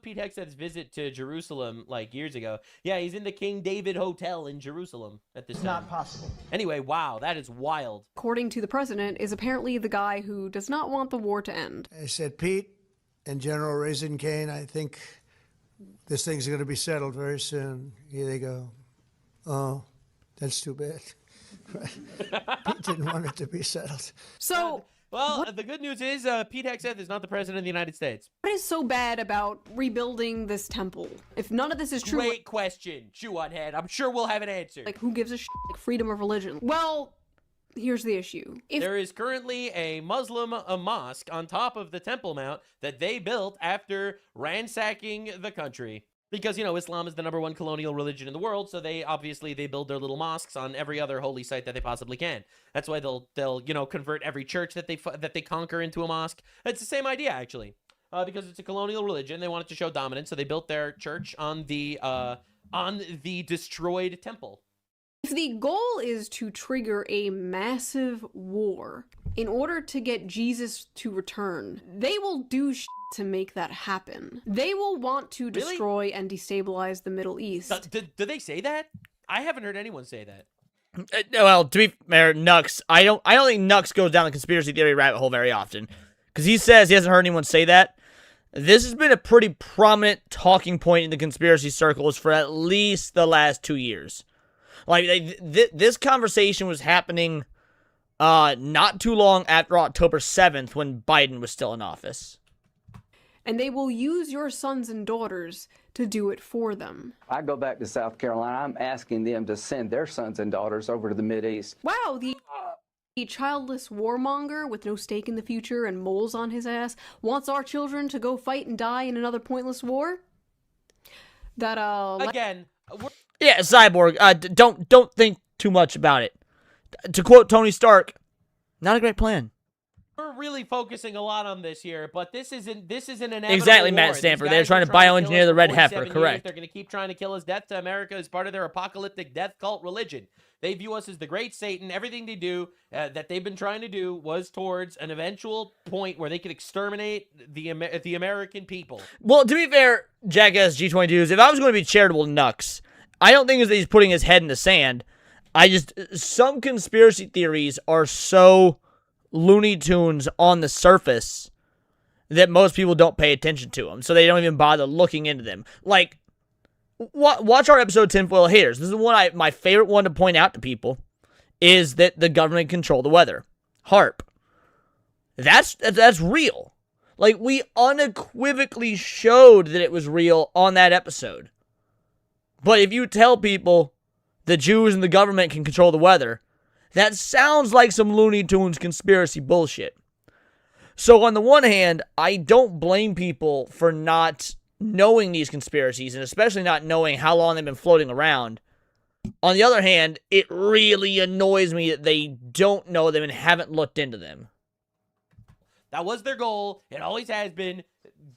Pete Hegseth's visit to Jerusalem like years ago. Yeah, he's in the King David Hotel in Jerusalem at this time. Not possible. Anyway, wow, that is wild. According to the president, is apparently the guy who does not want the war to end. I said, Pete and General Raisin Cane, I think this thing's going to be settled very soon. Here they go. Oh, that's too bad. Pete didn't want it to be settled. So, well, the good news is Pete Hegseth is not the president of the United States. What is so bad about rebuilding this temple? If none of this is true... Great question, Shoe0nHead. I'm sure we'll have an answer. Like, who gives a shit? Like, freedom of religion. Well, here's the issue. There is currently a Muslim mosque on top of the Temple Mount that they built after ransacking the country. Because, you know, Islam is the #1 colonial religion in the world, so they build their little mosques on every other holy site that they possibly can. That's why they'll you know, convert every church that they conquer into a mosque. It's the same idea, actually. Because it's a colonial religion, they wanted to show dominance, so they built their church on the destroyed temple. If the goal is to trigger a massive war in order to get Jesus to return, they will do shit to make that happen. They will want to destroy and destabilize the Middle East. Do they say that? I haven't heard anyone say that. Well, to be fair, Nux, I don't think Nux goes down the conspiracy theory rabbit hole very often, because he says he hasn't heard anyone say that. This has been a pretty prominent talking point in the conspiracy circles for at least the last 2 years. Like, this conversation was happening not too long after October 7th, when Biden was still in office. And they will use your sons and daughters to do it for them. I go back to South Carolina. I'm asking them to send their sons and daughters over to the Mideast. Wow, the childless warmonger with no stake in the future and moles on his ass wants our children to go fight and die in another pointless war? That, Again... Yeah, Cyborg, don't think too much about it. To quote Tony Stark, not a great plan. We're really focusing a lot on this here, but this isn't an inevitable Exactly, war. Matt These Stanford. guys They're were trying to kill us bioengineer the red for heifer, 47 correct. years. They're going to keep trying to kill us. Death to America is part of their apocalyptic death cult religion. They view us as the great Satan. Everything they do that they've been trying to do was towards an eventual point where they could exterminate the American people. Well, to be fair, Jackass G22s, if I was going to be charitable to Nux, I don't think it's that he's putting his head in the sand. Some conspiracy theories are so Looney Tunes on the surface that most people don't pay attention to them, so they don't even bother looking into them. Like, watch our episode Tinfoil Haters. This is my favorite one to point out to people, is that the government control the weather. HARP. That's real. Like, we unequivocally showed that it was real on that episode. But if you tell people the Jews and the government can control the weather, that sounds like some Looney Tunes conspiracy bullshit. So on the one hand, I don't blame people for not knowing these conspiracies, and especially not knowing how long they've been floating around. On the other hand, it really annoys me that they don't know them and haven't looked into them. That was their goal. It always has been.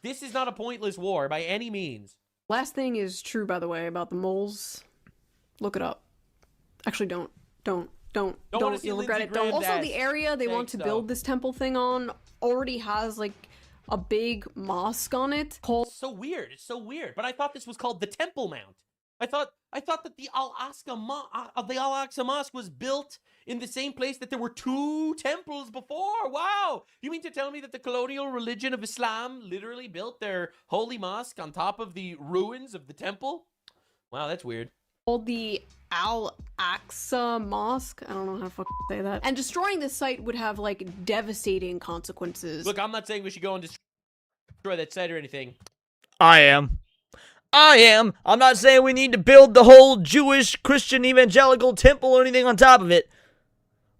This is not a pointless war by any means. Last thing is true, by the way, about the moles. Look it up. Actually, don't. You'll regret it. Don't. Also, the area they want to build this temple thing on already has, like, a big mosque on it. It's so weird. It's so weird. But I thought this was called the Temple Mount. I thought that the Al-Aqsa Mosque was built in the same place that there were two temples before. Wow. You mean to tell me that the colonial religion of Islam literally built their holy mosque on top of the ruins of the temple? Wow, that's weird. Called the Al-Aqsa Mosque. I don't know how to say that. And destroying this site would have, like, devastating consequences. Look, I'm not saying we should go and destroy that site or anything. I am. I'm not saying we need to build the whole Jewish, Christian, Evangelical temple or anything on top of it.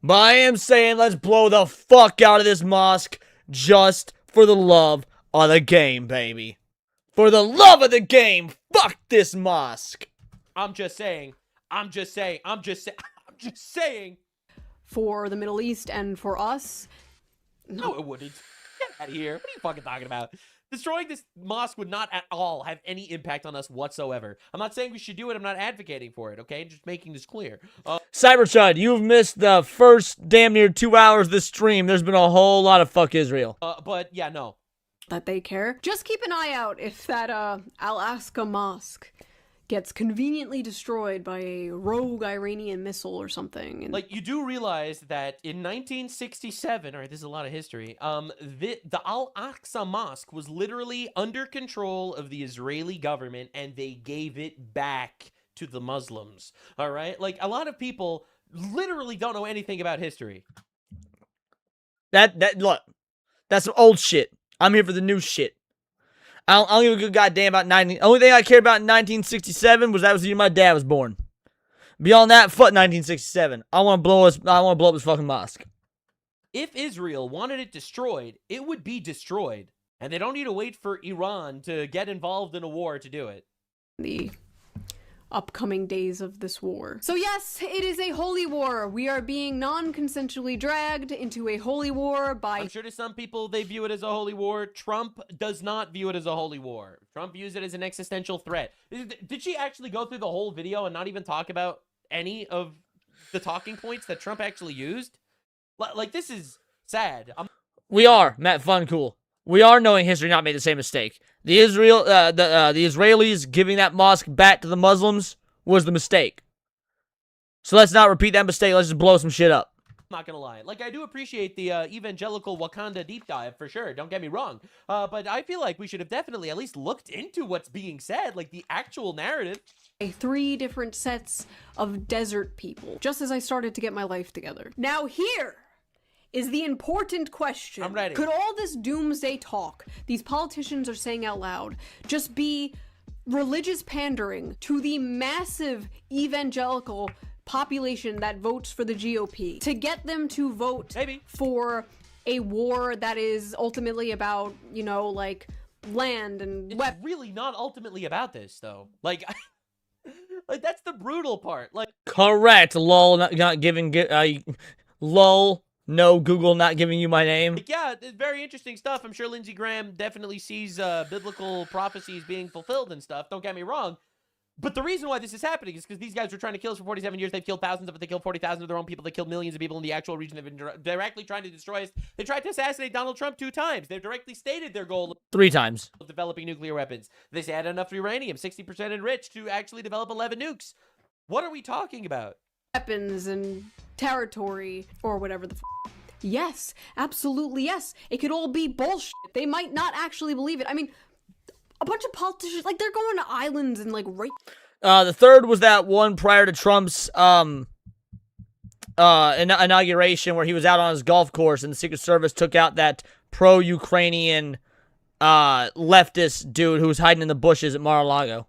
But I am saying let's blow the fuck out of this mosque just for the love of the game, baby. For the love of the game, fuck this mosque. I'm just saying. For the Middle East and for us. No, it wouldn't. Get out of here. What are you fucking talking about? Destroying this mosque would not at all have any impact on us whatsoever. I'm not saying we should do it. I'm not advocating for it, okay? Just making this clear. Cyberchud, you've missed the first damn near 2 hours of this stream. There's been a whole lot of fuck Israel. But, yeah, no. That they care. Just keep an eye out if that, Al-Aqsa Mosque gets conveniently destroyed by a rogue Iranian missile or something. And like, you do realize that in 1967, all right, this is a lot of history, the Al-Aqsa Mosque was literally under control of the Israeli government, and they gave it back to the Muslims, all right? Like, a lot of people literally don't know anything about history. Look, that's some old shit. I'm here for the new shit. I don't give a good goddamn about 19. Only thing I cared about in 1967 was that was the year my dad was born. Beyond that, fuck 1967. I want to blow up this fucking mosque. If Israel wanted it destroyed, it would be destroyed, and they don't need to wait for Iran to get involved in a war to do it. The upcoming days of this war. So yes, it is a holy war. We are being non-consensually dragged into a holy war by... I'm sure to some people they view it as a holy war. Trump does not view it as a holy war. Trump views it as an existential threat. Did she actually go through the whole video and not even talk about any of the talking points that Trump actually used? Like, this is sad. We are, Matt Funcool. We are knowing history not made the same mistake. The Israelis giving that mosque back to the Muslims was the mistake. So let's not repeat that mistake. Let's just blow some shit up. I'm not gonna lie. Like, I do appreciate the evangelical Wakanda deep dive, for sure. Don't get me wrong. But I feel like we should have definitely at least looked into what's being said, like the actual narrative. 3 different sets of desert people, just as I started to get my life together. Now here is the important question. I'm ready. Could all this doomsday talk these politicians are saying out loud just be religious pandering to the massive evangelical population that votes for the GOP to get them to vote for a war that is ultimately about, you know, like land and It's really not ultimately about this, though. Like, like that's the brutal part. Like, correct. Lol, not giving lol. No, Google not giving you my name. Like, yeah, it's very interesting stuff. I'm sure Lindsey Graham definitely sees biblical prophecies being fulfilled and stuff. Don't get me wrong. But the reason why this is happening is because these guys were trying to kill us for 47 years. They've killed thousands of it. They killed 40,000 of their own people. They killed millions of people in the actual region. They've been directly trying to destroy us. They tried to assassinate Donald Trump 2 times. They've directly stated their goal 3 times of developing nuclear weapons. They say had enough uranium, 60% enriched, to actually develop 11 nukes. What are we talking about? Weapons and territory or whatever the Yes, absolutely yes. It could all be bullshit. They might not actually believe it. I mean, a bunch of politicians, like, they're going to islands and, like, right... The third was that one prior to Trump's inauguration where he was out on his golf course and the Secret Service took out that pro-Ukrainian leftist dude who was hiding in the bushes at Mar-a-Lago.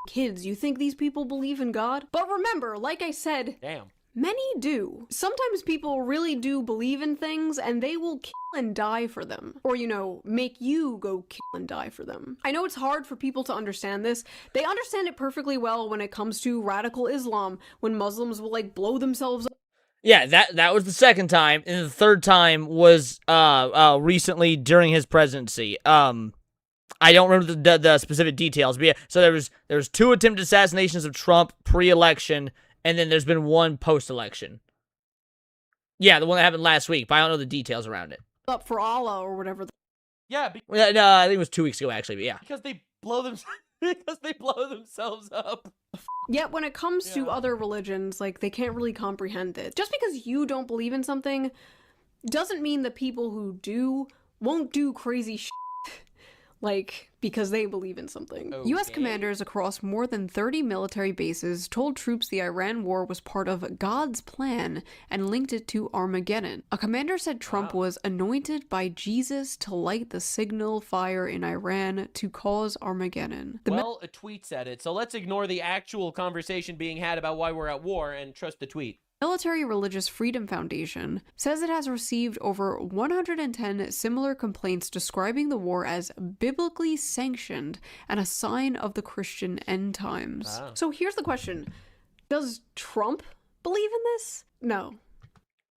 Kids, you think these people believe in God? But remember, like I said... Damn. Many do. Sometimes people really do believe in things and they will kill and die for them. Or, you know, make you go kill and die for them. I know it's hard for people to understand this. They understand it perfectly well when it comes to radical Islam, when Muslims will, like, blow themselves up. Yeah, that was the second time, and the third time was recently during his presidency. I don't remember the specific details, but yeah, so there was 2 attempted assassinations of Trump pre-election, and then there's been 1 post-election. Yeah, the one that happened last week, but I don't know the details around it. Up for Allah or whatever. Yeah, no, I think it was 2 weeks ago, actually, but yeah. Because they blow themselves up. Yet when it comes to other religions, like, they can't really comprehend it. Just because you don't believe in something doesn't mean that people who do won't do crazy shit. Like, because they believe in something. Okay. U.S. commanders across more than 30 military bases told troops the Iran war was part of God's plan and linked it to Armageddon. A commander said Trump was anointed by Jesus to light the signal fire in Iran to cause Armageddon. A tweet said it, so let's ignore the actual conversation being had about why we're at war and trust the tweet. Military Religious Freedom Foundation says it has received over 110 similar complaints describing the war as biblically sanctioned and a sign of the Christian end times. Wow. So here's the question. Does Trump believe in this? No.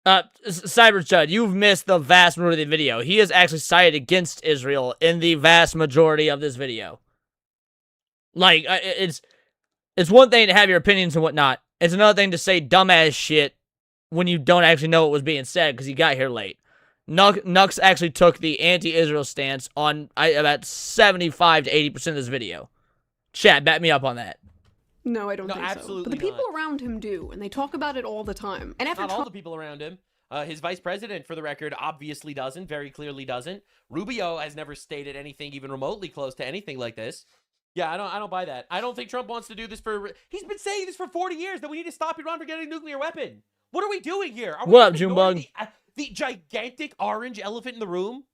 Cyberchud, you've missed the vast majority of the video. He is actually sided against Israel in the vast majority of this video. Like, it's one thing to have your opinions and whatnot. It's another thing to say dumbass shit when you don't actually know what was being said because you got here late. Nux actually took the anti-Israel stance on about 75 to 80% of this video. Chat, back me up on that. No, I don't think so. Absolutely But the people around him do, and they talk about it all the time. And after Not all the people around him. His vice president, for the record, obviously doesn't, very clearly doesn't. Rubio has never stated anything even remotely close to anything like this. Yeah, I don't buy that. I don't think Trump wants to do this for... He's been saying this for 40 years, that we need to stop Iran from getting a nuclear weapon. What are we doing here? Are what up, we Junebug? The gigantic orange elephant in the room?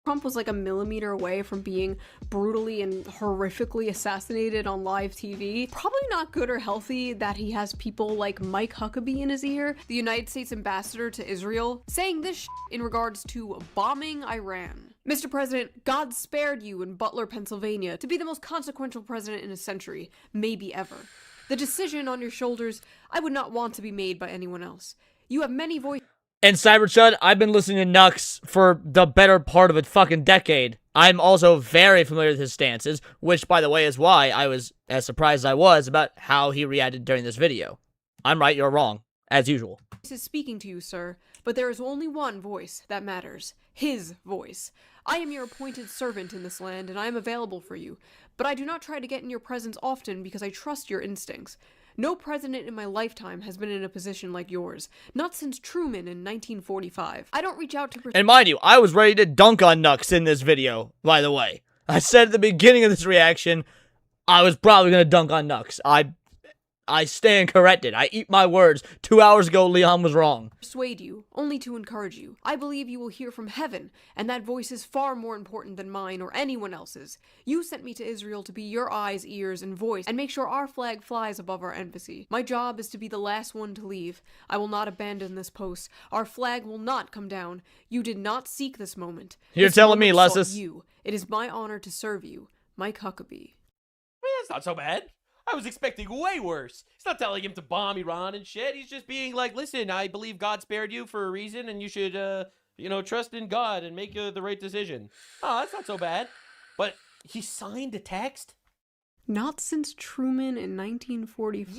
Trump was like a millimeter away from being brutally and horrifically assassinated on live TV. Probably not good or healthy that he has people like Mike Huckabee in his ear, the United States ambassador to Israel, saying this in regards to bombing Iran. Mr. President, God spared you in Butler, Pennsylvania to be the most consequential president in a century, maybe ever. The decision on your shoulders, I would not want to be made by anyone else. You have many voices. And Cyberchud, I've been listening to Nux for the better part of a fucking decade. I'm also very familiar with his stances, which, by the way, is why I was as surprised as I was about how he reacted during this video. I'm right, you're wrong, as usual. Is speaking to you, sir, but there is only one voice that matters. His voice. I am your appointed servant in this land, and I am available for you, but I do not try to get in your presence often because I trust your instincts. No president in my lifetime has been in a position like yours. Not since Truman in 1945. I don't reach out to... And mind you, I was ready to dunk on Nux in this video, by the way. I said at the beginning of this reaction, I was probably going to dunk on Nux. I stand corrected. I eat my words. 2 hours ago, Leon was wrong. Persuade you, only to encourage you. I believe you will hear from heaven, and that voice is far more important than mine or anyone else's. You sent me to Israel to be your eyes, ears, and voice, and make sure our flag flies above our embassy. My job is to be the last one to leave. I will not abandon this post. Our flag will not come down. You did not seek this moment. You're telling me, Lessus? It is my honor to serve you, Mike Huckabee. I mean, that's not so bad. I was expecting way worse. He's not telling him to bomb Iran and shit. He's just being like, listen, I believe God spared you for a reason, and you should, trust in God and make the right decision. Oh, that's not so bad. But he signed a text? Not since Truman in 1945.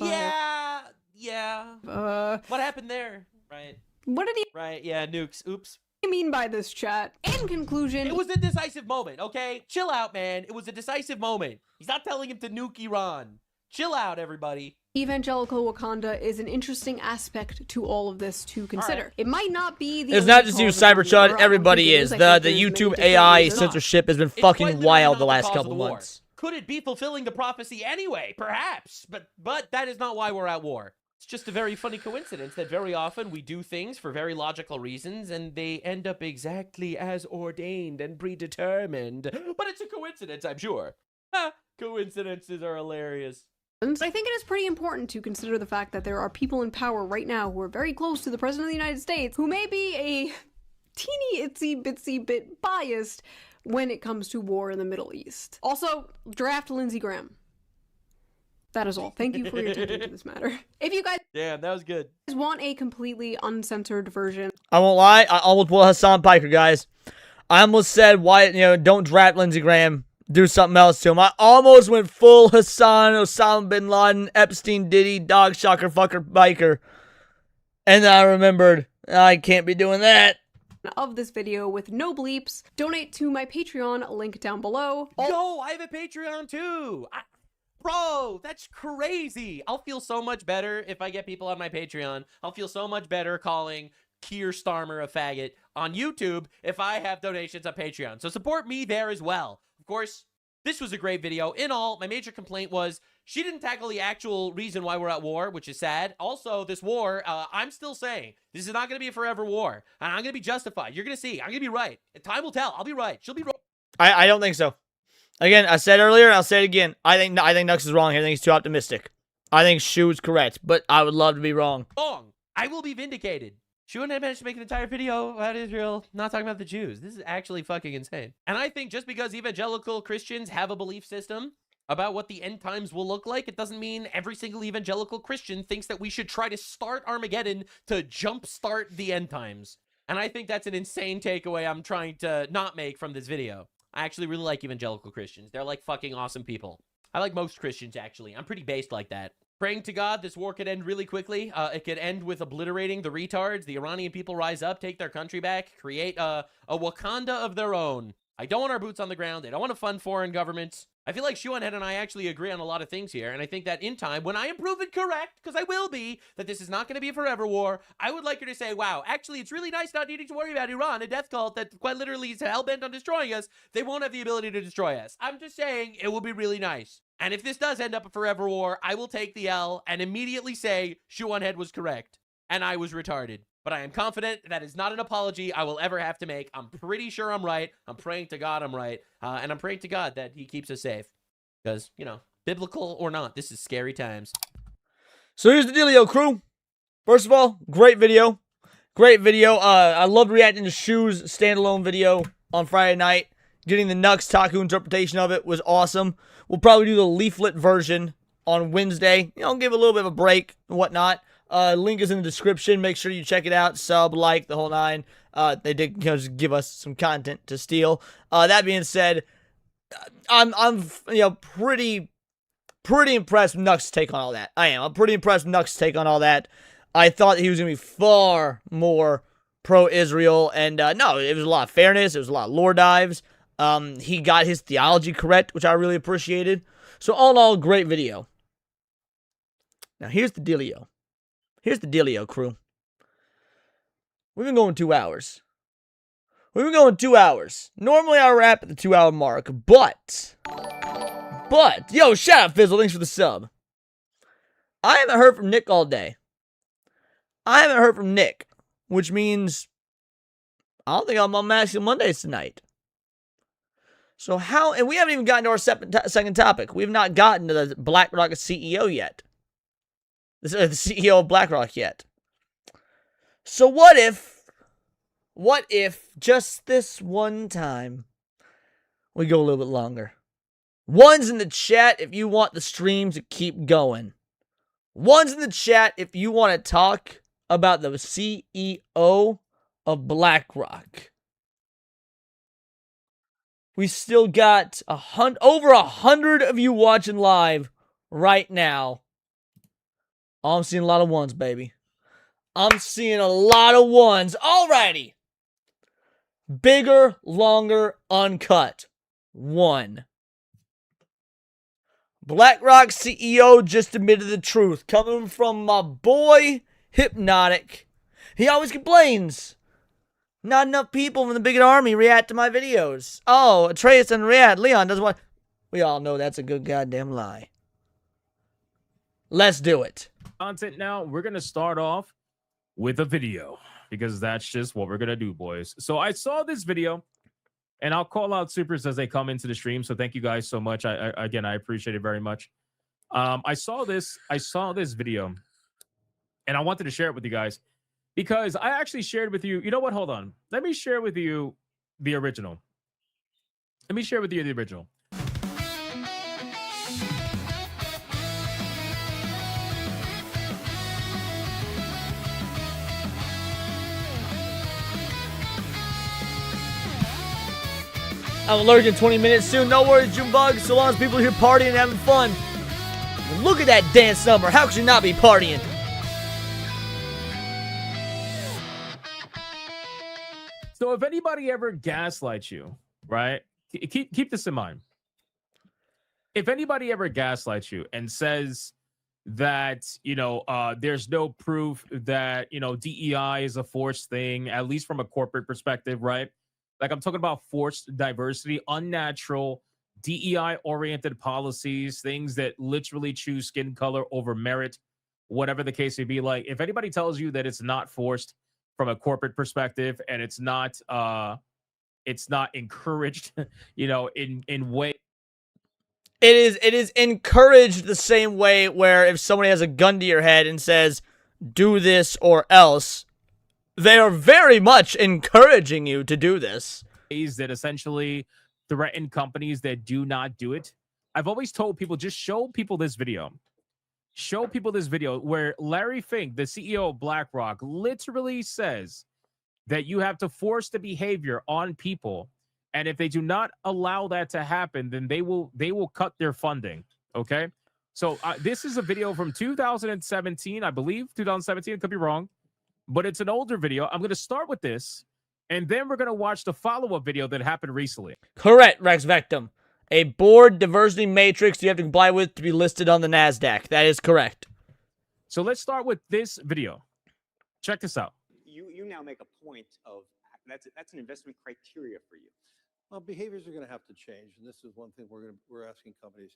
Yeah. What happened there? Right. What did he... Right, yeah, nukes. Oops. What do you mean by this, chat? In conclusion... It was a decisive moment, okay? Chill out, man. It was a decisive moment. He's not telling him to nuke Iran. Chill out, everybody. Evangelical Wakanda is an interesting aspect to all of this to consider. Right. It might not be the... It's not just you, Cyberchud. Everybody is. The YouTube AI censorship has been fucking wild the last couple months. Could it be fulfilling the prophecy anyway? Perhaps. But that is not why we're at war. It's just a very funny coincidence that very often we do things for very logical reasons and they end up exactly as ordained and predetermined. But it's a coincidence, I'm sure. Coincidences are hilarious. I think it is pretty important to consider the fact that there are people in power right now who are very close to the President of the United States who may be a teeny itsy bitsy bit biased when it comes to war in the Middle East. Also, draft Lindsey Graham. That is all. Thank you for your attention to this matter. If you guys that was good. Want a completely uncensored version, I won't lie, I almost pulled Hassan Piker, guys. I almost said, why, don't draft Lindsey Graham. Do something else to him. I almost went full Hassan, Osama bin Laden, Epstein, Diddy, dog, shocker, fucker, biker. And then I remembered, I can't be doing that. Of this video with no bleeps. Donate to my Patreon, link down below. Yo, I have a Patreon too. Bro, that's crazy. I'll feel so much better if I get people on my Patreon. I'll feel so much better calling Keir Starmer a faggot on YouTube if I have donations on Patreon. So support me there as well. Of course, this was a great video. In all, my major complaint was she didn't tackle the actual reason why we're at war, which is sad. Also, this war, I'm still saying, this is not going to be a forever war. And I'm going to be justified. You're going to see. I'm going to be right. Time will tell. I'll be right. She'll be wrong. I don't think so. Again, I said earlier, and I'll say it again. I think Nux is wrong here. I think he's too optimistic. I think Shoe's correct, but I would love to be wrong. Wrong. I will be vindicated. Shoe0nHead managed to make an entire video about Israel, not talking about the Jews. This is actually fucking insane. And I think just because evangelical Christians have a belief system about what the end times will look like, it doesn't mean every single evangelical Christian thinks that we should try to start Armageddon to jumpstart the end times. And I think that's an insane takeaway I'm trying to not make from this video. I actually really like evangelical Christians. They're like fucking awesome people. I like most Christians, actually. I'm pretty based like that. Praying to God this war could end really quickly. It could end with obliterating the retards. The Iranian people rise up, take their country back, create a Wakanda of their own. I don't want our boots on the ground. They don't want to fund foreign governments. I feel like Shoe0nHead and I actually agree on a lot of things here. And I think that in time, when I am proven correct, because I will be, that this is not going to be a forever war, I would like her to say, wow, actually, it's really nice not needing to worry about Iran, a death cult that quite literally is hell-bent on destroying us. They won't have the ability to destroy us. I'm just saying it will be really nice. And if this does end up a forever war, I will take the L and immediately say Shoe0nHead was correct and I was retarded. But I am confident that is not an apology I will ever have to make. I'm pretty sure I'm right. I'm praying to God I'm right. And I'm praying to God that he keeps us safe. Because, biblical or not, this is scary times. So here's the dealio, crew. First of all, great video. Great video. I loved reacting to Shoe's standalone video on Friday night. Getting the Nux Taku interpretation of it was awesome. We'll probably do the leaflet version on Wednesday. Give a little bit of a break and whatnot. Link is in the description. Make sure you check it out. Sub, like, the whole nine. They did just give us some content to steal. That being said, I'm pretty impressed with Nux' take on all that. I am. I'm pretty impressed with Nux' take on all that. I thought he was going to be far more pro-Israel. And no, it was a lot of fairness. It was a lot of lore dives. He got his theology correct, which I really appreciated. So all in all, great video. Now here's the dealio. Here's the dealio, crew. We've been going 2 hours. Normally I wrap at the 2 hour mark, but, yo, shout out Fizzle, thanks for the sub. I haven't heard from Nick all day. Which means I don't think I'm on Masculine Mondays tonight. So how, and we haven't even gotten to our second topic. We have not gotten to the BlackRock CEO yet. The CEO of BlackRock yet. So what if just this one time we go a little bit longer? One's in the chat if you want the stream to keep going. One's in the chat if you want to talk about the CEO of BlackRock. We still got over 100 of you watching live right now. Oh, I'm seeing a lot of ones, baby. I'm seeing a lot of ones. Alrighty. Bigger, longer, uncut. 1. BlackRock CEO just admitted the truth. Coming from my boy, Hypnotic. He always complains. Not enough people from the big army react to my videos. Oh, Atreus and Leon doesn't want... We all know that's a good goddamn lie. Let's do it. Content now, we're going to start off with a video because that's just what we're going to do, boys. So I saw this video, and I'll call out supers as they come into the stream. So thank you guys so much. Again, I appreciate it very much. I saw this video, and I wanted to share it with you guys because I actually shared with you. You know what? Hold on. Let me share with you the original. Let me share with you the original. I'm allergic in 20 minutes soon. No worries, Junebug. So long as people are here partying and having fun. Look at that dance number. How could you not be partying? So if anybody ever gaslights you, right? Keep this in mind. If anybody ever gaslights you and says that, there's no proof that, DEI is a forced thing, at least from a corporate perspective, right? Like I'm talking about forced diversity, unnatural, DEI-oriented policies, things that literally choose skin color over merit, whatever the case may be. Like if anybody tells you that it's not forced from a corporate perspective and it's not encouraged, in way. It is encouraged the same way where if somebody has a gun to your head and says, do this or else, they are very much encouraging you to do this. That essentially threaten companies that do not do it. I've always told people, just show people this video. Show people this video where Larry Fink, the CEO of BlackRock, literally says that you have to force the behavior on people. And if they do not allow that to happen, then they will cut their funding. Okay. So this is a video from 2017, I believe, 2017. It could be wrong. But it's an older video. I'm going to start with this, and then we're going to watch the follow-up video that happened recently. Correct, Rex Vectum. A board diversity matrix you have to comply with to be listed on the NASDAQ. That is correct. So let's start with this video. Check this out. You now make a point of that's an investment criteria for you. Well, behaviors are going to have to change, and this is one thing we're asking companies.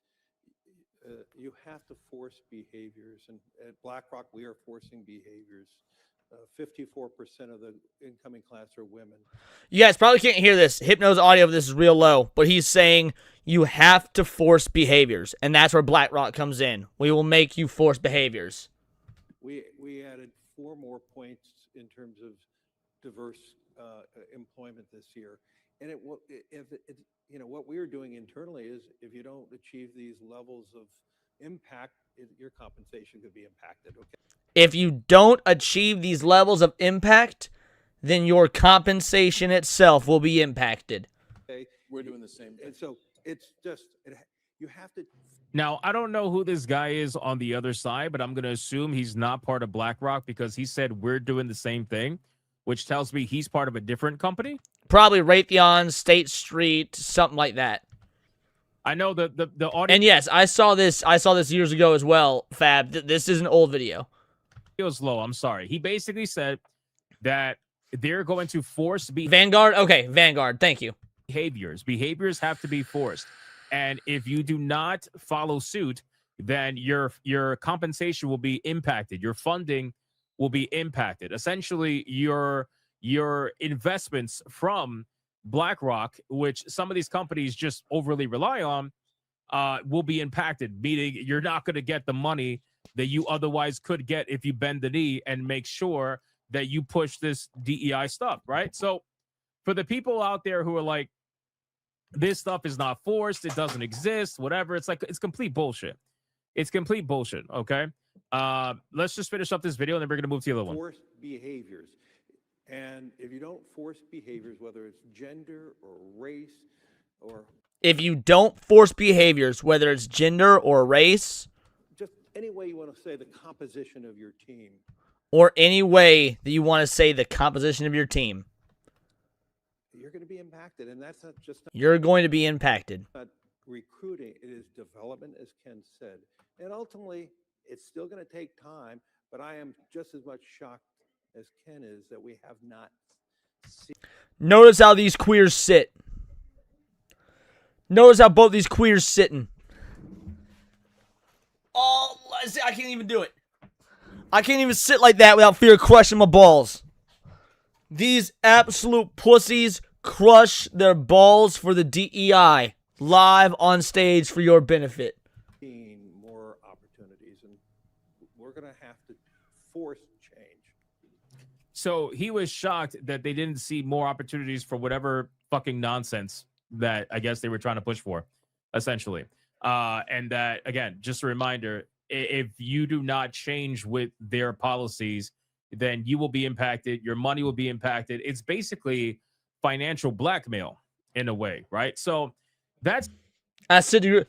You have to force behaviors, and at BlackRock we are forcing behaviors. 54% of the incoming class are women. You guys probably can't hear this. Hypno's audio of this is real low, but he's saying you have to force behaviors, and that's where BlackRock comes in. We will make you force behaviors. We added 4 more points in terms of diverse employment this year, and what we are doing internally is if you don't achieve these levels of impact, your compensation could be impacted. Okay. If you don't achieve these levels of impact, then your compensation itself will be impacted. Okay. We're doing the same thing. And so it's just, you have to. Now, I don't know who this guy is on the other side, but I'm going to assume he's not part of BlackRock because he said we're doing the same thing, which tells me he's part of a different company. Probably Raytheon, State Street, something like that. I know the audio. And yes, I saw this years ago as well, Fab. This is an old video. Was low. I'm sorry. He basically said that they're going to force Vanguard. Okay, Vanguard. Thank you. Behaviors have to be forced, and if you do not follow suit, then your compensation will be impacted. Your funding will be impacted. Essentially, your investments from BlackRock, which some of these companies just overly rely on, will be impacted. Meaning, you're not going to get the money that you otherwise could get if you bend the knee and make sure that you push this DEI stuff, right? So for the people out there who are like, this stuff is not forced, it doesn't exist, whatever. It's like, it's complete bullshit. It's complete bullshit. Okay. Let's just finish up this video and then we're gonna move to the other one. Forced behaviors. And if you don't force behaviors, whether it's gender or race or If you don't force behaviors, whether it's gender or race, just any way you want to say the composition of your team, or any way that you want to say the composition of your team, you're going to be impacted. And that's not just you're going to be impacted. not recruiting, it is development, as Ken said. And ultimately, it's still going to take time, but I am just as much shocked as Ken is that we have not seen. Notice how these queers sit. Notice how both these queers sitting. Oh, I can't even do it. I can't even sit like that without fear of crushing my balls. These absolute pussies crush their balls for the DEI live on stage for your benefit. More opportunities, and we're going to have to force change. So he was shocked that they didn't see more opportunities for whatever fucking nonsense that I guess they were trying to push for, essentially. And that, again, just a reminder, if you do not change with their policies, then you will be impacted. Your money will be impacted. It's basically financial blackmail in a way, right? So that's... I said you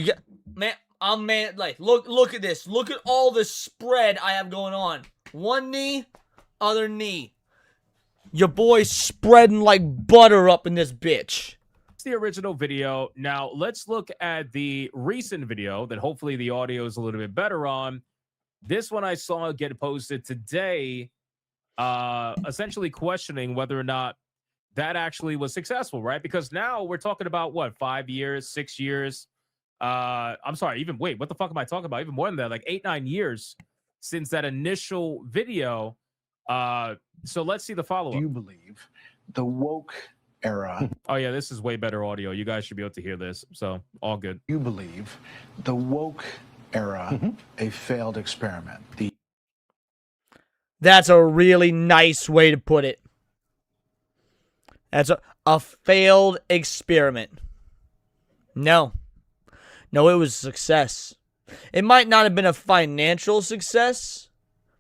got... Man, like, look at this. Look at all the spread I have going on. One knee, other knee. Your boy's spreading like butter up in this bitch. The original video. Now let's look at the recent video that hopefully the audio is a little bit better on. This one I saw get posted today, essentially questioning whether or not that actually was successful, right? Because now we're talking about what, 5 years, 6 years. I'm sorry, even wait, what the fuck am I talking about? Even more than that, like 8-9 years since that initial video. So let's see the follow-up. Do you believe the woke era? Oh yeah, this is way better audio. You guys should be able to hear this. So all good. You believe the woke era a failed experiment? That's a really nice way to put it. That's a failed experiment. No, it was a success. It might not have been a financial success,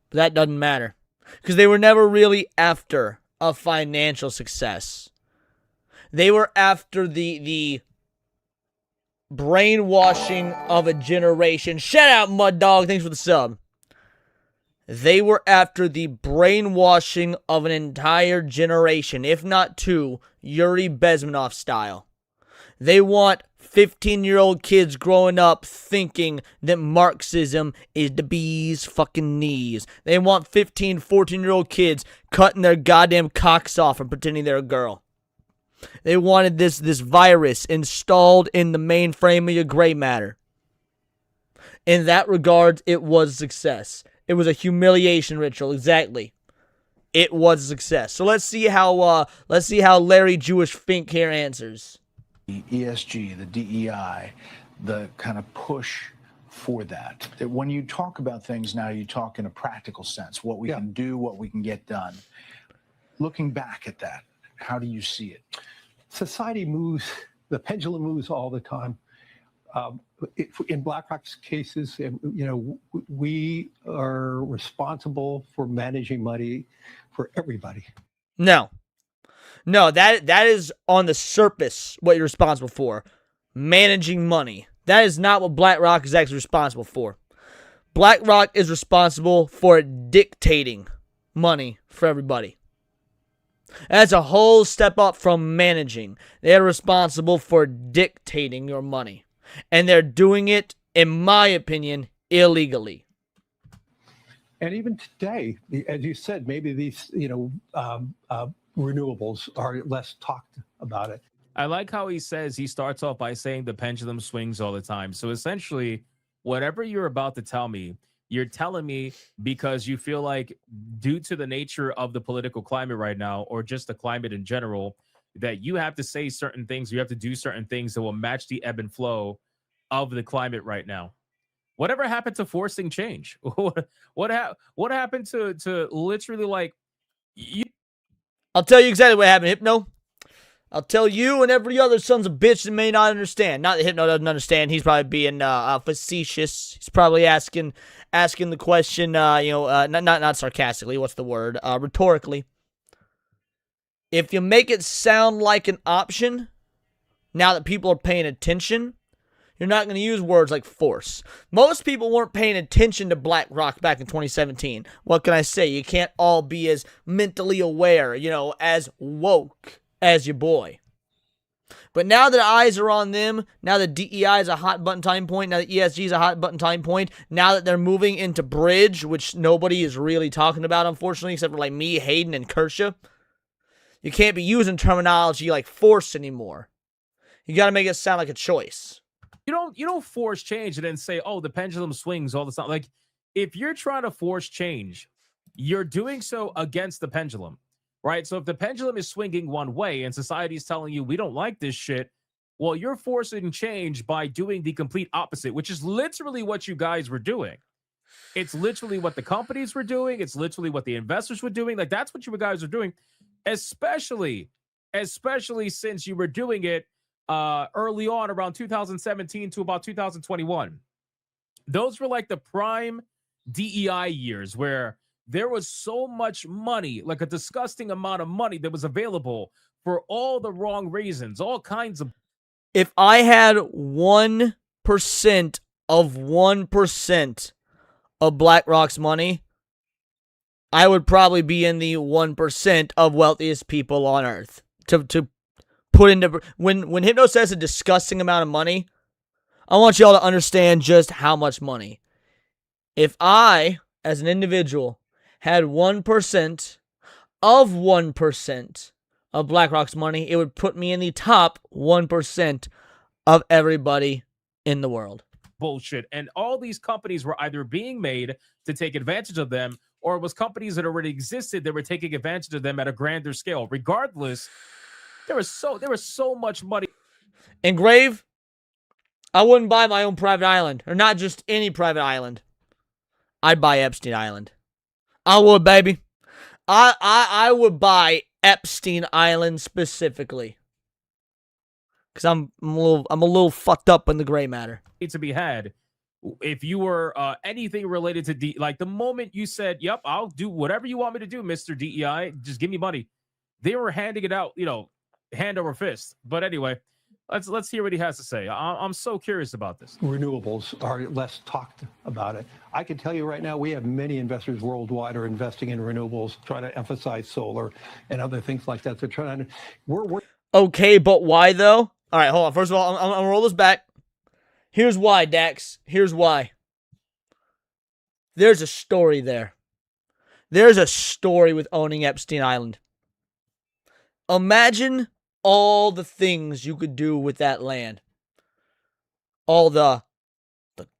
but that doesn't matter. Because they were never really after a financial success. They were after the brainwashing of a generation. Shout out, Mud Dog. Thanks for the sub. They were after the brainwashing of an entire generation, if not two, Yuri Bezmenov style. They want 15-year-old kids growing up thinking that Marxism is the bee's fucking knees. They want 15, 14-year-old kids cutting their goddamn cocks off and pretending they're a girl. They wanted this virus installed in the mainframe of your gray matter. In that regard, it was a success. It was a humiliation ritual, exactly. It was a success. So let's see how Larry Jewish Fink here answers. The ESG, the DEI, the kind of push for that. That when you talk about things now, you talk in a practical sense, what we can do, what we can get done. Looking back at that, how do you see it? Society moves, the pendulum moves all the time. In BlackRock's cases, we are responsible for managing money for everybody. No, that is on the surface what you're responsible for. Managing money. That is not what BlackRock is actually responsible for. BlackRock is responsible for dictating money for everybody. That's a whole step up from managing. They're responsible for dictating your money. And they're doing it, in my opinion, illegally. And even today, as you said, maybe these, renewables are less talked about it. I like how he says, he starts off by saying the pendulum swings all the time. So essentially, whatever you're about to tell me, you're telling me because you feel like due to the nature of the political climate right now, or just the climate in general, that you have to say certain things, you have to do certain things that will match the ebb and flow of the climate right now. Whatever happened to forcing change? What happened to literally like... I'll tell you exactly what happened, Hypno. I'll tell you and every other sons of bitch that may not understand. Not that Hypno doesn't understand. He's probably being facetious. He's probably asking the question, not sarcastically. What's the word? Rhetorically. If you make it sound like an option, now that people are paying attention, you're not going to use words like force. Most people weren't paying attention to BlackRock back in 2017. What can I say? You can't all be as mentally aware, as woke as your boy. But now that eyes are on them, now that DEI is a hot button time point, now that ESG is a hot button time point, now that they're moving into bridge, which nobody is really talking about, unfortunately, except for like me, Hayden, and Kershaw, you can't be using terminology like force anymore. You got to make it sound like a choice. You don't force change and then say, oh, the pendulum swings all the time. Like, if you're trying to force change, you're doing so against the pendulum, right? So if the pendulum is swinging one way and society is telling you we don't like this shit, well, you're forcing change by doing the complete opposite, which is literally what you guys were doing. It's literally what the companies were doing. It's literally what the investors were doing. Like, that's what you guys are doing, especially since you were doing it early on around 2017 to about 2021. Those were like the prime DEI years where there was so much money, like a disgusting amount of money that was available for all the wrong reasons, all kinds of. If I had 1% of 1% of BlackRock's money, I would probably be in the 1% of wealthiest people on earth. To put into when Hypno says a disgusting amount of money, I want y'all to understand just how much money. If I, as an individual, had 1% of 1% of BlackRock's money, it would put me in the top 1% of everybody in the world. Bullshit. And all these companies were either being made to take advantage of them, or it was companies that already existed that were taking advantage of them at a grander scale. Regardless, there was so much money. And Grave, I wouldn't buy my own private island, or not just any private island. I'd buy Epstein Island. I would, baby. I would buy Epstein Island specifically, because I'm a little fucked up in the gray matter. To be had, if you were anything related to like the moment you said, "Yep, I'll do whatever you want me to do, Mr. DEI. Just give me money," they were handing it out, hand over fist. But anyway, let's hear what he has to say. I'm so curious about this. Renewables are less talked about it. I can tell you right now, we have many investors worldwide are investing in renewables, trying to emphasize solar and other things like that. They're trying to. We're okay, but why though? All right, hold on. First of all, I'm gonna roll this back. Here's why, Dax. Here's why. There's a story there. There's a story with owning Epstein Island. Imagine all the things you could do with that land. All the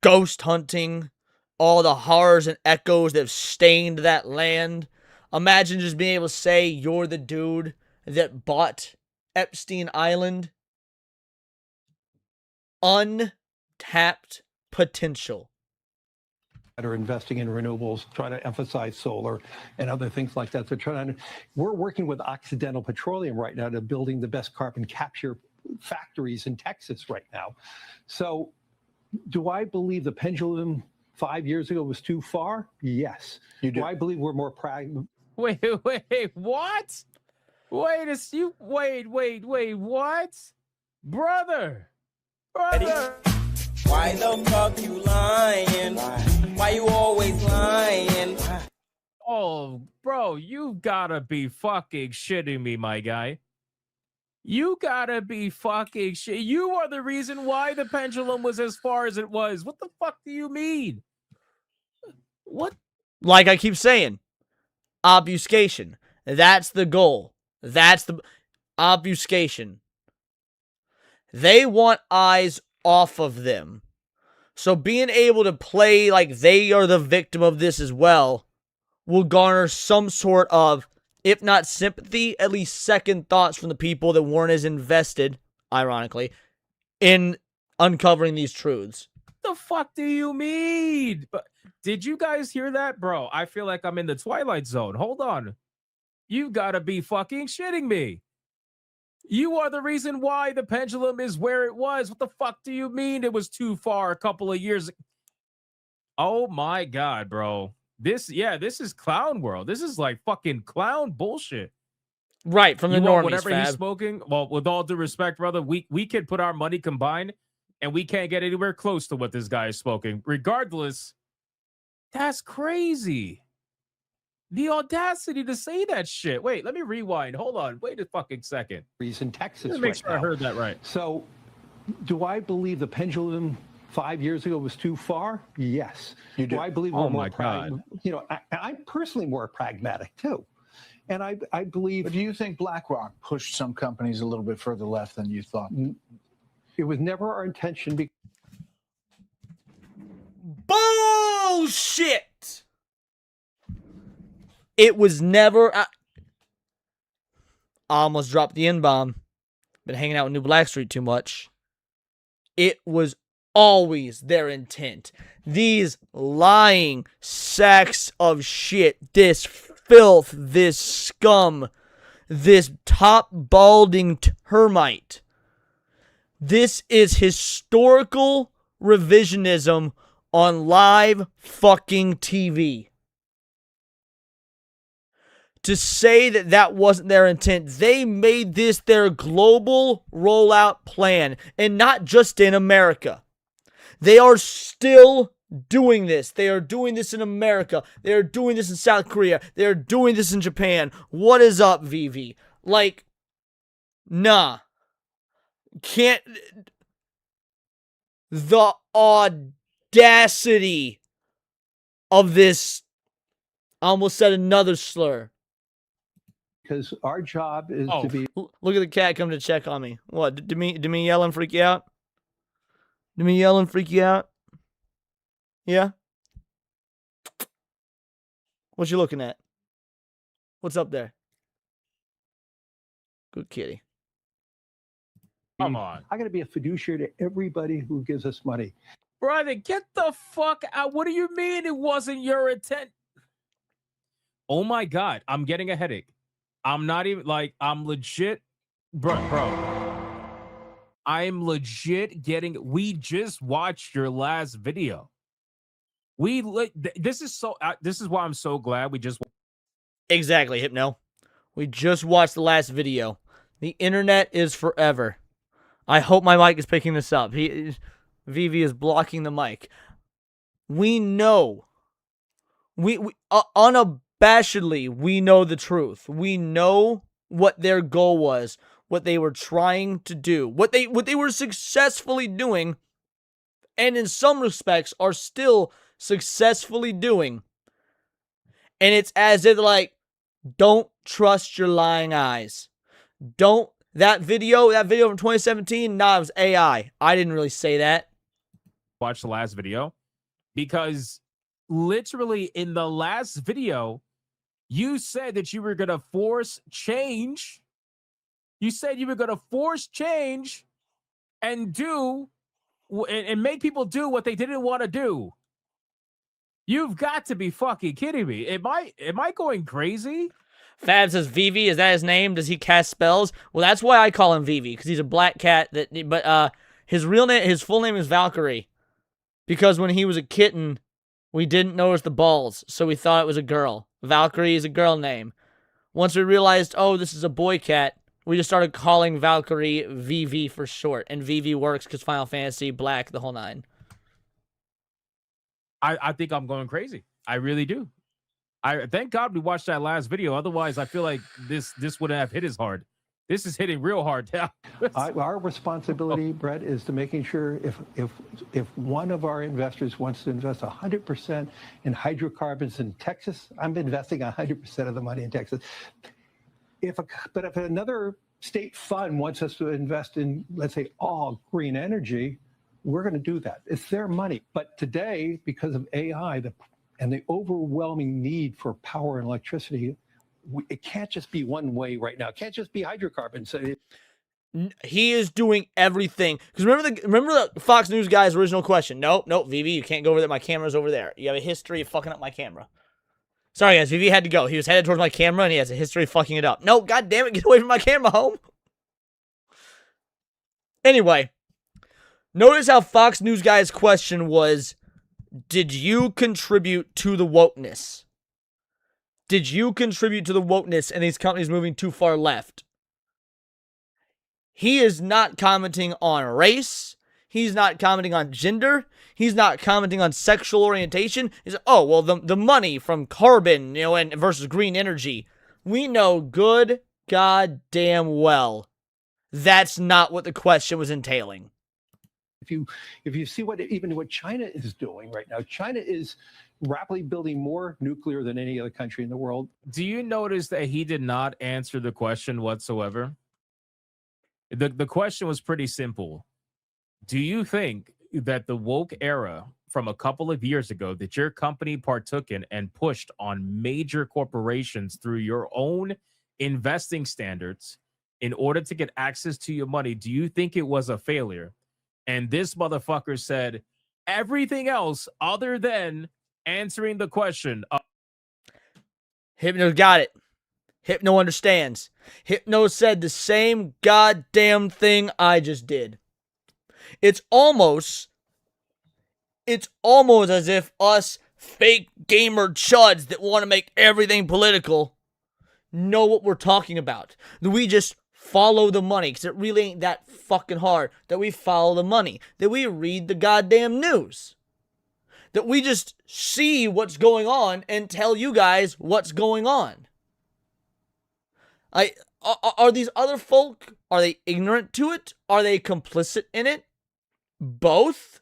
ghost hunting, all the horrors and echoes that have stained that land. Imagine just being able to say you're the dude that bought Epstein Island. Untapped potential. Are investing in renewables, trying to emphasize solar and other things like that. They're trying to. We're working with Occidental Petroleum right now to building the best carbon capture factories in Texas right now. So, do I believe the pendulum 5 years ago was too far? Yes. You do. I believe we're more pragmatic. Wait, what? Wait, what? Brother. Why the fuck you lying? Why you always lying? Oh, bro, you gotta be fucking shitting me, my guy. You gotta be fucking shit. You are the reason why the pendulum was as far as it was. What the fuck do you mean? What? Like I keep saying, obfuscation. That's the goal. That's the obfuscation. They want eyes off of them. So being able to play like they are the victim of this as well will garner some sort of, if not sympathy, at least second thoughts from the people that weren't as invested, ironically, in uncovering these truths. What the fuck do you mean? But did you guys hear that? Bro, I feel like I'm in the Twilight Zone. Hold on. You gotta be fucking shitting me. You are the reason why the pendulum is where it was. What the fuck do you mean it was too far a couple of years? Oh my God, bro. This is clown world. This is like fucking clown bullshit. Right, from the You want normies, whatever he's Fab. smoking? Well, with all due respect, brother, we can put our money combined and we can't get anywhere close to what this guy is smoking. Regardless, that's crazy. The audacity to say that shit. Wait, let me rewind. Hold on. Wait a fucking second. In Texas Let me make right sure I now. heard that right. So, do I believe the pendulum 5 years ago was too far? Yes. You do. I believe Oh we're my more God. I'm personally more pragmatic too, and I believe. But do you think BlackRock pushed some companies a little bit further left than you thought? It was never our intention. Bullshit! It was never... I almost dropped the N-bomb. Been hanging out with New Blackstreet too much. It was always their intent. These lying sacks of shit, this filth, this scum, this top balding termite. This is historical revisionism on live fucking TV. To say that that wasn't their intent, they made this their global rollout plan, and not just in America. They are still doing this. They are doing this in America. They are doing this in South Korea. They are doing this in Japan. What is up, VV? Like, nah. Can't... The audacity of this... I almost said another slur. Because our job is to be. Look at the cat coming to check on me. What? Did me yell and freak you out? Did me yell and freak you out? Yeah? What you looking at? What's up there? Good kitty. Come on. I got to be a fiduciary to everybody who gives us money. Brother, get the fuck out. What do you mean it wasn't your intent? Oh my God, I'm getting a headache. I'm not even like, I'm legit, bro. I'm legit getting, we just watched your last video. This is why I'm so glad we just. Exactly, Hypno. We just watched the last video. The internet is forever. I hope my mic is picking this up. Vivi is blocking the mic. We know. We unabashedly, we know the truth. We know what their goal was, what they were trying to do, what they were successfully doing, and in some respects are still successfully doing. And it's as if like, don't trust your lying eyes. That video from 2017, nah, it was AI. I didn't really say that. Watch the last video because literally in the last video, you said that you were going to force change. You said you were going to force change and make people do what they didn't want to do. You've got to be fucking kidding me. Am I going crazy? Fab says, Vivi, is that his name? Does he cast spells? Well, that's why I call him Vivi, because he's a black cat. But his full name is Valkyrie. Because when he was a kitten, we didn't notice the balls, so we thought it was a girl. Valkyrie is a girl name. Once we realized, oh, this is a boy cat, we just started calling Valkyrie VV for short. And VV works because Final Fantasy, Black, the whole nine. I think I'm going crazy. I really do. I thank God we watched that last video. Otherwise, I feel like this wouldn't have hit as hard. This is hitting real hard now. Our responsibility, Brett, is to making sure if one of our investors wants to invest 100% in hydrocarbons in Texas, I'm investing 100% of the money in Texas. But if another state fund wants us to invest in, let's say, all green energy, we're going to do that. It's their money. But today, because of AI and the overwhelming need for power and electricity, it can't just be one way right now. It can't just be hydrocarbons. He is doing everything. Because remember the Fox News guy's original question? Nope, Vivi, you can't go over there. My camera's over there. You have a history of fucking up my camera. Sorry, guys, Vivi had to go. He was headed towards my camera, and he has a history of fucking it up. No, god damn it, get away from my camera, home. Anyway, notice how Fox News guy's question was, did you contribute to the wokeness? Did you contribute to the wokeness and these companies moving too far left? He is not commenting on race. He's not commenting on gender. He's not commenting on sexual orientation. He's like, oh, well, the money from carbon, and versus green energy. We know good goddamn well that's not what the question was entailing. If you see what China is doing right now, China is rapidly building more nuclear than any other country in the world. Do you notice that he did not answer the question whatsoever? The question was pretty simple. Do you think that the woke era from a couple of years ago that your company partook in and pushed on major corporations through your own investing standards in order to get access to your money, do you think it was a failure? And this motherfucker said everything else other than answering the question. Hypno got it. Hypno understands. Hypno said the same goddamn thing I just did. It's almost as if us fake gamer chuds that want to make everything political know what we're talking about. That we just follow the money, because it really ain't that fucking hard. That we follow the money. That we read the goddamn news. That we just see what's going on and tell you guys what's going on. Are these other folk, are they ignorant to it? Are they complicit in it? Both?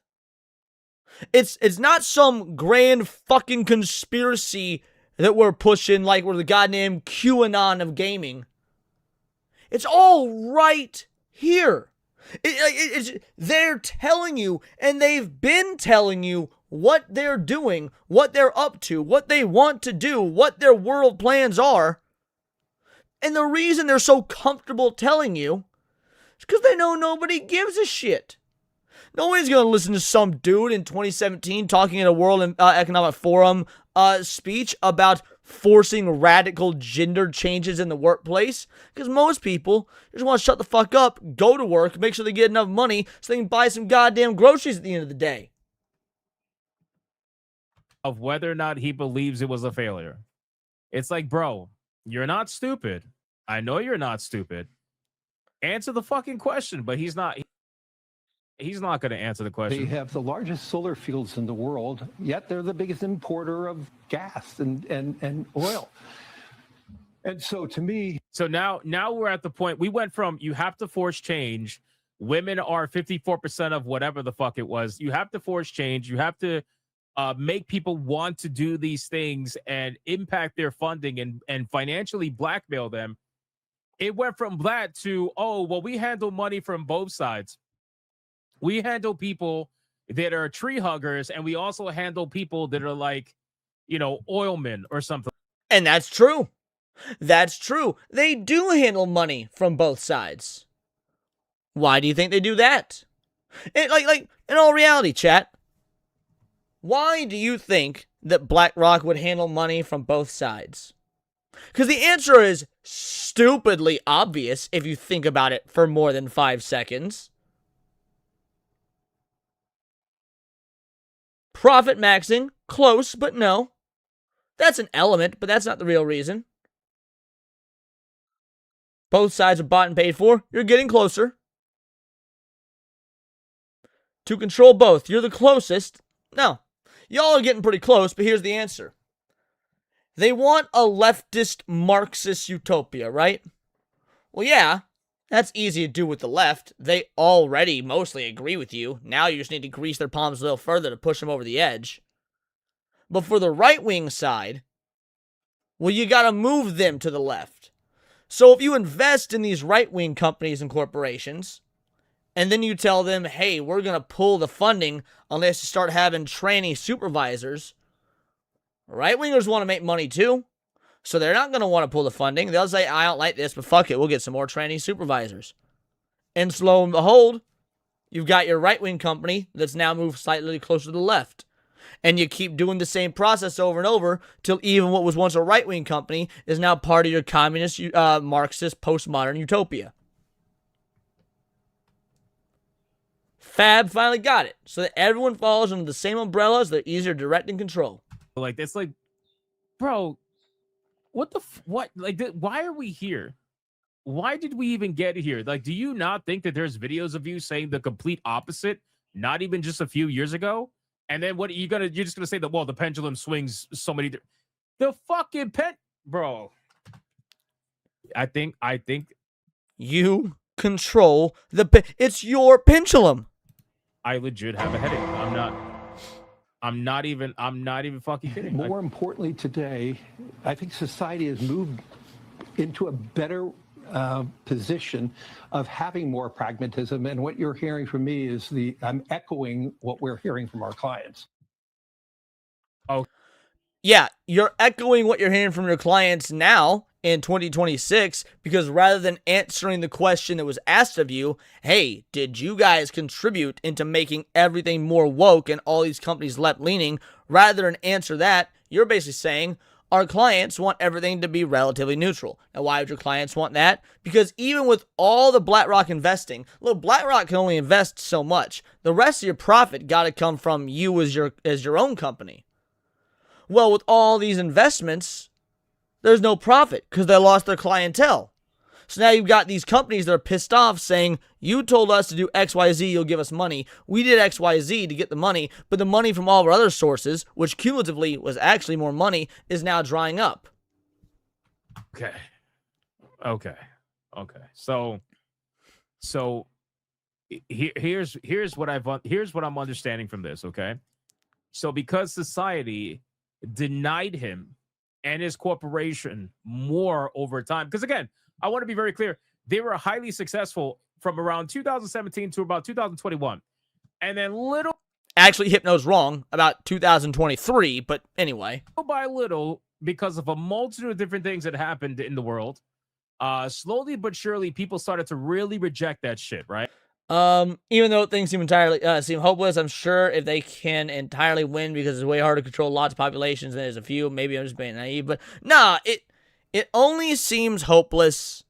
It's not some grand fucking conspiracy that we're pushing like we're the goddamn QAnon of gaming. It's all right here. They're telling you, and they've been telling you what they're doing, what they're up to, what they want to do, what their world plans are. And the reason they're so comfortable telling you is because they know nobody gives a shit. Nobody's going to listen to some dude in 2017 talking at a World Economic Forum speech about forcing radical gender changes in the workplace. Because most people just want to shut the fuck up, go to work, make sure they get enough money so they can buy some goddamn groceries at the end of the day. Of whether or not he believes it was a failure. It's like, bro, you're not stupid. I know you're not stupid. Answer the fucking question, but he's not. He's not going to answer the question. They have the largest solar fields in the world, yet they're the biggest importer of gas and oil. And so to me... So now we're at the point, we went from you have to force change. Women are 54% of whatever the fuck it was. You have to force change. You have to make people want to do these things and impact their funding and financially blackmail them. It went from that to, oh, well, we handle money from both sides. We handle people that are tree huggers, and we also handle people that are like, oilmen or something. And that's true. That's true. They do handle money from both sides. Why do you think they do that? Like in all reality, chat, why do you think that BlackRock would handle money from both sides? Because the answer is stupidly obvious if you think about it for more than 5 seconds. Profit maxing, close, but no. That's an element, but that's not the real reason. Both sides are bought and paid for. You're getting closer. To control both. You're the closest. No. Y'all are getting pretty close, but here's the answer. They want a leftist Marxist utopia, right? Well, yeah. That's easy to do with the left. They already mostly agree with you. Now you just need to grease their palms a little further to push them over the edge. But for the right-wing side, well, you got to move them to the left. So if you invest in these right-wing companies and corporations, and then you tell them, hey, we're going to pull the funding unless you start having trainee supervisors, right-wingers want to make money too. So they're not going to want to pull the funding. They'll say, I don't like this, but fuck it, we'll get some more trainee supervisors. And slow and behold, you've got your right-wing company that's now moved slightly closer to the left. And you keep doing the same process over and over till even what was once a right-wing company is now part of your communist, Marxist, postmodern utopia. Fab finally got it, so that everyone falls under the same umbrella, so they're easier to direct and control. Like, it's like, bro, what the what? Like, why are we here? Why did we even get here? Like, do you not think that there's videos of you saying the complete opposite, not even just a few years ago? And then what are you gonna? You're just gonna say that? Well, the pendulum swings so many. The fucking bro. I think you control it's your pendulum. I legit have a headache. I'm not even fucking kidding. More importantly today, I think society has moved into a better position of having more pragmatism. And what you're hearing from me is I'm echoing what we're hearing from our clients. Oh, yeah, you're echoing what you're hearing from your clients now in 2026, because rather than answering the question that was asked of you, hey, did you guys contribute into making everything more woke and all these companies left-leaning, rather than answer that, you're basically saying, our clients want everything to be relatively neutral. Now, why would your clients want that? Because even with all the BlackRock investing, look, BlackRock can only invest so much. The rest of your profit got to come from you as your own company. Well, with all these investments, there's no profit because they lost their clientele. So now you've got these companies that are pissed off saying, you told us to do XYZ, you'll give us money. We did XYZ to get the money, but the money from all of our other sources, which cumulatively was actually more money, is now drying up. Okay. So here's what I'm understanding from this, okay? So because society denied him and his corporation more over time, because again, I want to be very clear, they were highly successful from around 2017 to about 2021, and then actually Hypno's wrong about 2023, but anyway, little by little, because of a multitude of different things that happened in the world, slowly but surely people started to really reject that shit, right? Even though things seem hopeless, I'm sure if they can entirely win, because it's way harder to control lots of populations than there's a few. Maybe I'm just being naive, but nah, it only seems hopeless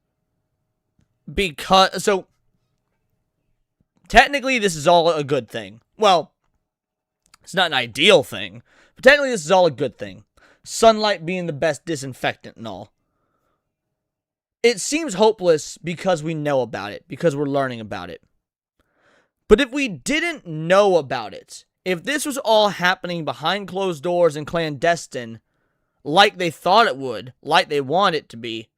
because, so technically this is all a good thing. Well, it's not an ideal thing, but technically this is all a good thing. Sunlight being the best disinfectant and all. It seems hopeless because we know about it, because we're learning about it. But if we didn't know about it, if this was all happening behind closed doors and clandestine, like they thought it would, like they want it to be,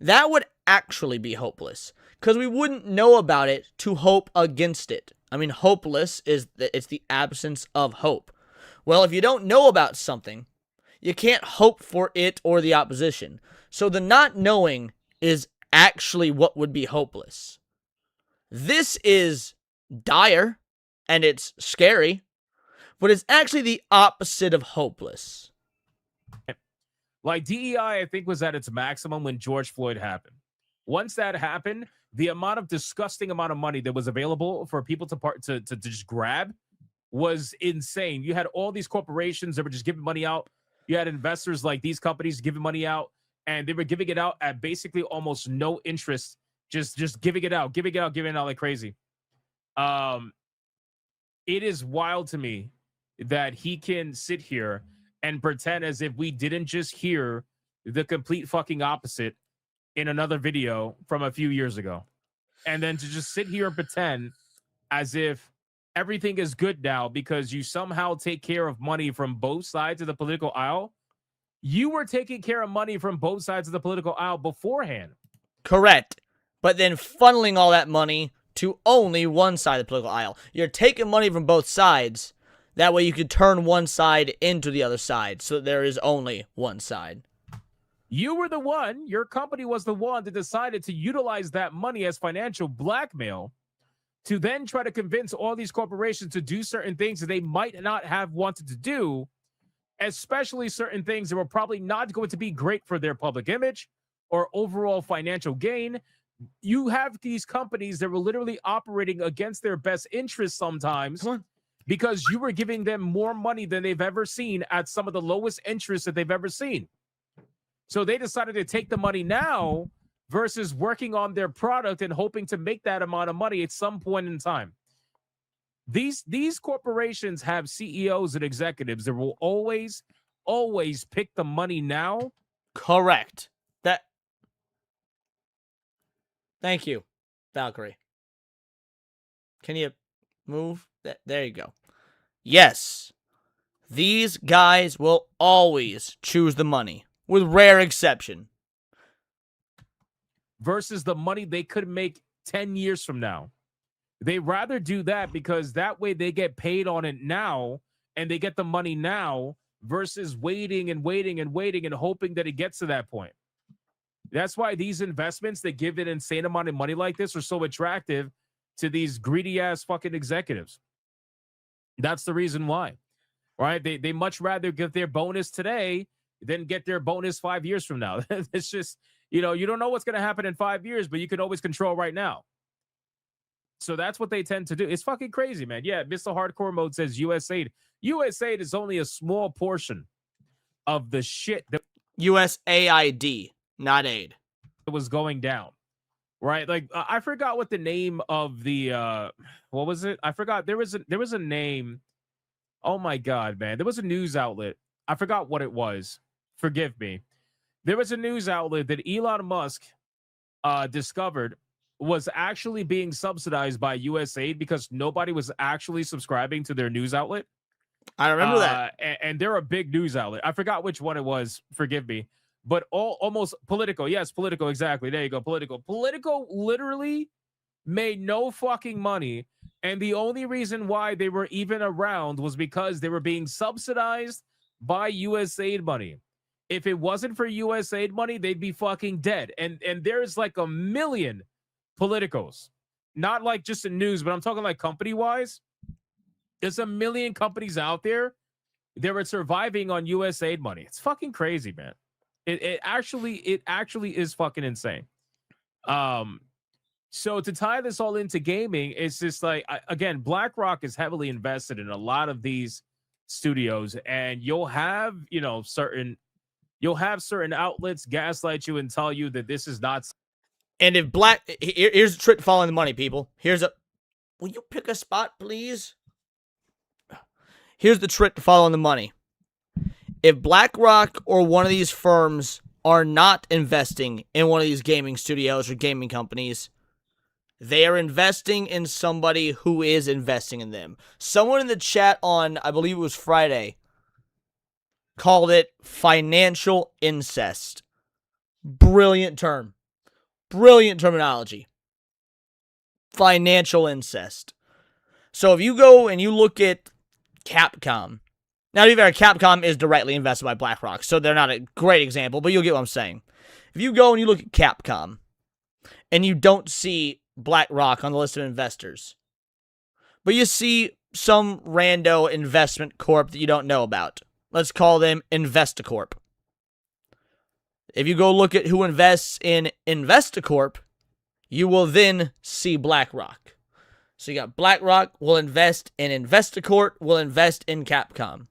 that would actually be hopeless. Because we wouldn't know about it to hope against it. I mean, hopeless it's the absence of hope. Well, if you don't know about something, you can't hope for it or the opposition. So the not knowing is actually what would be hopeless. This is dire, and it's scary, but it's actually the opposite of hopeless. Like DEI, I think, was at its maximum when George Floyd happened. Once that happened, the disgusting amount of money that was available for people to just grab was insane. You had all these corporations that were just giving money out. You had investors like these companies giving money out, and they were giving it out at basically almost no interest, just giving it out like crazy. It is wild to me that he can sit here and pretend as if we didn't just hear the complete fucking opposite in another video from a few years ago. And then to just sit here and pretend as if everything is good now because you somehow take care of money from both sides of the political aisle. You were taking care of money from both sides of the political aisle beforehand. Correct. But then funneling all that money to only one side of the political aisle. You're taking money from both sides. That way you could turn one side into the other side, so that there is only one side. You were the one, your company was the one that decided to utilize that money as financial blackmail to then try to convince all these corporations to do certain things that they might not have wanted to do, especially certain things that were probably not going to be great for their public image or overall financial gain. You have these companies that were literally operating against their best interests sometimes because you were giving them more money than they've ever seen at some of the lowest interests that they've ever seen. So they decided to take the money now versus working on their product and hoping to make that amount of money at some point in time. These corporations have CEOs and executives that will always pick the money now. Correct. Thank you, Valkyrie. Can you move? There you go. Yes. These guys will always choose the money, with rare exception. Versus the money they could make 10 years from now. They rather do that because that way they get paid on it now and they get the money now versus waiting and hoping that it gets to that point. That's why these investments that give an insane amount of money like this are so attractive to these greedy ass fucking executives. That's the reason why, right? They much rather get their bonus today than get their bonus 5 years from now. It's just, you don't know what's going to happen in 5 years, but you can always control right now. So that's what they tend to do. It's fucking crazy, man. Yeah, Mr. Hardcore Mode says USAID. USAID is only a small portion of the shit that USAID, not aid. was going down. Right? Like I forgot what the name of the what was it? I forgot. There was a name. Oh my god, man. There was a news outlet. I forgot what it was. Forgive me. There was a news outlet that Elon Musk discovered was actually being subsidized by USAID because nobody was actually subscribing to their news outlet. I remember that. And they're a big news outlet. I forgot which one it was. Forgive me. But almost Political. Yes, Political. Exactly. There you go. Political. Political literally made no fucking money. And the only reason why they were even around was because they were being subsidized by USAID money. If it wasn't for USAID money, they'd be fucking dead. And there's like a million Politicals. Not like just in news, but I'm talking like company-wise. There's a million companies out there that are surviving on USAID money. It's fucking crazy, man. It actually is fucking insane. So to tie this all into gaming, it's just like, again, BlackRock is heavily invested in a lot of these studios, and you'll have certain outlets gaslight you and tell you that this is not. And if here's a trick to following the money, people. Will you pick a spot, please? Here's the trick to following the money. If BlackRock or one of these firms are not investing in one of these gaming studios or gaming companies, they are investing in somebody who is investing in them. Someone in the chat on, I believe it was Friday, called it financial incest. Brilliant term. Brilliant terminology. Financial incest. So if you go and you look at Capcom, now to be fair, Capcom is directly invested by BlackRock, so they're not a great example, but you'll get what I'm saying. If you go and you look at Capcom, and you don't see BlackRock on the list of investors, but you see some rando investment corp that you don't know about, let's call them Investacorp. If you go look at who invests in Investacorp, you will then see BlackRock. So you got BlackRock will invest in Investacorp, will invest in Capcom.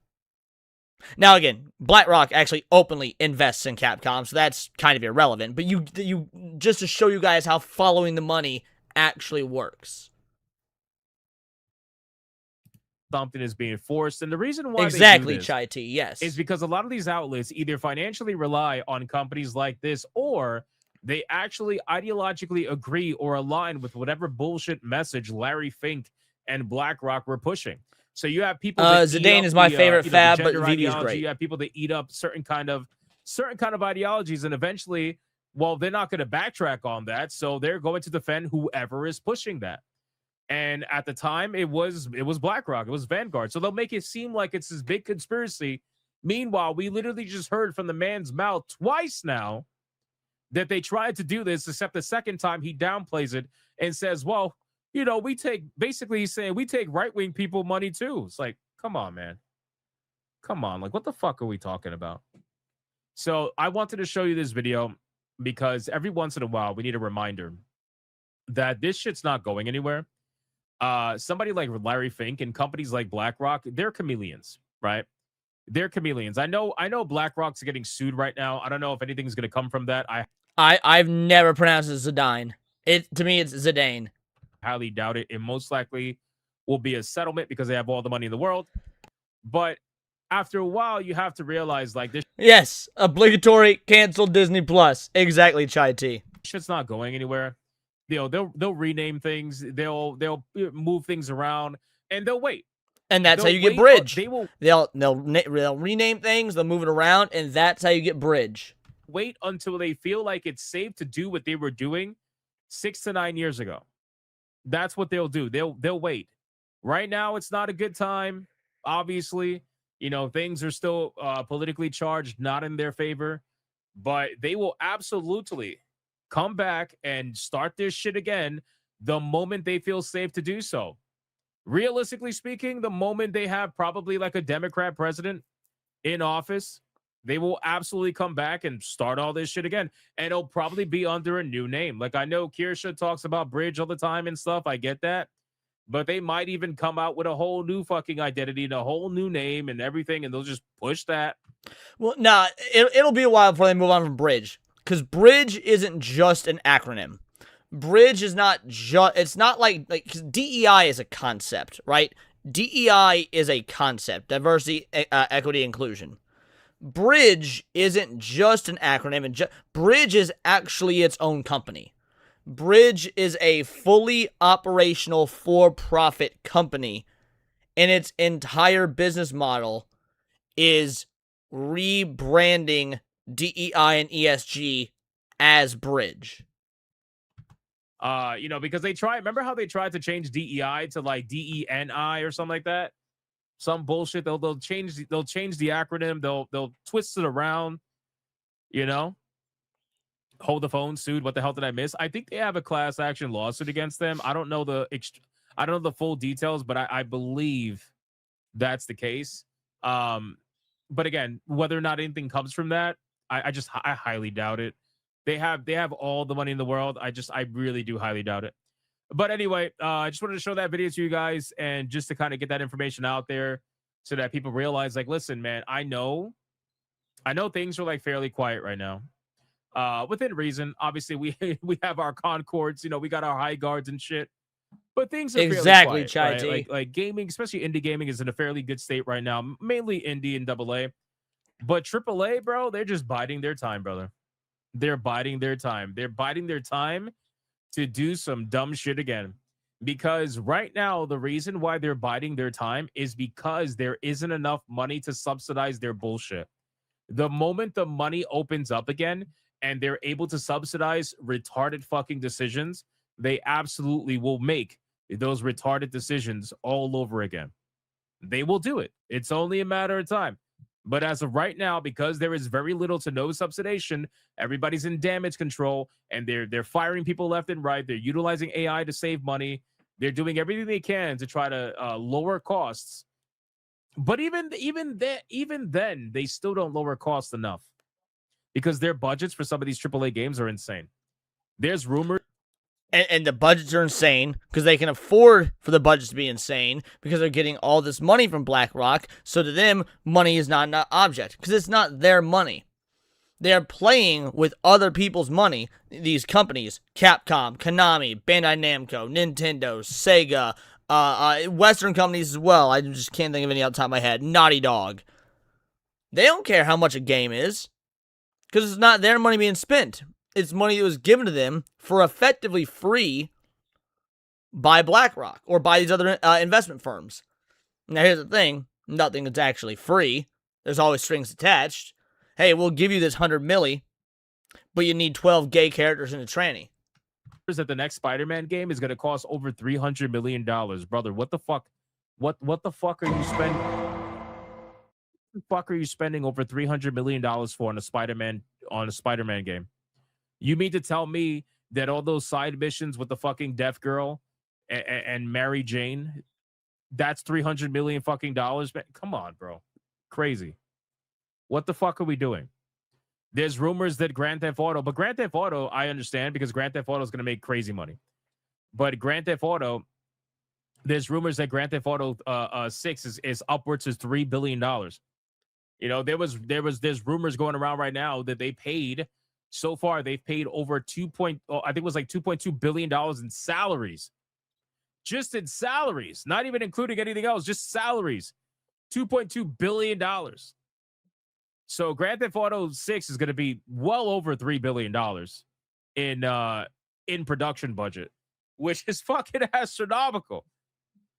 Now again, BlackRock actually openly invests in Capcom, so that's kind of irrelevant. But you just to show you guys how following the money actually works. Something is being forced, and the reason why exactly they do this Chai T, yes, is because a lot of these outlets either financially rely on companies like this, or they actually ideologically agree or align with whatever bullshit message Larry Fink and BlackRock were pushing. So you have people. Zidane is my favorite fab, but VD is great. You have people that eat up certain kind of ideologies, and eventually, well, they're not going to backtrack on that, so they're going to defend whoever is pushing that. And at the time, it was BlackRock, it was Vanguard. So they'll make it seem like it's this big conspiracy. Meanwhile, we literally just heard from the man's mouth twice now that they tried to do this, except the second time he downplays it and says, well, he's saying we take right-wing people money too. It's like, come on, man. Come on. Like, what the fuck are we talking about? So I wanted to show you this video because every once in a while, we need a reminder that this shit's not going anywhere. Somebody like Larry Fink and companies like BlackRock, they're chameleons, right? They're chameleons. I know BlackRock's getting sued right now. I don't know if anything's going to come from that. I've never pronounced it Zidane. To me, it's Zidane. Highly doubt it. It most likely will be a settlement because they have all the money in the world. But after a while, you have to realize like this. Yes, obligatory cancel Disney Plus. Exactly, Chai T. Shit's not going anywhere. They'll rename things. They'll move things around, and they'll wait. And that's how you get Bridge. They'll rename things. They'll move it around, and that's how you get Bridge. Wait until they feel like it's safe to do what they were doing 6 to 9 years ago. That's what they'll do. They'll wait. Right now, it's not a good time. Obviously, things are still politically charged, not in their favor, but they will absolutely come back and start this shit again the moment they feel safe to do so. Realistically speaking, the moment they have probably like a Democrat president in office, they will absolutely come back and start all this shit again. And it'll probably be under a new name. Like, I know Kirsha talks about Bridge all the time and stuff. I get that. But they might even come out with a whole new fucking identity and a whole new name and everything, and they'll just push that. Well, nah, it'll be a while before they move on from Bridge. Because Bridge isn't just an acronym. Bridge is not just, it's not like cause DEI is a concept, right? DEI is a concept, diversity, equity, inclusion. Bridge isn't just an acronym, and Bridge is actually its own company. Bridge is a fully operational for-profit company, and its entire business model is rebranding DEI and ESG as Bridge. Because remember how they tried to change DEI to like DENI or something like that? Some bullshit. They'll change the acronym. They'll twist it around, Hold the phone sued. What the hell did I miss? I think they have a class action lawsuit against them. I don't know the full details, but I believe that's the case. But again, whether or not anything comes from that, I highly doubt it. They have all the money in the world. I really do highly doubt it. But anyway, I just wanted to show that video to you guys and just to kind of get that information out there so that people realize, like, listen, man, I know things are like fairly quiet right now. Within reason. Obviously, we have our Concords, we got our high guards and shit. But things are exactly, fairly quiet, Chai right? Like gaming, especially indie gaming, is in a fairly good state right now. Mainly indie and AA. But AAA, bro, they're just biding their time, brother. They're biding their time. They're biding their time to do some dumb shit again. Because right now, the reason why they're biding their time is because there isn't enough money to subsidize their bullshit. The moment the money opens up again and they're able to subsidize retarded fucking decisions, they absolutely will make those retarded decisions all over again. They will do it. It's only a matter of time. But as of right now, because there is very little to no subsidization, everybody's in damage control, and they're firing people left and right. They're utilizing AI to save money. They're doing everything they can to try to lower costs. But even then, they still don't lower costs enough because their budgets for some of these AAA games are insane. There's rumors. And the budgets are insane because they can afford for the budgets to be insane because they're getting all this money from BlackRock. So to them, money is not an object because it's not their money. They're playing with other people's money. These companies, Capcom, Konami, Bandai Namco, Nintendo, Sega, Western companies as well. I just can't think of any off the top of my head. Naughty Dog. They don't care how much a game is because it's not their money being spent. It's money that was given to them for effectively free by BlackRock or by these other investment firms. Now, here's the thing. Nothing is actually free. There's always strings attached. Hey, we'll give you this $100 million, but you need 12 gay characters in a tranny. That the next Spider-Man game is going to cost over $300 million. Brother, what the fuck? What the fuck are you spending? What the fuck are you spending over $300 million for on a Spider-Man game? You mean to tell me that all those side missions with the fucking deaf girl and Mary Jane, that's $300 million fucking dollars? Come on, bro. Crazy. What the fuck are we doing? There's rumors that Grand Theft Auto, but Grand Theft Auto, I understand because Grand Theft Auto is going to make crazy money. But Grand Theft Auto, there's rumors that Grand Theft Auto 6 is upwards of $3 billion. There's rumors going around right now that they paid. So far, they've paid over $2.2 billion in salaries just in salaries, not even including anything else, just salaries. $2.2 billion. So Grand Theft Auto 6 is going to be well over $3 billion in production budget, which is fucking astronomical.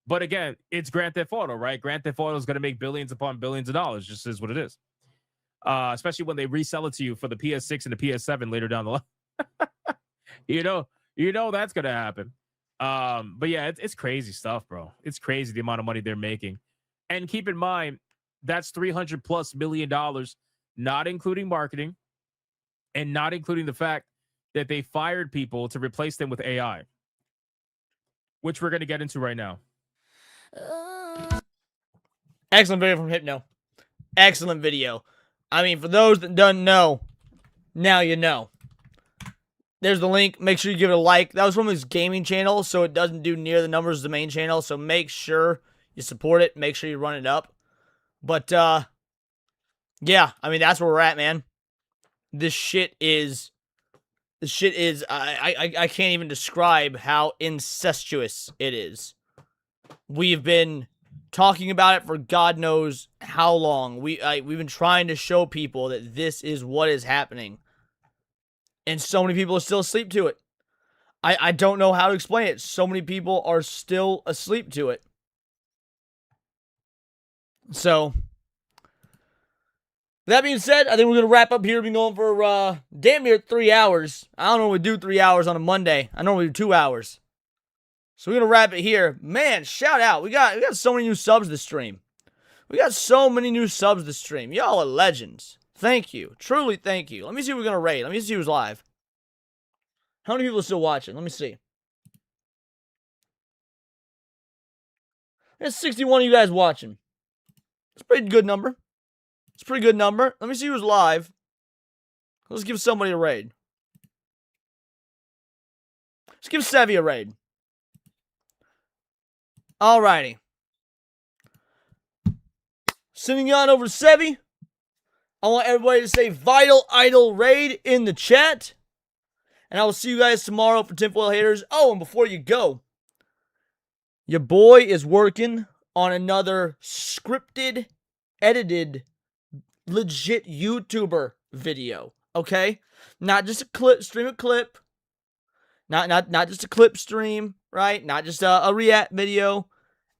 But again, it's Grand Theft Auto, right? Grand Theft Auto is going to make billions upon billions of dollars. Just is what it is. Especially when they resell it to you for the PS6 and the PS7 later down the line. you know that's going to happen. But yeah, it's crazy stuff, bro. It's crazy the amount of money they're making. And keep in mind, that's $300+ million, not including marketing and not including the fact that they fired people to replace them with AI, which we're going to get into right now. Excellent video from Hypno. Excellent video. I mean, for those that don't know, now you know. There's the link. Make sure you give it a like. That was from his gaming channel, so it doesn't do near the numbers of the main channel. So make sure you support it. Make sure you run it up. But, yeah, I mean, that's where we're at, man. This shit is, I can't even describe how incestuous it is. We've been talking about it for God knows how long. We've been trying to show people that this is what is happening. And so many people are still asleep to it. I don't know how to explain it. So many people are still asleep to it. So, that being said, I think we're going to wrap up here. We've been going for damn near 3 hours. I don't normally do 3 hours on a Monday. I normally do 2 hours. So we're going to wrap it here. Man, shout out. We got so many new subs this stream. We got so many new subs this stream. Y'all are legends. Thank you. Truly thank you. Let me see who we're going to raid. Let me see who's live. How many people are still watching? Let me see. There's 61 of you guys watching. It's a pretty good number. It's a pretty good number. Let me see who's live. Let's give somebody a raid. Let's give Sevi a raid. Alrighty. Sending on over to Sevi. I want everybody to say Vital Idol Raid in the chat. And I will see you guys tomorrow for Tinfoil Haters. Oh, and before you go, your boy is working on another scripted, edited, legit YouTuber video. Okay? Not just a clip, stream a clip. Not just a clip stream, right? Not just a react video.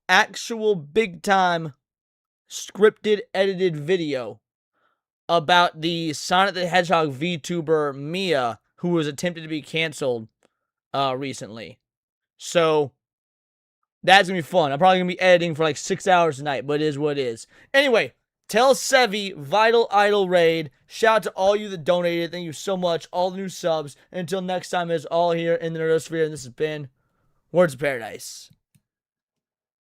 Actual big time scripted, edited video about the Sonic the Hedgehog VTuber Mia, who was attempted to be canceled recently. So that's going to be fun. I'm probably going to be editing for like 6 hours tonight, but it is what it is. Anyway, tell Sevi, Vital Idol Raid. Shout out to all you that donated. Thank you so much. All the new subs. And until next time, it's all here in the Nerdosphere. And this has been Words of Paradise.